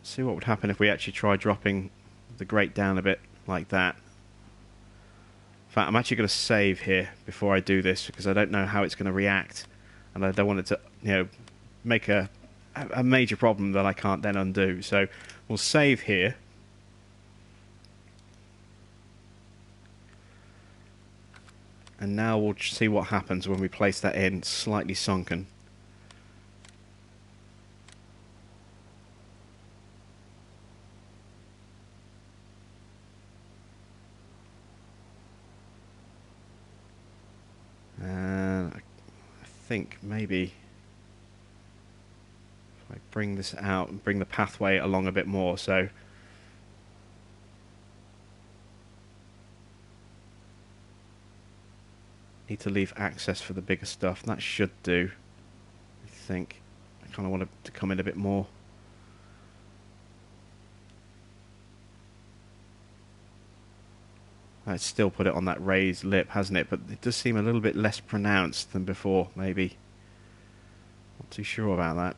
See what would happen if we actually try dropping the grate down a bit like that. In fact, I'm actually going to save here before I do this because I don't know how it's going to react, and I don't want it to, you know, make a major problem that I can't then undo. So we'll save here. And now we'll see what happens when we place that in slightly sunken. And I think maybe if I bring this out and bring the pathway along a bit more, so need to leave access for the bigger stuff. That should do, I think. I kind of want it to come in a bit more. It's still put it on that raised lip, hasn't it? But it does seem a little bit less pronounced than before, maybe. Not too sure about that.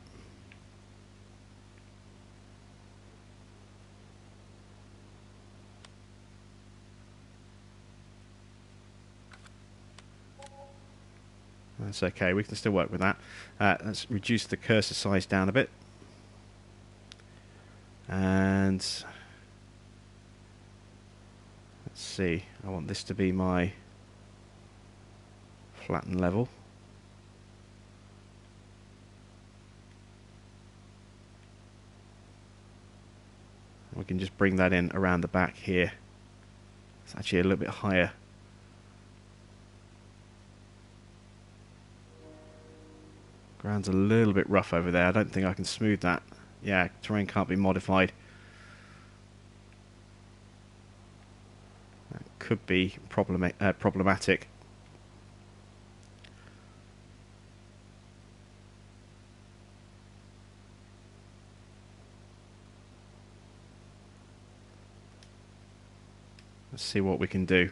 That's okay, we can still work with that. Let's reduce the cursor size down a bit. And let's see, I want this to be my flatten level. We can just bring that in around the back here. It's actually a little bit higher. Ground's a little bit rough over there. I don't think I can smooth that. Yeah, terrain can't be modified. That could be problematic. Let's see what we can do.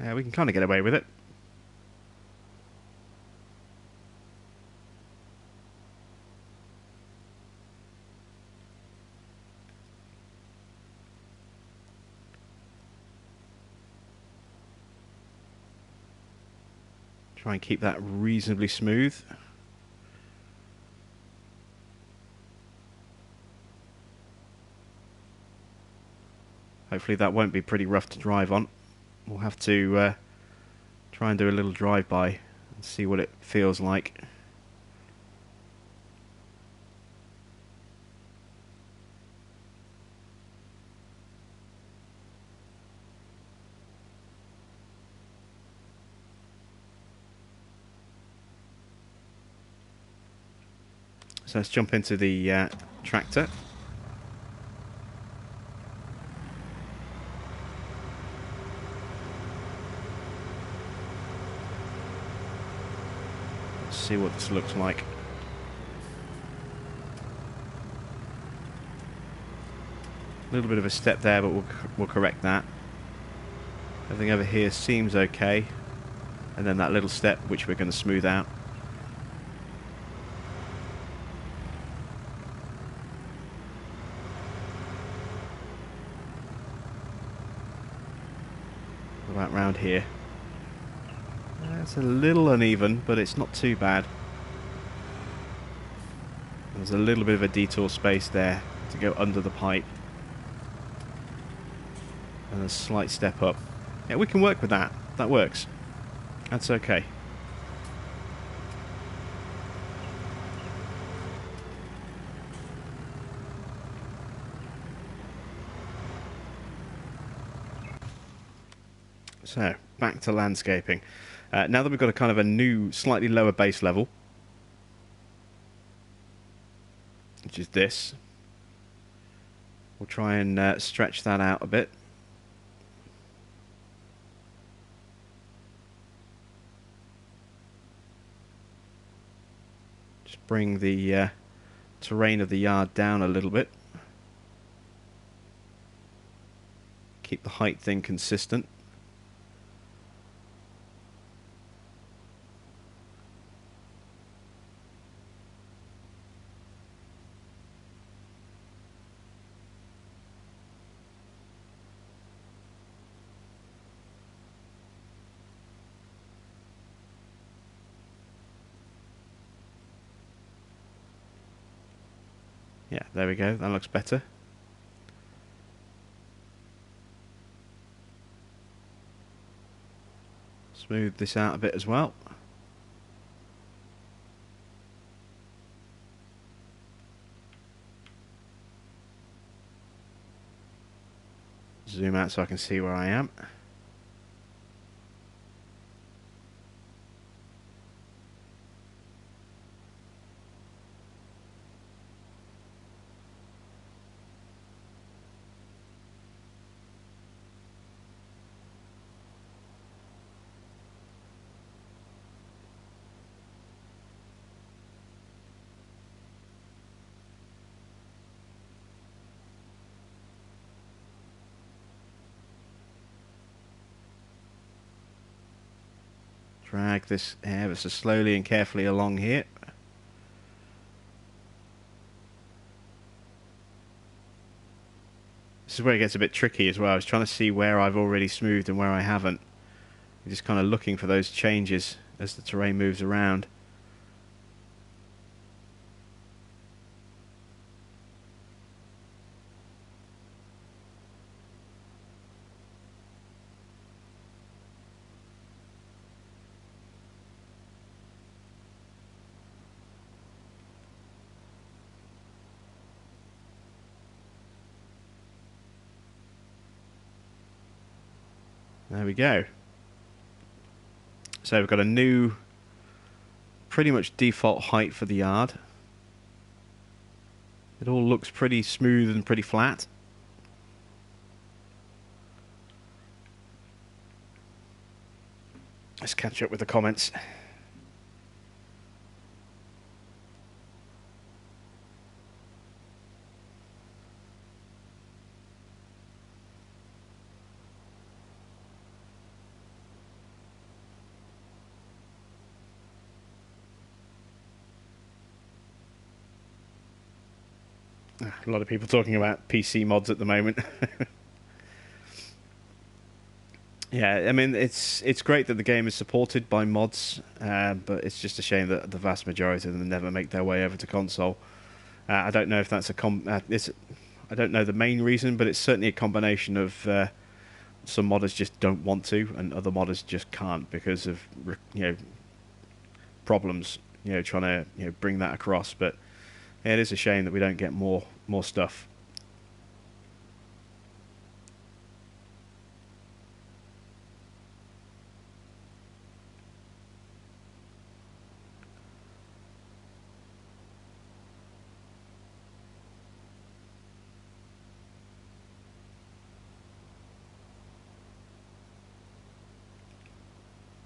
Yeah, we can kind of get away with it. Try and keep that reasonably smooth. Hopefully that won't be pretty rough to drive on. We'll have to try and do a little drive-by and see what it feels like. So let's jump into the tractor. Let's see what this looks like. A little bit of a step there, but we'll correct that. Everything over here seems okay. And then that little step, which we're going to smooth out. About round here. It's a little uneven, but it's not too bad. There's a little bit of a detour space there to go under the pipe. And a slight step up. Yeah, we can work with that. That works. That's okay. So, back to landscaping. Now that we've got a kind of a new, slightly lower base level, which is this, we'll try and stretch that out a bit. Just bring the terrain of the yard down a little bit. Keep the height thing consistent. Yeah, there we go. That looks better. Smooth this out a bit as well. Zoom out so I can see where I am. Drag this ever so slowly and carefully along here. This is where it gets a bit tricky as well. I was trying to see where I've already smoothed and where I haven't. I'm just kind of looking for those changes as the terrain moves around. There we go. So we've got a new, pretty much default height for the yard. It all looks pretty smooth and pretty flat. Let's catch up with the comments. A lot of people talking about PC mods at the moment. Yeah, I mean, it's great that the game is supported by mods, but it's just a shame that the vast majority of them never make their way over to console. I don't know if that's I don't know the main reason, but it's certainly a combination of some modders just don't want to, and other modders just can't because of problems. Trying to bring that across. But yeah, it is a shame that we don't get more stuff.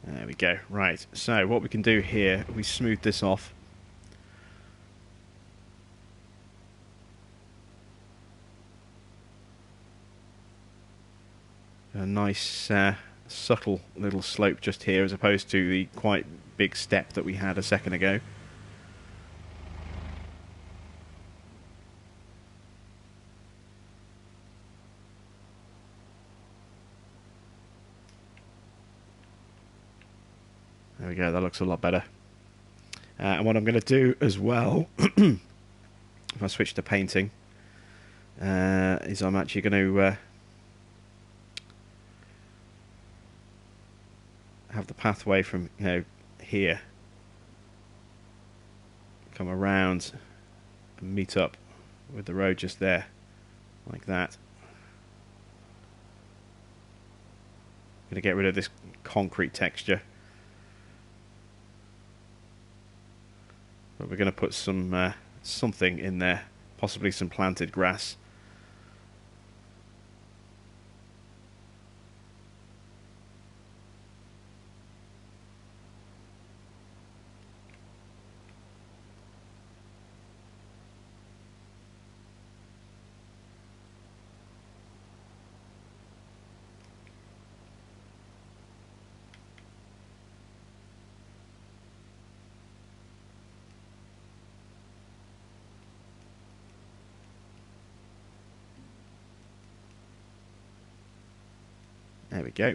There we go. Right, so what we can do here, we smooth this off. A nice subtle little slope just here as opposed to the quite big step that we had a second ago. There we go, that looks a lot better. And what I'm going to do as well, if I switch to painting, is I'm actually going to have the pathway from here come around and meet up with the road just there, like that. I'm going to get rid of this concrete texture. But we're going to put some something in there, possibly some planted grass. There we go.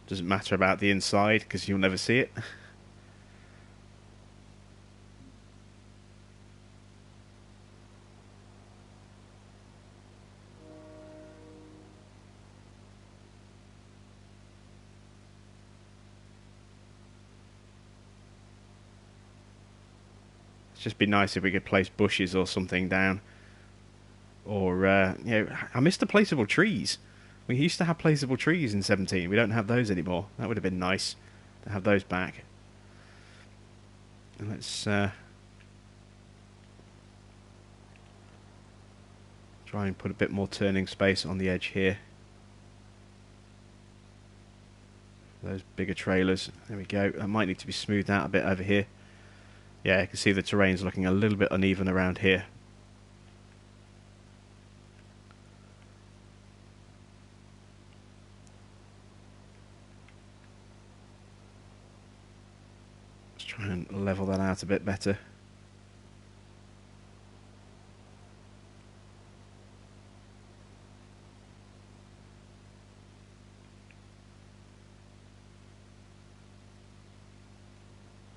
Doesn't matter about the inside because you'll never see it. It'd just be nice if we could place bushes or something down. Or, I missed the placeable trees. We used to have placeable trees in 17. We don't have those anymore. That would have been nice to have those back. And let's try and put a bit more turning space on the edge here. Those bigger trailers. There we go. That might need to be smoothed out a bit over here. Yeah, you can see the terrain's looking a little bit uneven around here. Try and level that out a bit better.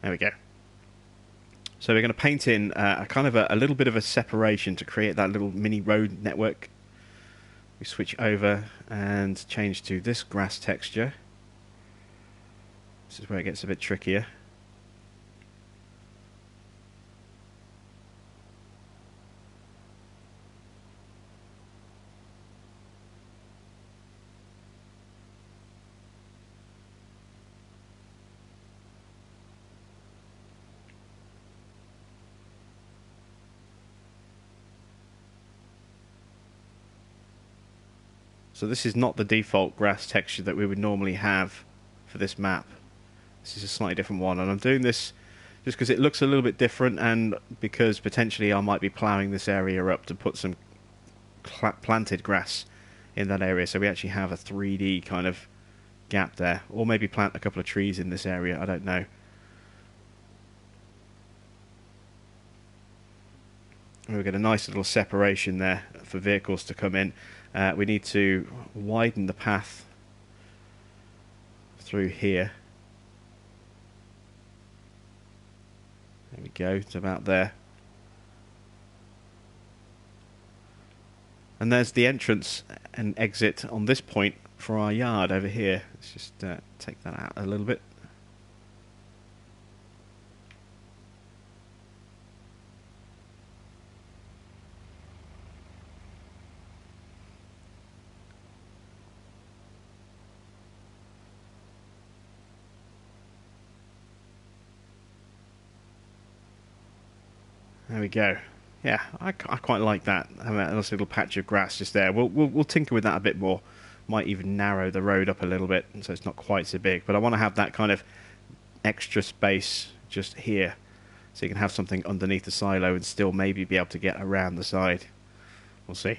There we go. So we're going to paint in a kind of a little bit of a separation to create that little mini road network. We switch over and change to this grass texture. This is where it gets a bit trickier. So this is not the default grass texture that we would normally have for this map. This is a slightly different one, and I'm doing this just because it looks a little bit different and because potentially I might be ploughing this area up to put some planted grass in that area, so we actually have a 3D kind of gap there, or maybe plant a couple of trees in this area, I don't know. We've got a nice little separation there for vehicles to come in. We need to widen the path through here. There we go, it's about there. And there's the entrance and exit on this point for our yard over here. Let's just take that out a little bit. There we go. Yeah, I quite like that. Having that nice little patch of grass just there. We'll tinker with that a bit more. Might even narrow the road up a little bit, so it's not quite so big. But I want to have that kind of extra space just here, so you can have something underneath the silo and still maybe be able to get around the side. We'll see.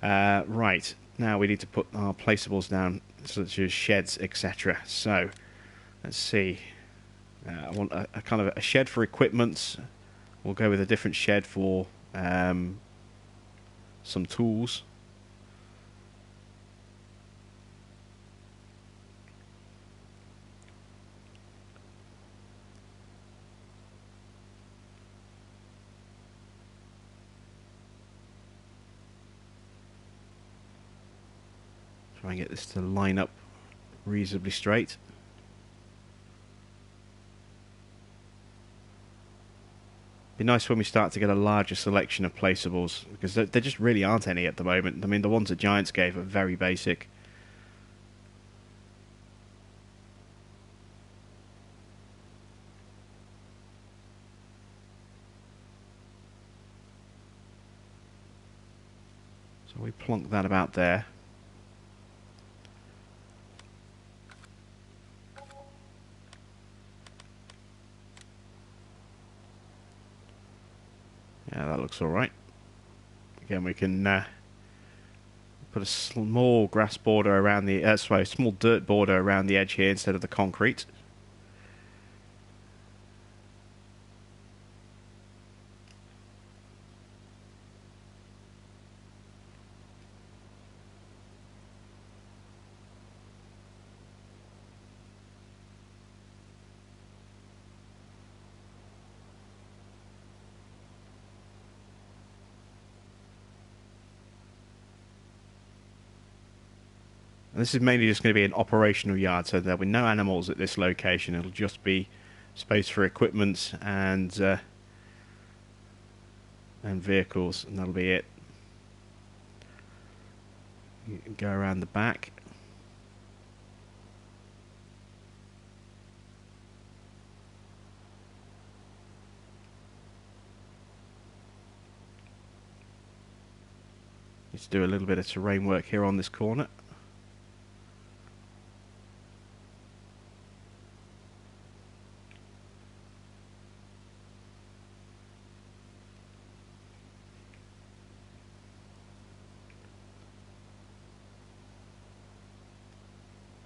Right, now we need to put our placeables down, such as sheds, etc. So, let's see. I want a kind of a shed for equipment. We'll go with a different shed for some tools. Try and get this to line up reasonably straight. Be nice when we start to get a larger selection of placeables, because there just really aren't any at the moment. I mean, the ones that Giants gave are very basic. So we plonk that about there. Yeah, that looks alright. Again, we can put a small grass border around the... sorry, a small dirt border around the edge here instead of the concrete. This is mainly just going to be an operational yard, so there'll be no animals at this location. It'll just be space for equipment and vehicles, and that'll be it. You can go around the back. Let's do a little bit of terrain work here on this corner.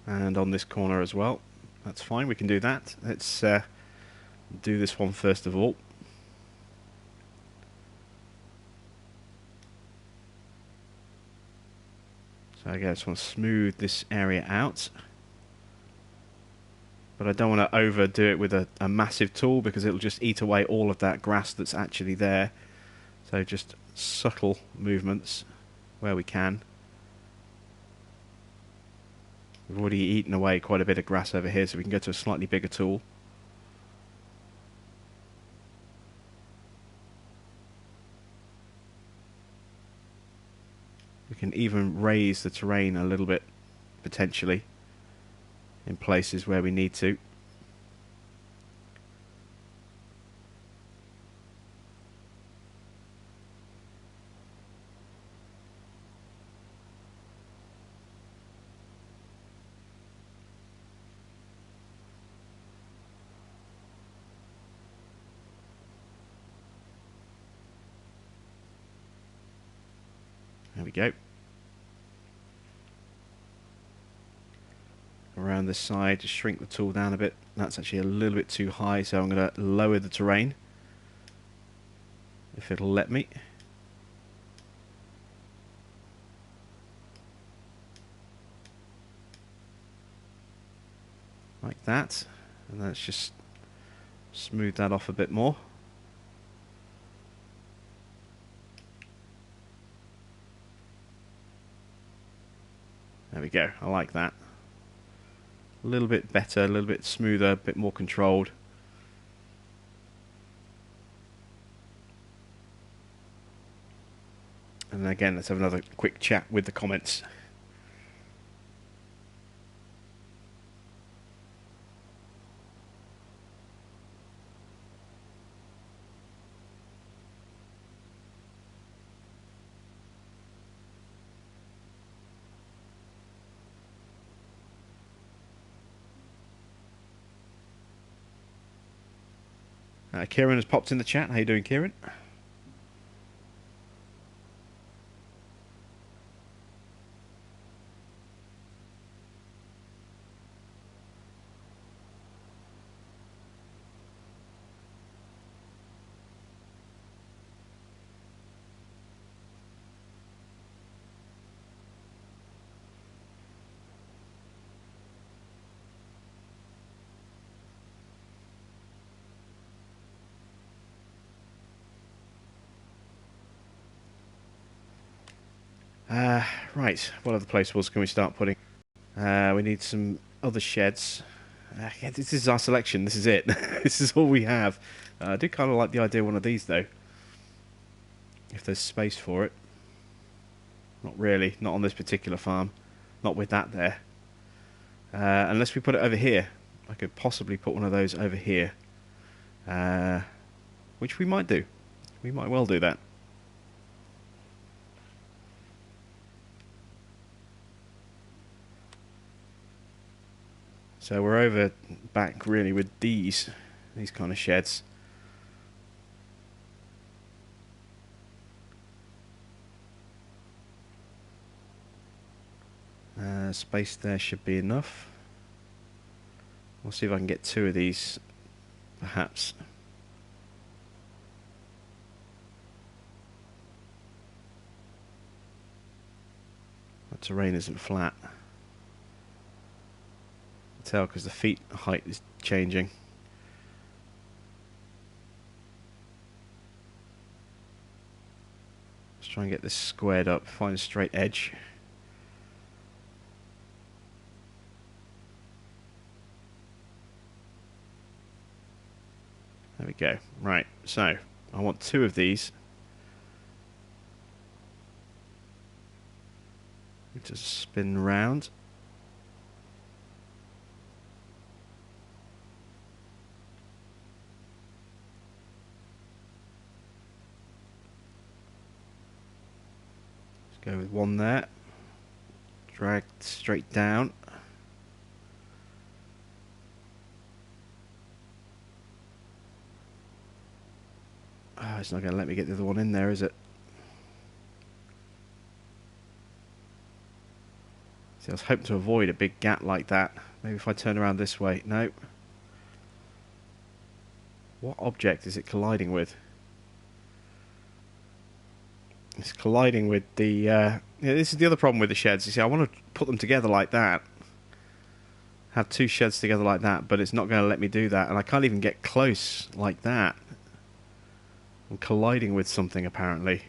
And on this corner as well. That's fine, we can do that. Let's do this one first of all. So I just want to smooth this area out. But I don't want to overdo it with a massive tool, because it'll just eat away all of that grass that's actually there. So just subtle movements where we can. We've already eaten away quite a bit of grass over here, so we can go to a slightly bigger tool. We can even raise the terrain a little bit, potentially, in places where we need to. There we go. Around this side, just shrink the tool down a bit. That's actually a little bit too high, so I'm going to lower the terrain, if it'll let me. Like that. And let's just smooth that off a bit more. There we go. I like that. A little bit better, a little bit smoother, a bit more controlled. And then again, let's have another quick chat with the comments. Kieran has popped in the chat. How you doing, Kieran? Right, what other placeables can we start putting? We need some other sheds. Yeah, this is our selection. This is it. This is all we have. I do kind of like the idea of one of these, though. If there's space for it. Not really. Not on this particular farm. Not with that there. Unless we put it over here. I could possibly put one of those over here. Which we might do. We might well do that. So we're over back really with these kind of sheds. Space there should be enough. We'll see if I can get two of these, perhaps. The terrain isn't flat. Tell because the feet height is changing. Let's try and get this squared up, find a straight edge. There we go. Right, so I want two of these. Just spin round. Go with one there. Drag straight down. Oh, it's not going to let me get the other one in there, is it? See, I was hoping to avoid a big gap like that. Maybe if I turn around this way. No. What object is it colliding with? It's colliding with the... yeah, this is the other problem with the sheds. You see, I want to put them together like that. Have two sheds together like that, but it's not going to let me do that. And I can't even get close like that. I'm colliding with something, apparently.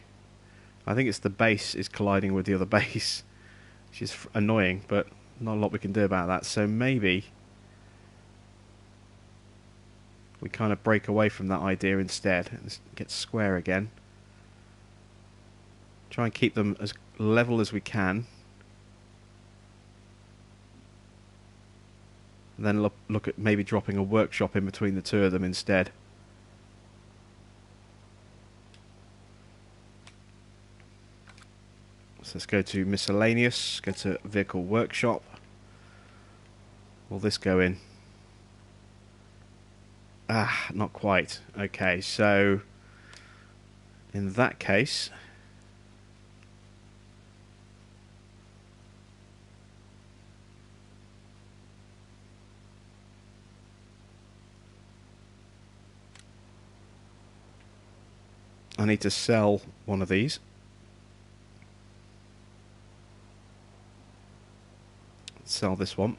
I think it's the base is colliding with the other base. Which is annoying, but not a lot we can do about that. So maybe we kind of break away from that idea instead. And get square again. Try and keep them as level as we can. And then look at maybe dropping a workshop in between the two of them instead. So let's go to miscellaneous, go to vehicle workshop. Will this go in? Ah, not quite. Okay, so in that case, I need to sell one of these. Sell this one.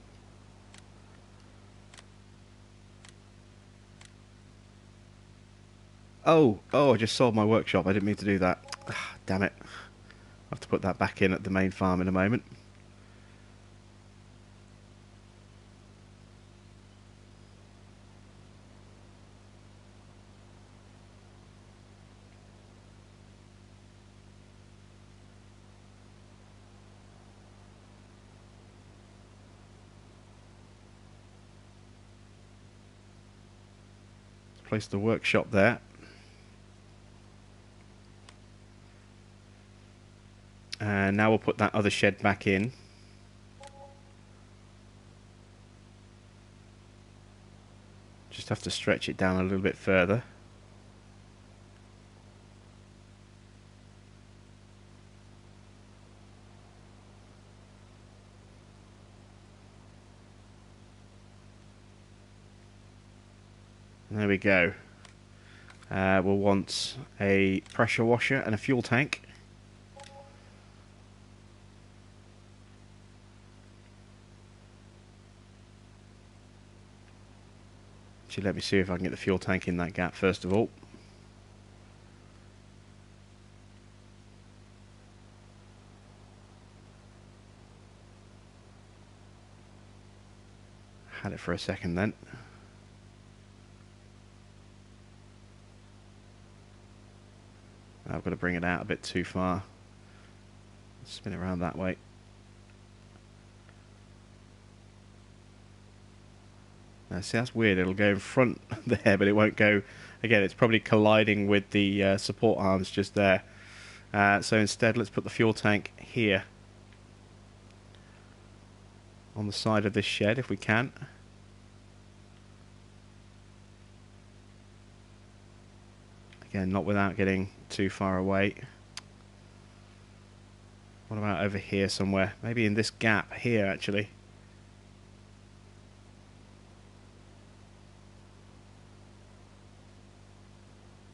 Oh, I just sold my workshop. I didn't mean to do that. Ah, damn it. I'll have to put that back in at the main farm in a moment. Place the workshop there. And now we'll put that other shed back in. Just have to stretch it down a little bit further. There we go. We'll want a pressure washer and a fuel tank. Actually, let me see if I can get the fuel tank in that gap first of all. Had it for a second then. I've got to bring it out a bit too far. Spin it around that way. Now, see, that's weird. It'll go in front there, but it won't go... Again, it's probably colliding with the support arms just there. So instead, let's put the fuel tank here. On the side of this shed, if we can. Again, not without getting too far away. What about over here somewhere? Maybe in this gap here, actually.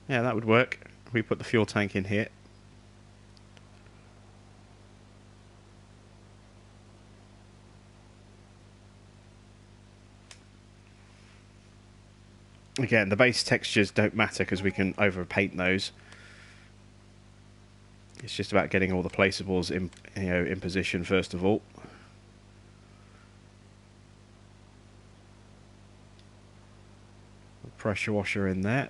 Yeah, that would work. We put the fuel tank in here. Again, the base textures don't matter because we can overpaint those. It's just about getting all the placeables in position first of all. Pressure washer in there.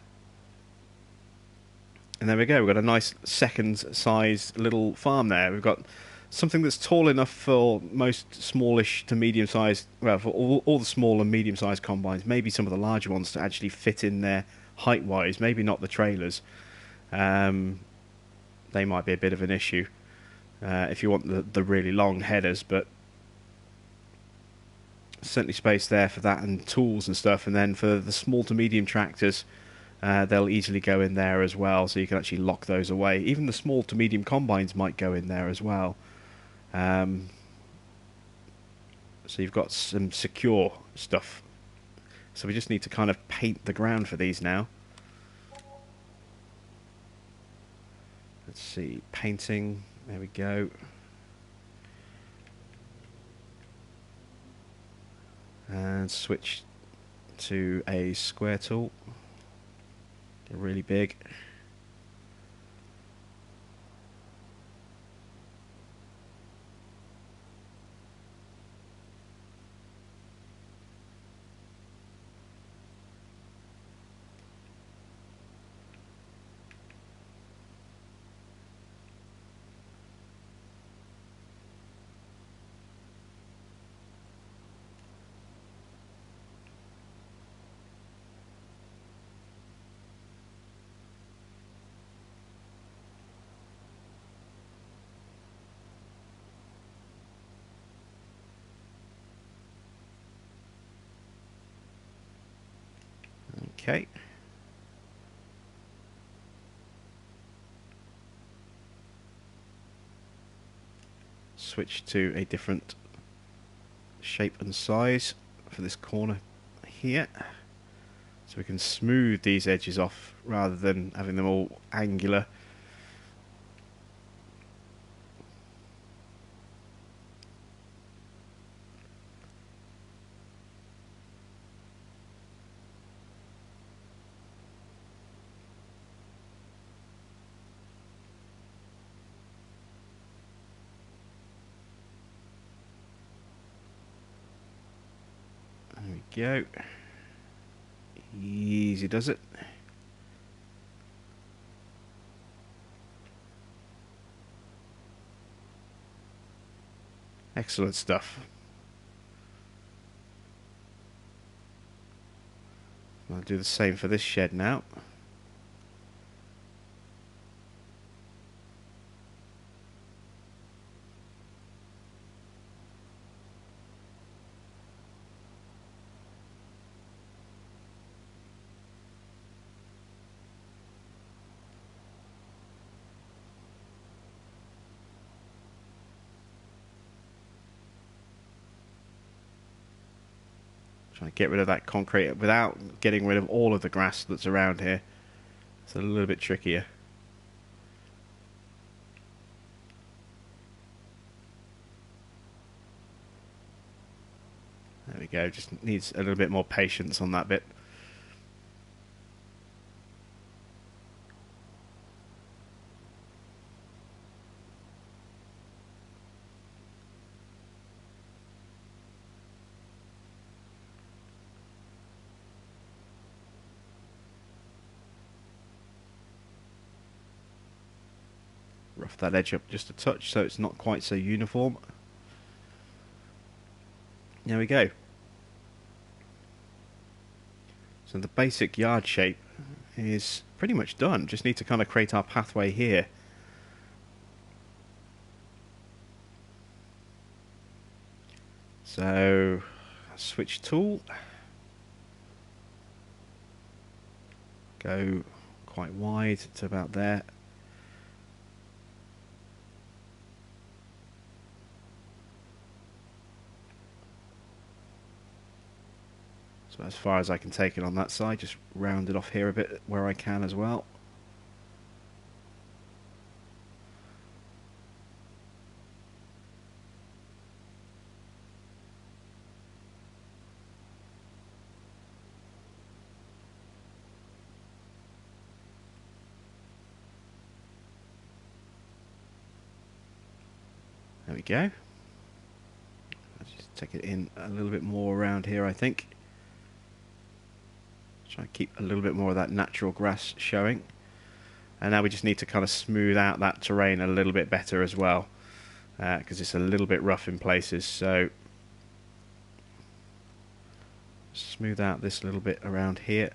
And there we go, we've got a nice second-sized little farm there. We've got something that's tall enough for most smallish to medium-sized, well, for all the small and medium-sized combines, maybe some of the larger ones to actually fit in there height-wise, maybe not the trailers. They might be a bit of an issue if you want the really long headers, but certainly space there for that and tools and stuff. And then for the small to medium tractors, they'll easily go in there as well, so you can actually lock those away. Even the small to medium combines might go in there as well. So you've got some secure stuff. So we just need to kind of paint the ground for these now. Let's see, painting, there we go. And switch to a square tool. They're really big. Okay. Switch to a different shape and size for this corner here, so we can smooth these edges off rather than having them all angular. There we go. Easy does it. Excellent stuff. I'll do the same for this shed now. Trying to get rid of that concrete without getting rid of all of the grass that's around here. It's a little bit trickier. There we go, just needs a little bit more patience on that bit. Rough that edge up just a touch so it's not quite so uniform. There we go. So the basic yard shape is pretty much done. Just need to kind of create our pathway here. So, switch tool. Go quite wide to about there. So as far as I can take it on that side, just round it off here a bit where I can as well. There we go. Let's just take it in a little bit more around here, I think. Try and keep a little bit more of that natural grass showing. And now we just need to kind of smooth out that terrain a little bit better as well, because it's a little bit rough in places. So smooth out this little bit around here.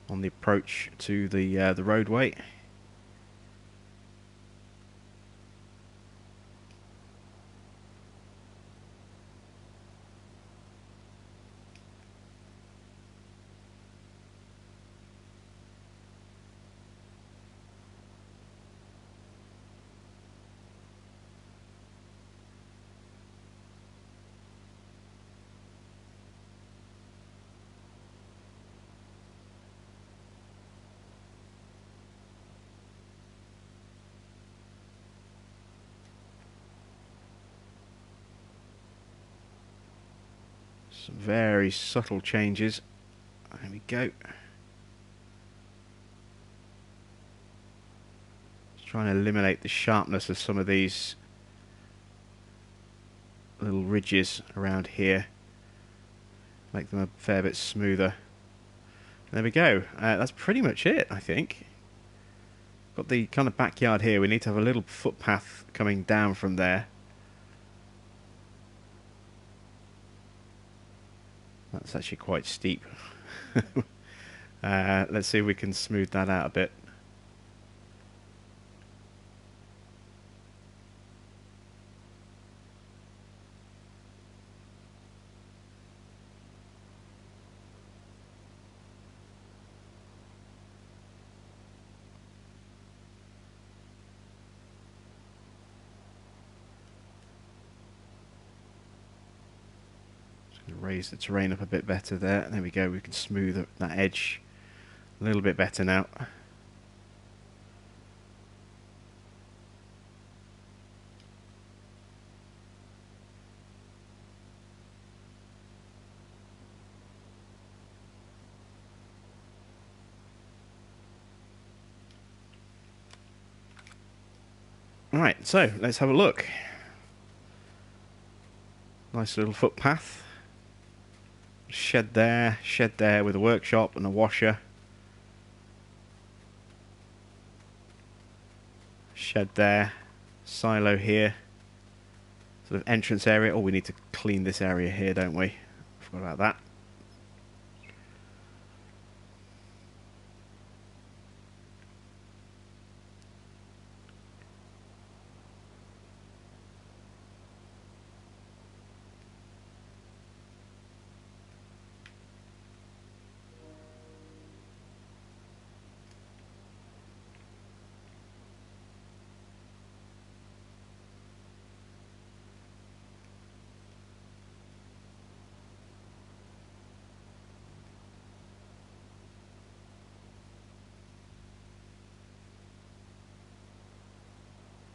On the approach to the roadway. Some very subtle changes. There we go. Just trying to eliminate the sharpness of some of these little ridges around here. Make them a fair bit smoother. There we go. That's pretty much it, I think. Got the kind of backyard here. We need to have a little footpath coming down from there. That's actually quite steep. Let's see if we can smooth that out a bit. Raise the terrain up a bit better there. There we go. We can smooth that edge a little bit better now. Alright, so let's have a look. Nice little footpath. Shed there with a workshop and a washer. Shed there, silo here. Sort of entrance area. Oh, we need to clean this area here, don't we? Forgot about that.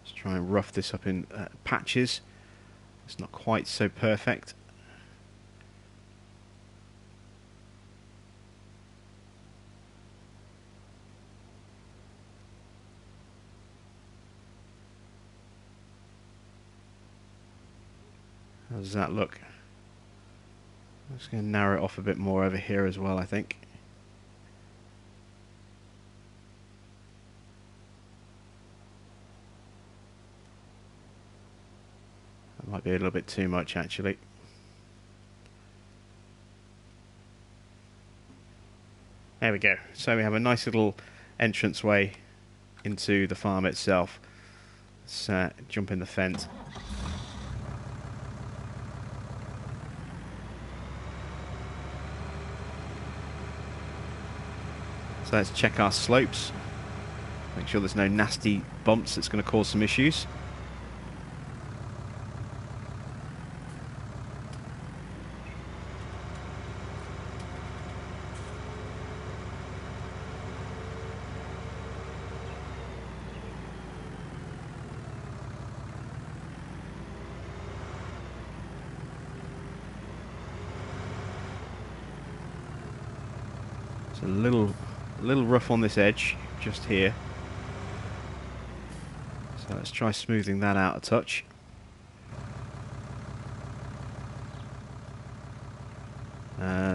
Let's try and rough this up in patches. It's not quite so perfect. How does that look? I'm just going to narrow it off a bit more over here as well, I think. That might be a little bit too much, actually. There we go. So we have a nice little entranceway into the farm itself. Let's jump in the fence. So let's check our slopes. Make sure there's no nasty bumps that's going to cause some issues. It's a little rough on this edge, just here. So let's try smoothing that out a touch.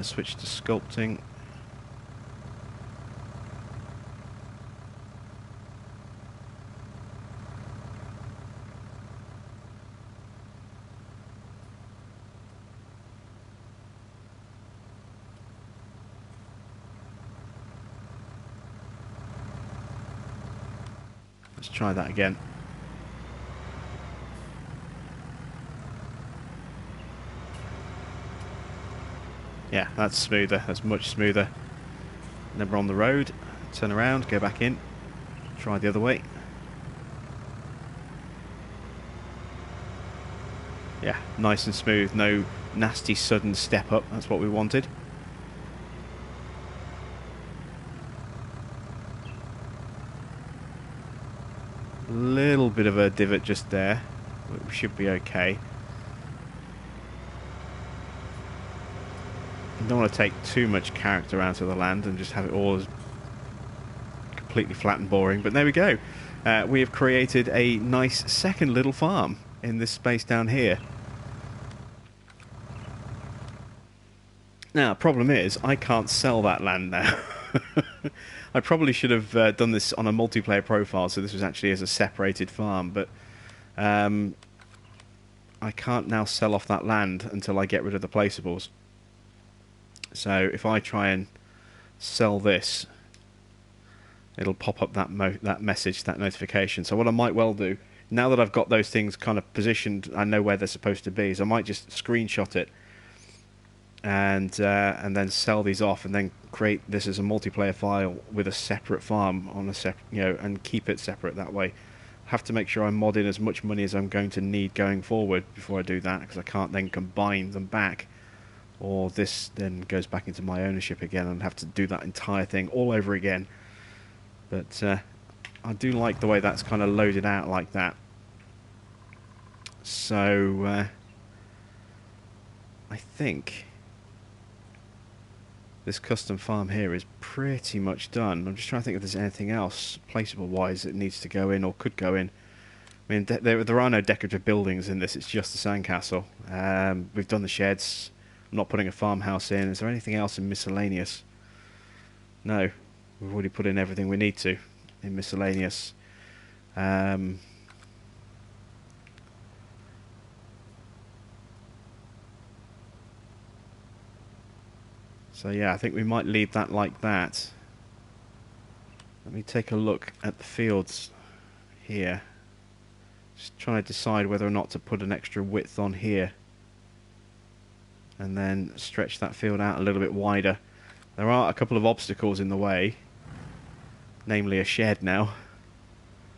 Switch to sculpting. Let's try that again. Yeah, that's smoother. That's much smoother. Then we're on the road. Turn around, go back in. Try the other way. Yeah, nice and smooth. No nasty sudden step up. That's what we wanted. Little bit of a divot just there. We should be okay. Don't want to take too much character out of the land and just have it all as completely flat and boring, but there we go. We have created a nice second little farm in this space down here. Now, problem is, I can't sell that land now. I probably should have done this on a multiplayer profile, so this was actually as a separated farm, but I can't now sell off that land until I get rid of the placeables. So if I try and sell this, it'll pop up that message, that notification. So what I might well do, now that I've got those things kind of positioned, I know where they're supposed to be, is I might just screenshot it and then sell these off, and then create this as a multiplayer file with a separate farm on a separate, and keep it separate that way. Have to make sure I mod in as much money as I'm going to need going forward before I do that, because I can't then combine them back, or this then goes back into my ownership again and have to do that entire thing all over again. But I do like the way that's kind of loaded out like that. So I think this custom farm here is pretty much done. I'm just trying to think if there's anything else placeable wise that needs to go in or could go in. I mean, there are no decorative buildings in this, it's just the sandcastle. We've done the sheds. I'm not putting a farmhouse in. Is there anything else in miscellaneous? No, we've already put in everything we need to in miscellaneous. So yeah, I think we might leave that like that. Let me take a look at the fields here. Just trying to decide whether or not to put an extra width on here. And then stretch that field out a little bit wider. There are a couple of obstacles in the way. Namely a shed now.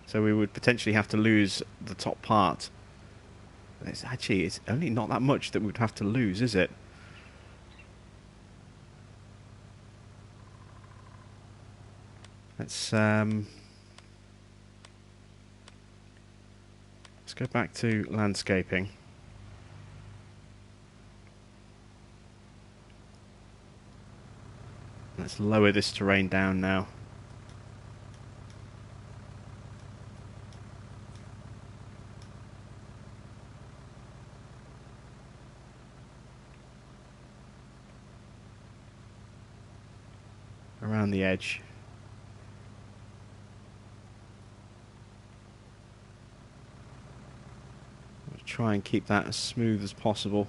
So we would potentially have to lose the top part. It's only not that much that we'd have to lose, is it? Let's go back to landscaping. Let's lower this terrain down now. Around the edge. I'll try and keep that as smooth as possible.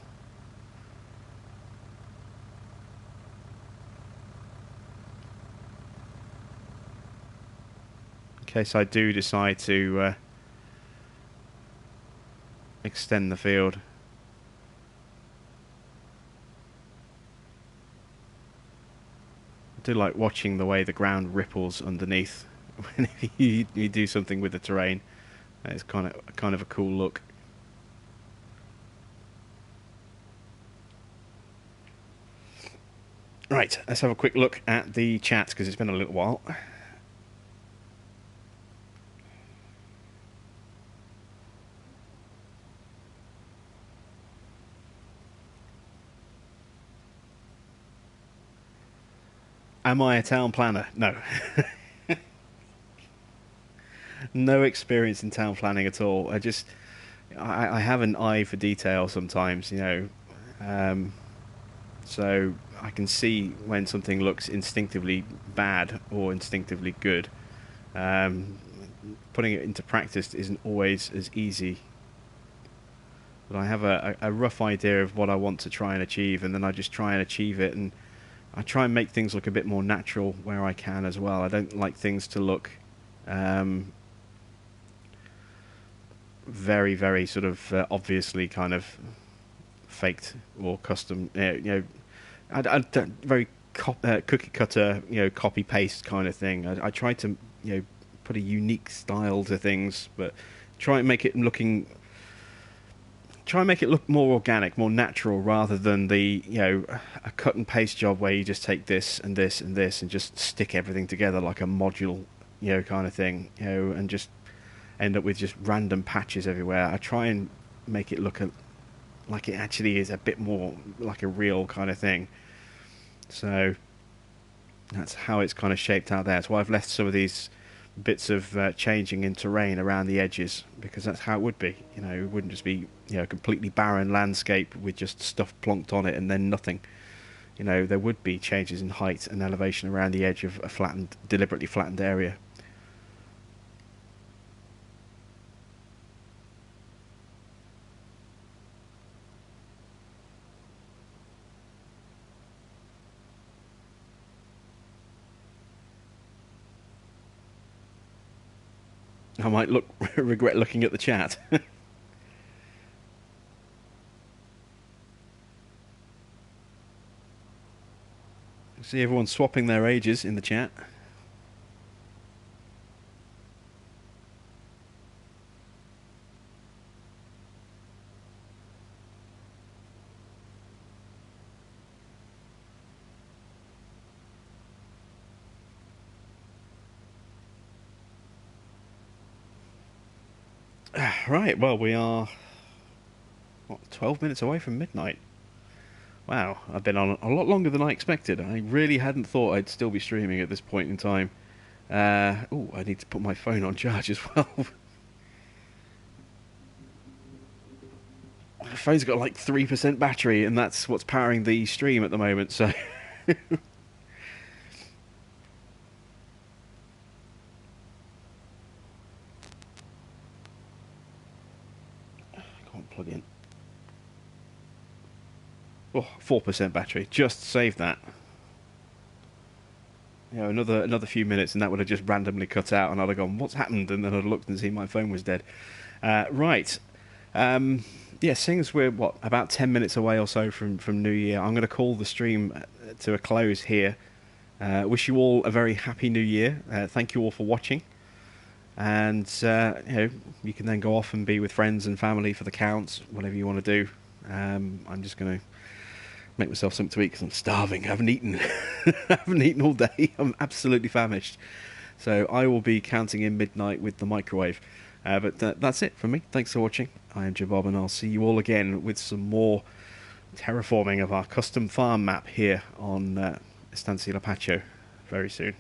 In case I do decide to extend the field. I do like watching the way the ground ripples underneath when you do something with the terrain. It's kind of a cool look. Right, let's have a quick look at the chat because it's been a little while. Am I a town planner? No. No experience in town planning at all. I have an eye for detail sometimes, you know. So I can see when something looks instinctively bad or instinctively good. Putting it into practice isn't always as easy. But I have a rough idea of what I want to try and achieve, and then I just try and achieve it, and I try and make things look a bit more natural where I can as well. I don't like things to look very, very sort of obviously kind of faked or custom. You know, I very cookie cutter, you know, copy paste kind of thing. I try to, you know, put a unique style to things, but try and make it look more organic, more natural, rather than the, you know, a cut and paste job where you just take this and this and this and just stick everything together like a module, you know, kind of thing, you know, and just end up with just random patches everywhere. I try and make it look like it actually is a bit more like a real kind of thing. So that's how it's kind of shaped out there. That's why I've left some of these bits of changing in terrain around the edges, because that's how it would be. You know, it wouldn't just be, you know, a completely barren landscape with just stuff plonked on it and then nothing. You know, there would be changes in height and elevation around the edge of a flattened, deliberately flattened area. I might regret looking at the chat. See everyone swapping their ages in the chat. Right, well, we are 12 minutes away from midnight. Wow, I've been on a lot longer than I expected. I really hadn't thought I'd still be streaming at this point in time. Oh, I need to put my phone on charge as well. My phone's got like 3% battery, and that's what's powering the stream at the moment, so... Can't plug in. Oh, 4% battery. Just save that. another few minutes, and that would have just randomly cut out, and I'd have gone, "What's happened?" And then I'd looked and seen my phone was dead. Right. Yeah, seeing as we're about 10 minutes away or so from New Year, I'm going to call the stream to a close here. Wish you all a very happy New Year. Thank you all for watching, and you can then go off and be with friends and family for the counts, whatever you want to do. I'm just going to make myself something to eat because I'm starving. I haven't eaten. I haven't eaten all day. I'm absolutely famished. So I will be counting in midnight with the microwave. But that's it from me. Thanks for watching. I am Bob, and I'll see you all again with some more terraforming of our custom farm map here on Estancia La Pacho very soon.